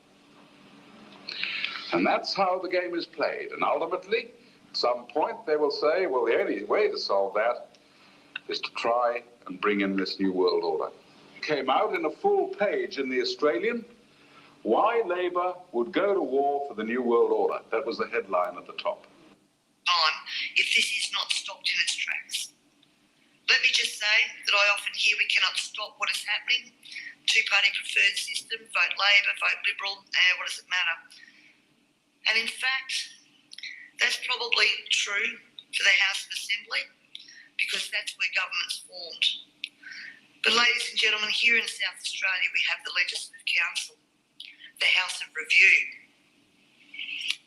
Speaker 24: And that's how the game is played. And ultimately, at some point, they will say, well, the only way to solve that is to try and bring in this new world order. It came out in a full page in The Australian, why Labour would go to war for the new world order. That was the headline at the top.
Speaker 14: If this is not stopped in its tracks. Let me just say that I often hear we cannot stop what is happening. Two-party preferred system, vote Labor, vote Liberal, what does it matter? And in fact, that's probably true for the House of Assembly, because that's where government's formed. But ladies and gentlemen, here in South Australia, we have the Legislative Council, the House of Review.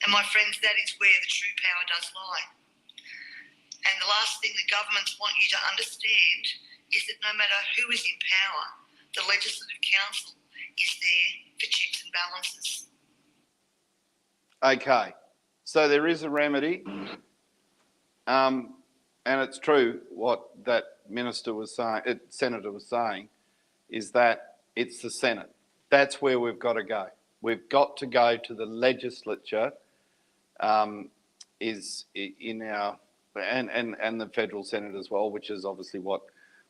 Speaker 14: And my friends, that is where the true power does lie. And the last thing the governments want you to understand is that no matter who is in power, the Legislative Council is there for checks and balances.
Speaker 1: Okay, so there is a remedy, and it's true what that minister was saying, senator was saying, is that it's the Senate. That's where we've got to go. We've got to go to the legislature, is in our, and the federal Senate as well, which is obviously what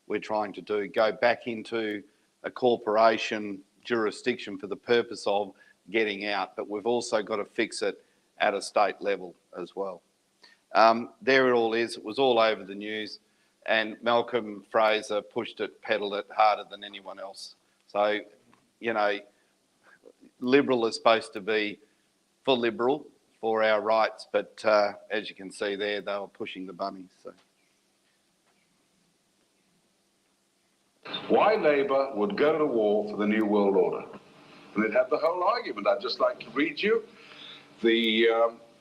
Speaker 1: we're trying to do, go back into a corporation jurisdiction for the purpose of getting out, but we've also got to fix it at a state level as well. There it all is. It was all over the news, and Malcolm Fraser pushed it, peddled it harder than anyone else. So, you know, Liberal is supposed to be for Liberal, for our rights, but as you can see there, they were pushing the bunnies. So.
Speaker 24: Why Labour would go to war for the New World Order. And they'd have the whole argument. I'd just like to read you the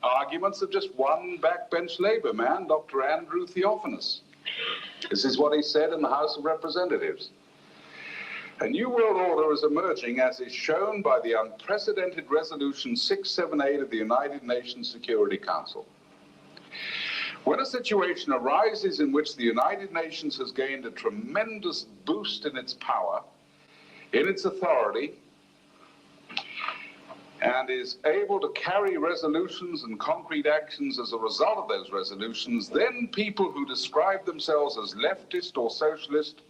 Speaker 24: arguments of just one backbench Labour man, Dr. Andrew Theophanous. This is what he said in the House of Representatives. A new world order is emerging, as is shown by the unprecedented Resolution 678 of the United Nations Security Council. When a situation arises in which the United Nations has gained a tremendous boost in its power, in its authority, and is able to carry resolutions and concrete actions as a result of those resolutions, then people who describe themselves as leftist or socialist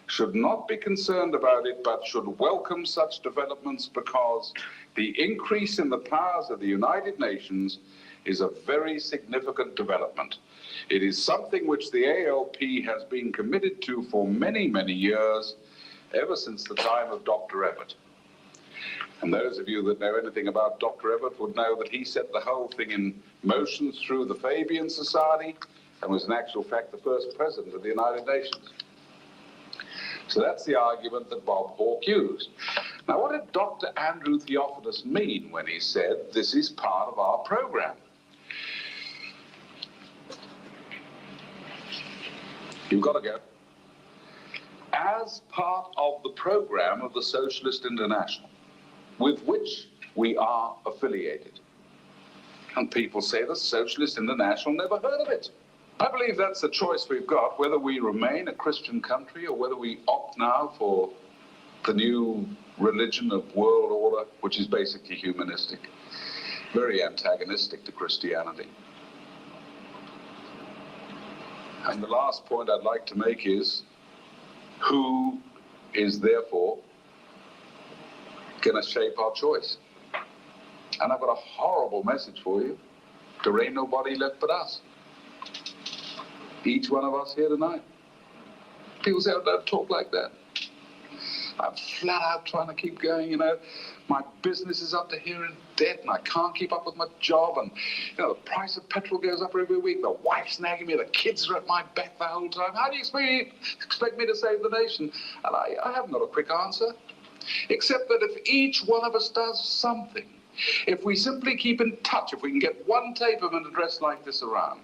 Speaker 24: should not be concerned about it, but should welcome such developments, because the increase in the powers of the United Nations is a very significant development. It is something which the ALP has been committed to for many, many years, ever since the time of Dr. Evatt. And those of you that know anything about Dr. Evatt would know that he set the whole thing in motion through the Fabian Society and was in actual fact the first president of the United Nations. So that's the argument that Bob Hawke used. Now, what did Dr. Andrew Theophanous mean when he said this is part of our program? You've got to go. As part of the program of the Socialist International, with which we are affiliated. And people say the Socialist International, never heard of it. I believe that's the choice we've got, whether we remain a Christian country or whether we opt now for the new religion of world order, which is basically humanistic, very antagonistic to Christianity. And the last point I'd like to make is, who is therefore going to shape our choice? And I've got a horrible message for you. There ain't nobody left but us. Each one of us here tonight. People say, oh, don't talk like that. I'm flat out trying to keep going, you know. My business is up to here in debt and I can't keep up with my job, and, you know, the price of petrol goes up every week. The wife's nagging me, the kids are at my back the whole time. How do you expect me to save the nation? And I haven't got a quick answer, except that if each one of us does something, If we simply keep in touch, if we can get one tape of an address like this around,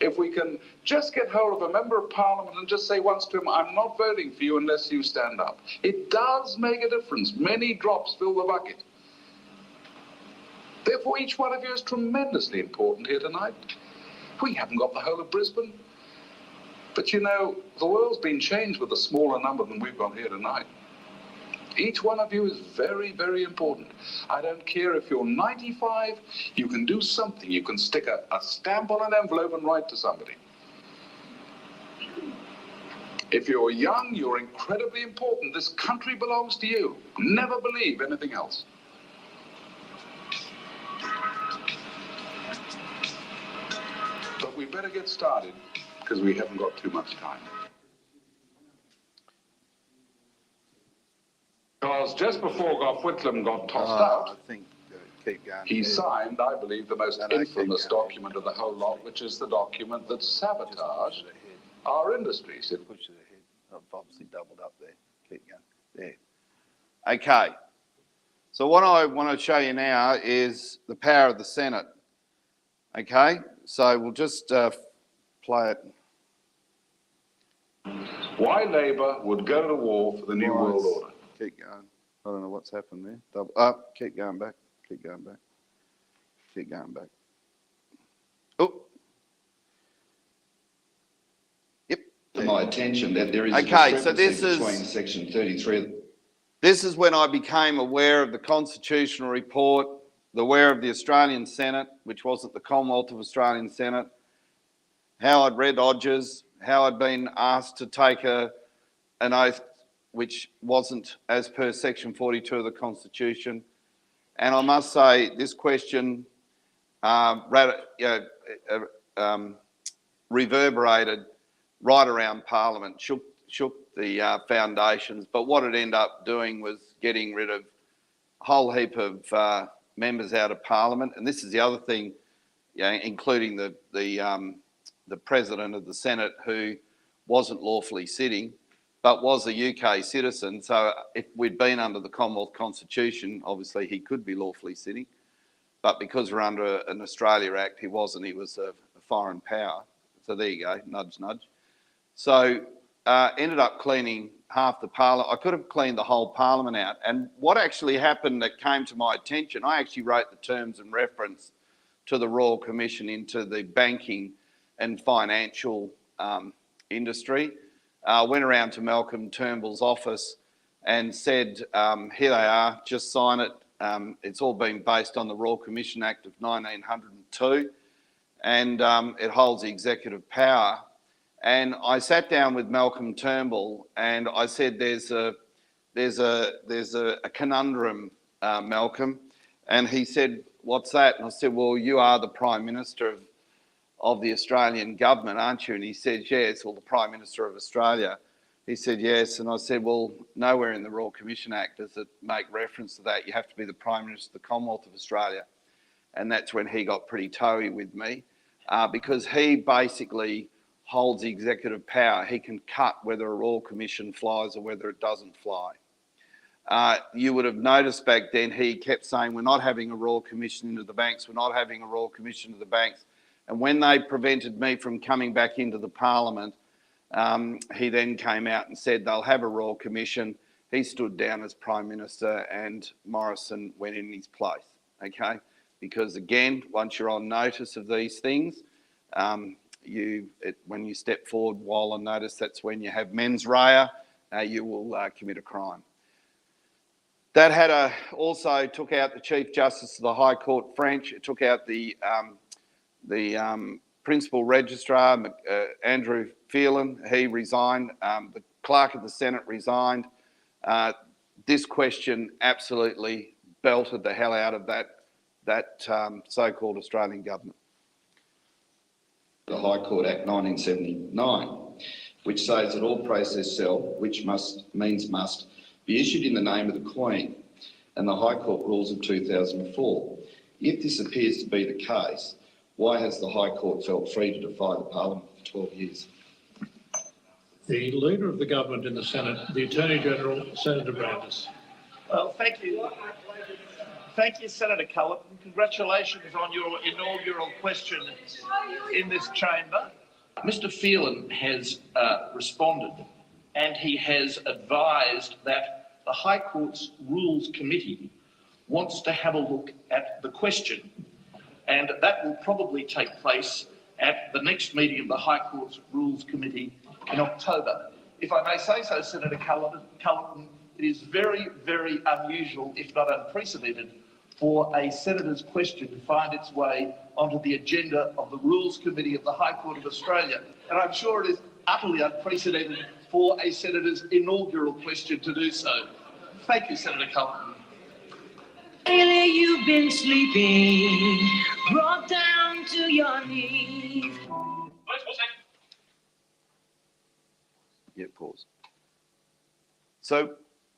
Speaker 24: if we can just get hold of a member of parliament and just say once to him, I'm not voting for you unless you stand up. It does make a difference. Many drops fill the bucket. Therefore, each one of you is tremendously important here tonight. We haven't got the whole of Brisbane. But you know, the world's been changed with a smaller number than we've got here tonight. Each one of you is very, very important. I don't care if you're 95, you can do something. You can stick a stamp on an envelope and write to somebody. If you're young, you're incredibly important. This country belongs to you. Never believe anything else. But we better get started because we haven't got too much time. Because just before Gough Whitlam got tossed out,
Speaker 1: I think keep going.
Speaker 24: he signed, I believe, the most infamous document of the whole lot, which is the document that sabotaged our industries.
Speaker 1: Push it ahead. I've obviously doubled up there. Keep going. There. Okay. So what I want to show you now is the power of the Senate. Okay. So we'll just play it.
Speaker 24: Why Labor would go to war for the New World Order.
Speaker 1: Keep going. I don't know what's happened there. Double up. Keep going back. Keep going back. Keep going back. Oh. Yep.
Speaker 16: To my attention that there is
Speaker 1: okay,
Speaker 16: a
Speaker 1: so this is
Speaker 16: between section 33.
Speaker 1: This is when I became aware of the Constitutional Report, aware of the Australian Senate, which wasn't the Commonwealth of Australian Senate, how I'd read Odgers, how I'd been asked to take an oath which wasn't as per section 42 of the Constitution. And I must say, this question reverberated right around Parliament, shook the foundations. But what it ended up doing was getting rid of a whole heap of members out of Parliament. And this is the other thing, including the President of the Senate, who wasn't lawfully sitting, but was a UK citizen. So if we'd been under the Commonwealth Constitution, obviously he could be lawfully sitting. But because we're under an Australia Act, he wasn't. He was a foreign power. So there you go, nudge, nudge. So ended up cleaning half the Parliament. I could have cleaned the whole Parliament out. And what actually happened that came to my attention, I actually wrote the terms and reference to the Royal Commission into the banking and financial industry. Went around to Malcolm Turnbull's office and said, here they are, just sign it. It's all been based on the Royal Commission Act of 1902, and it holds the executive power. And I sat down with Malcolm Turnbull and I said, there's a conundrum, Malcolm. And he said, what's that? And I said, well, you are the Prime Minister of the Australian government, aren't you? And he said, yes, well, the Prime Minister of Australia. He said, yes. And I said, well, nowhere in the Royal Commission Act does it make reference to that. You have to be the Prime Minister of the Commonwealth of Australia. And that's when he got pretty toey with me, because he basically holds the executive power. He can cut whether a Royal Commission flies or whether it doesn't fly. You would have noticed back then he kept saying, we're not having a Royal Commission into the banks, we're not having a Royal Commission into the banks. And when they prevented me from coming back into the Parliament, he then came out and said they'll have a Royal Commission. He stood down as Prime Minister and Morrison went in his place, okay? Because again, once you're on notice of these things, when you step forward while on notice, that's when you have mens rea, you will commit a crime. That had also took out the Chief Justice of the High Court, French. It took out the Principal Registrar, Andrew Phelan. He resigned. The Clerk of the Senate resigned. This question absolutely belted the hell out of that so-called Australian government.
Speaker 16: The High Court Act 1979, which says that all process sell, which must be issued in the name of the Queen, and the High Court rules of 2004. If this appears to be the case, why has the High Court felt free to defy the Parliament for 12 years?
Speaker 6: The Leader of the Government in the Senate, the Attorney General, Senator Brandis.
Speaker 17: Well, thank you. Thank you, Senator Culleton. Congratulations on your inaugural question in this chamber. Mr. Phelan has responded, and he has advised that the High Court's Rules Committee wants to have a look at the question, and that will probably take place at the next meeting of the High Court's Rules Committee in October. If I may say so, Senator Culleton, it is very, very unusual, if not unprecedented, for a senator's question to find its way onto the agenda of the Rules Committee of the High Court of Australia. And I'm sure it is utterly unprecedented for a senator's inaugural question to do so. Thank you, Senator Culleton.
Speaker 15: Lately you've been sleeping, brought down to your knees.
Speaker 1: Yeah, pause. So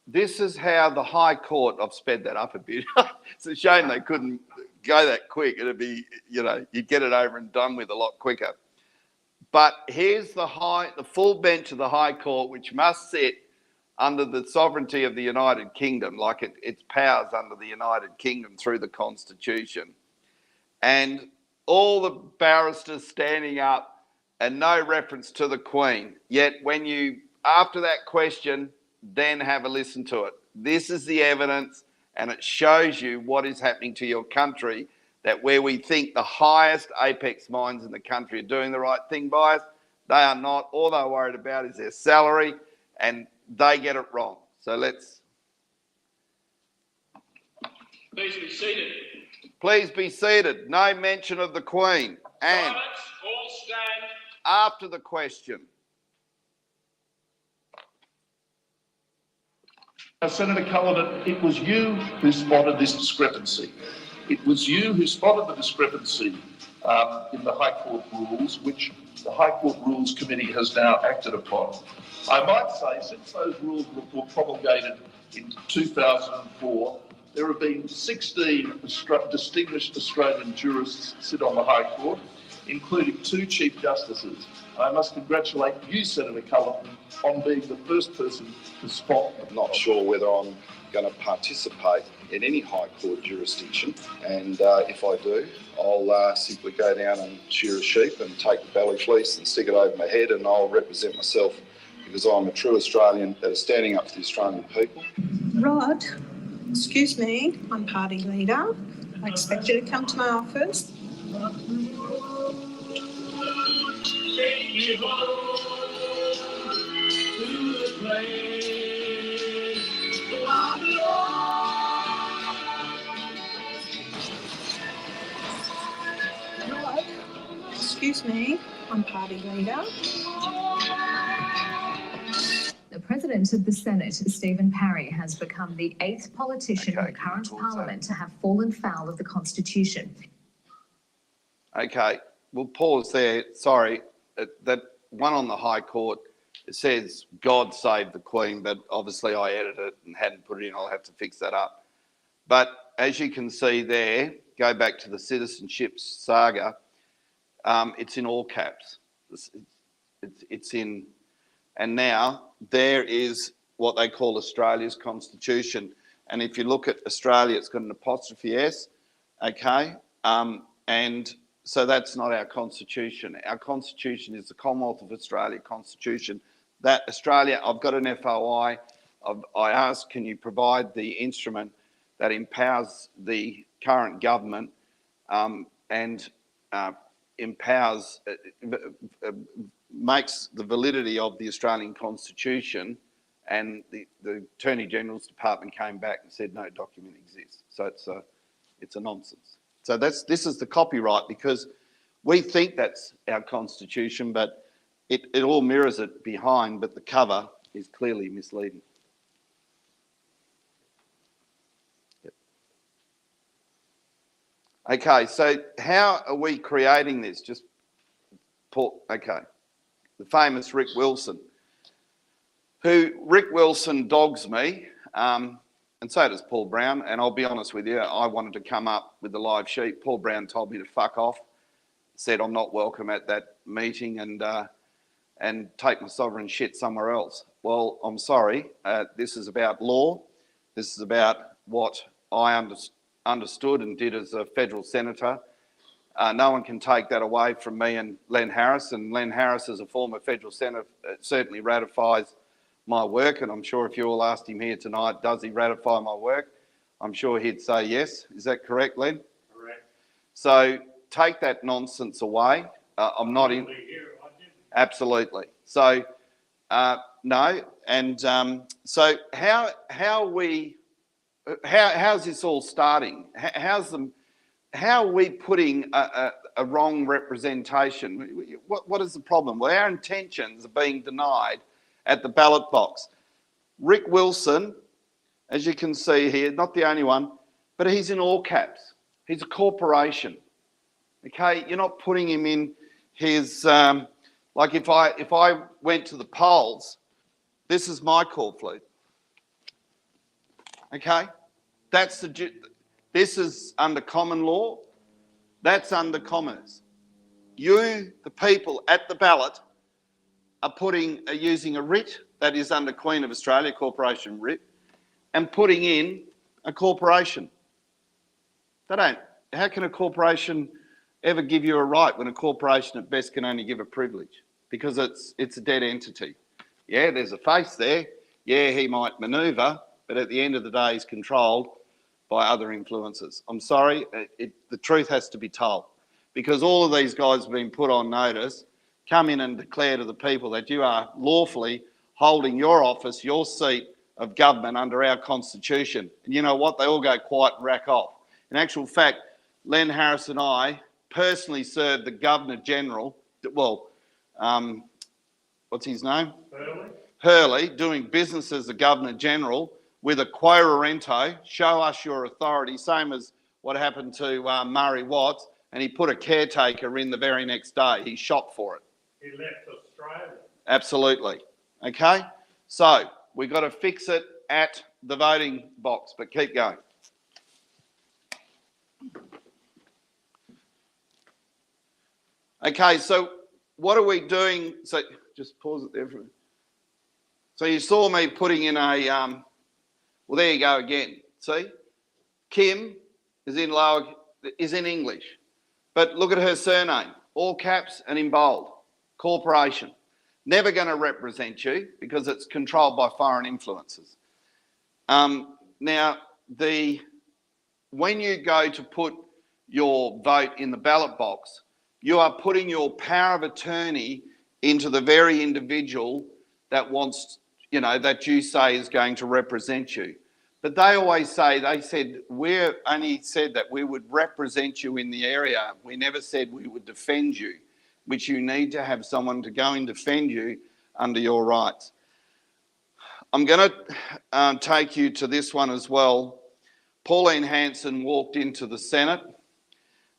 Speaker 1: this is how the High Court, I've sped that up a bit. It's a shame they couldn't go that quick. It'd be, you'd get it over and done with a lot quicker. But here's the full bench of the High Court, which must sit under the sovereignty of the United Kingdom, like its powers under the United Kingdom through the Constitution. And all the barristers standing up and no reference to the Queen. Yet when you, after that question, then have a listen to it. This is the evidence, and it shows you what is happening to your country, that where we think the highest apex minds in the country are doing the right thing by us, they are not. All they're worried about is their salary, and they get it wrong. So let's...
Speaker 17: Please be seated.
Speaker 1: Please be seated. No mention of the Queen. And
Speaker 17: Silence, all stand.
Speaker 1: After the question.
Speaker 17: Senator Culleton, it was you who spotted this discrepancy. It was you who spotted the discrepancy in the High Court rules, which the High Court Rules Committee has now acted upon. I might say, since those rules were promulgated in 2004, there have been 16 distinguished Australian jurists sit on the High Court, including 2 Chief Justices. I must congratulate you, Senator Culleton, on being the first person to spot.
Speaker 16: I'm not sure whether I'm going to participate in any High Court jurisdiction, and if I do, I'll simply go down and shear a sheep and take the belly fleece and stick it over my head, and I'll represent myself because I'm a true Australian that is standing up for the Australian people.
Speaker 18: Rod, excuse me, I'm party leader. I expect you to come to my office. Rod, excuse me, I'm party leader.
Speaker 19: The President of the Senate, Stephen Parry, has become the 8th politician in the current Parliament to have fallen foul of the Constitution.
Speaker 1: Okay, we'll pause there. Sorry, that one on the High Court, it says God save the Queen, but obviously I edited it and hadn't put it in. I'll have to fix that up. But as you can see there, go back to the citizenship saga, it's in all caps. It's in, and now there is what they call Australia's Constitution. And if you look at Australia, it's got an apostrophe S, okay? And so that's not our Constitution. Our Constitution is the Commonwealth of Australia Constitution. That Australia, I've got an FOI. I asked, can you provide the instrument that empowers the current government and empowers, makes the validity of the Australian Constitution, and the Attorney General's Department came back and said no document exists. So it's a nonsense. So this is the copyright, because we think that's our Constitution, but it all mirrors it behind, but the cover is clearly misleading. Yep. Okay, so how are we creating this? Okay. The famous Rick Wilson, Rick Wilson dogs me, and so does Paul Brown, and I'll be honest with you, I wanted to come up with the live sheet. Paul Brown told me to fuck off, said I'm not welcome at that meeting, and take my sovereign shit somewhere else. Well, I'm sorry, this is about law, this is about what I understood and did as a federal senator. No one can take that away from me and Len Harris. And Len Harris, as a former federal senator, certainly ratifies my work. And I'm sure if you all asked him here tonight, does he ratify my work? I'm sure he'd say yes. Is that correct, Len?
Speaker 2: Correct.
Speaker 1: So take that nonsense away. I'm not in. Absolutely. So no. And so how's this all starting? How are we putting a wrong representation? What is the problem? Well, our intentions are being denied at the ballot box. Rick Wilson, as you can see here, not the only one, but he's in all caps. He's a corporation. Okay, you're not putting him in his, like if I went to the polls, this is my call flute. Okay, this is under common law, that's under commerce. You, the people at the ballot, are using a writ that is under Queen of Australia, corporation writ, and putting in a corporation. How can a corporation ever give you a right when a corporation at best can only give a privilege? Because it's a dead entity. Yeah, there's a face there. Yeah, he might manoeuvre, but at the end of the day, he's controlled by other influences. I'm sorry, the truth has to be told. Because all of these guys have been put on notice, come in and declare to the people that you are lawfully holding your office, your seat of government under our constitution. And you know what? They all go quiet and rack off. In actual fact, Len Harris and I personally served the Governor-General, well, what's his name? Hurley, doing business as the Governor-General with a quo warranto, show us your authority, same as what happened to Murray Watts, and he put a caretaker in the very next day. He shot for it.
Speaker 2: He left Australia.
Speaker 1: Absolutely. Okay? So, we've got to fix it at the voting box, but keep going. Okay, so what are we doing? So, just pause it there for a minute. So you saw me putting in a, well, there you go again. See? Kim is in English. But look at her surname, all caps and in bold. Corporation. Never going to represent you because it's controlled by foreign influences. Now, when you go to put your vote in the ballot box, you are putting your power of attorney into the very individual that wants, that you say is going to represent you. But they always say, we only said that we would represent you in the area. We never said we would defend you, which you need to have someone to go and defend you under your rights. I'm going to take you to this one as well. Pauline Hanson walked into the Senate.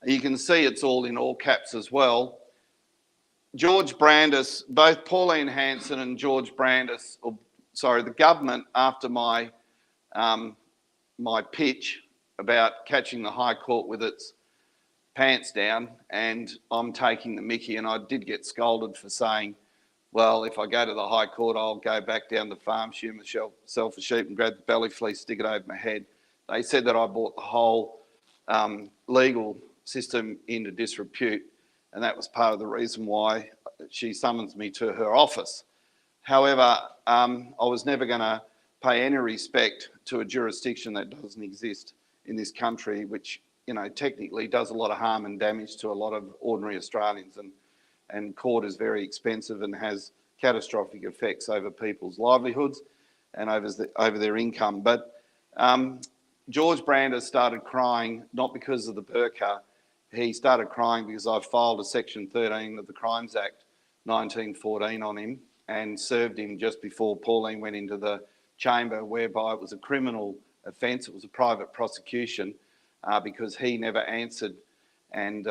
Speaker 1: You can see it's all in all caps as well. George Brandis, both Pauline Hanson and George Brandis, the government, after my pitch about catching the High Court with its pants down, and I'm taking the mickey, and I did get scolded for saying, well, if I go to the High Court, I'll go back down the farm, shoe myself a sheep and grab the belly fleece, stick it over my head. They said that I brought the whole legal system into disrepute, and that was part of the reason why she summons me to her office. However, I was never going to pay any respect to a jurisdiction that doesn't exist in this country, which, technically does a lot of harm and damage to a lot of ordinary Australians, and court is very expensive and has catastrophic effects over people's livelihoods and over their income. But George Brandis started crying, not because of the burqa. He started crying because I filed a Section 13 of the Crimes Act 1914 on him and served him just before Pauline went into the chamber, whereby it was a criminal offence. It was a private prosecution because he never answered and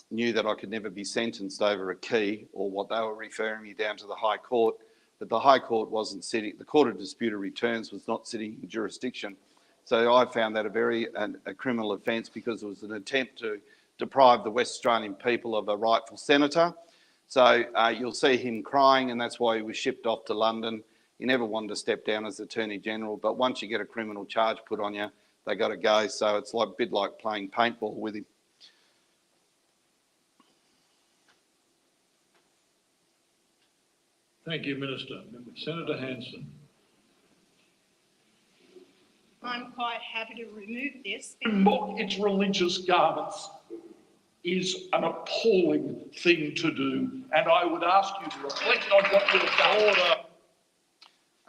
Speaker 1: knew that I could never be sentenced over a key, or what they were referring me down to the High Court. But the High Court wasn't sitting, the Court of Disputed Returns was not sitting in jurisdiction. So I found that a criminal offence because it was an attempt to deprive the West Australian people of a rightful senator. So you'll see him crying, and that's why he was shipped off to London. He never wanted to step down as Attorney General, but once you get a criminal charge put on you, they got to go. So it's like a bit like playing paintball with him.
Speaker 4: Thank you, Minister. Senator Hanson.
Speaker 18: I'm quite happy to remove this.
Speaker 11: Look, it's religious garments is an appalling thing to do, and I would ask you to reflect on what you have done. Order.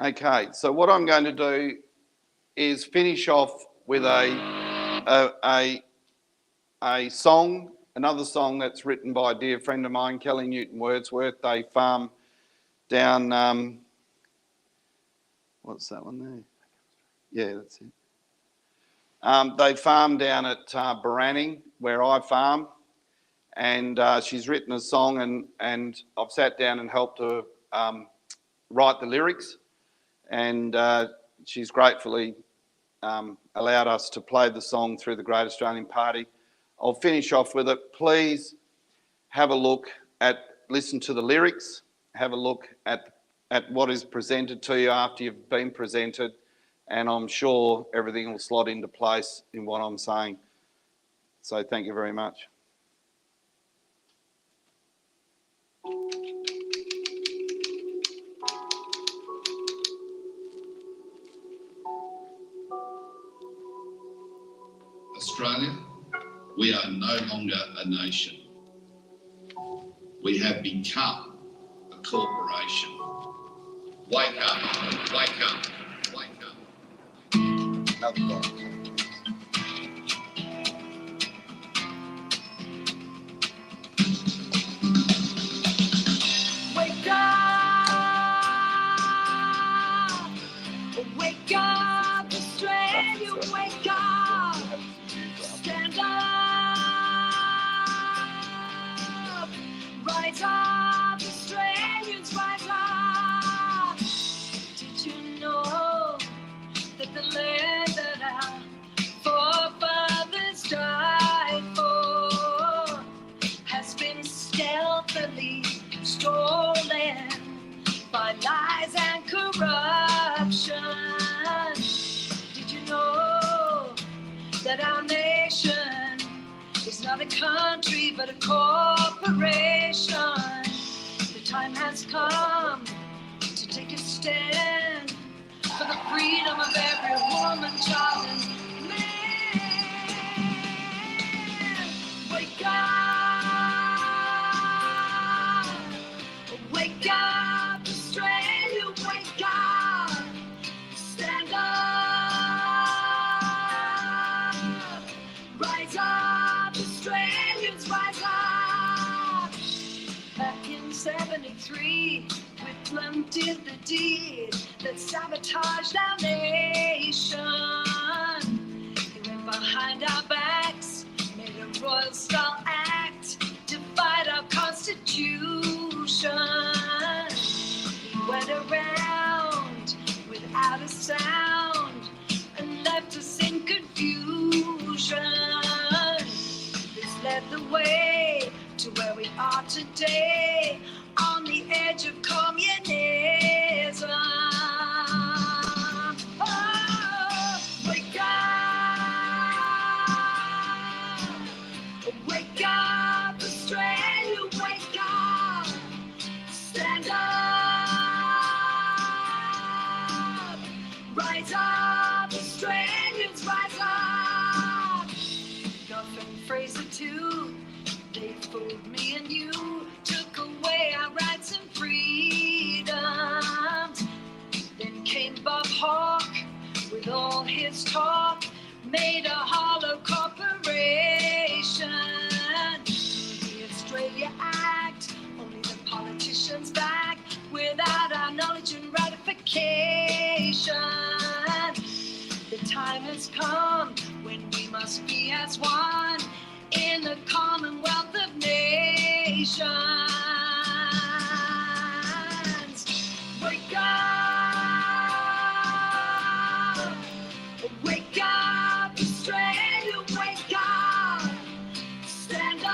Speaker 1: Okay, so what I'm going to do is finish off with a song, another song that's written by a dear friend of mine, Kelly Newton Wordsworth. They farm down, what's that one there? Yeah, that's it. They farm down at Baranning, where I farm, and she's written a song, and I've sat down and helped her write the lyrics, and she's gratefully allowed us to play the song through the Great Australian Party. I'll finish off with it. Please have a look listen to the lyrics, have a look at what is presented to you after you've been presented, and I'm sure everything will slot into place in what I'm saying. So thank you very much.
Speaker 16: Australia, we are no longer a nation. We have become a corporation. Wake up, wake up, wake up.
Speaker 1: Another one.
Speaker 15: Wake up, Australia, wake up, stand up, rise up, Australians, rise up. Did you know that the land that our forefathers died for has been stealthily stolen by lies and corruption? Did you know that our nation is not a country but a corporation? The time has come to take a stand for the freedom of every woman, child, and man. Wake up, wake up, Australia, wake up, stand up, rise up, Australians, rise up. Back in 73, we planted the deed that sabotaged our nation. He went behind our backs, made a royal style act to fight our constitution. He went around without a sound and left us in confusion. This led the way to where we are today, on the edge of communism. Oh, wake up, Australia, wake up, stand up, rise up, Australians, rise up. Nothing Fraser too, they fooled me and you, took away our rights and freedoms. Then came Bob Hawke with all his talk, made a hollow corporation. The Australia Act, only the politicians back, without our knowledge and ratification. The time has come when we must be as one in the Commonwealth of Nations. Wake up, Australia, wake up, stand up,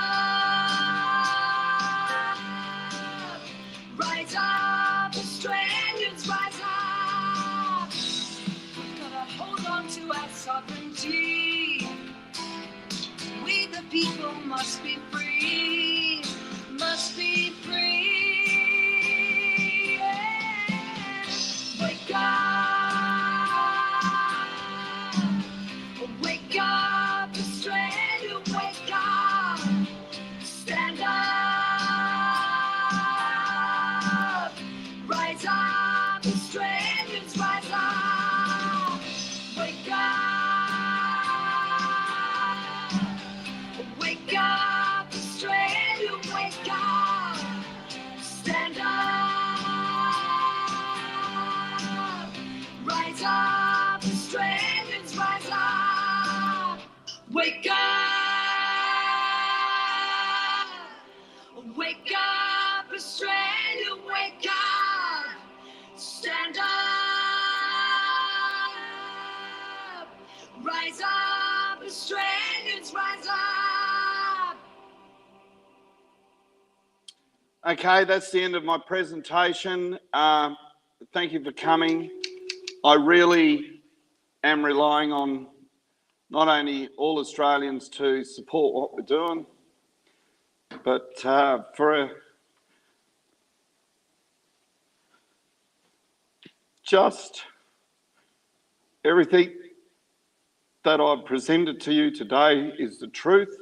Speaker 15: rise up, Australians, rise up. We've got to hold on to our sovereignty. must be free, must be free. Yeah. Wake up, Australia, wake up, stand up, rise up, Australians, rise up, wake up, Australia, wake up, stand up, rise up, Australians, rise up, wake up, Australia, wake up, stand up, rise up, Australians, rise up.
Speaker 1: Okay, that's the end of my presentation. Thank you for coming. I really am relying on not only all Australians to support what we're doing, but for just everything that I've presented to you today is the truth.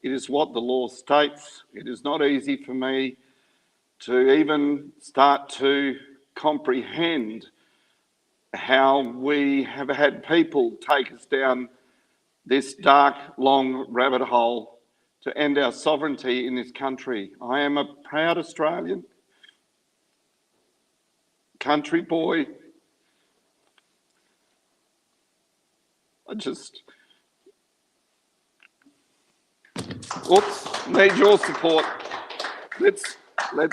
Speaker 1: It is what the law states. It is not easy for me to even start to comprehend how we have had people take us down this dark, long rabbit hole to end our sovereignty in this country. I am a proud Australian, country boy. Need your support. Let's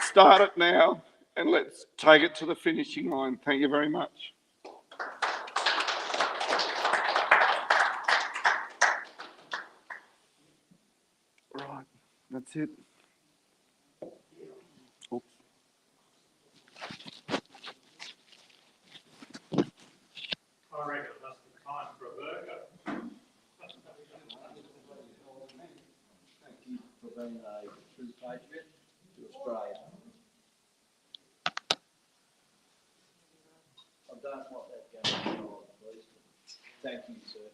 Speaker 1: start it now and let's take it to the finishing line. Thank you very much. Right, that's it. Oops.
Speaker 2: I reckon it must be time for a burger.
Speaker 8: Thank you for being a true patriot to Australia. I don't want that going on, please. Thank you, sir.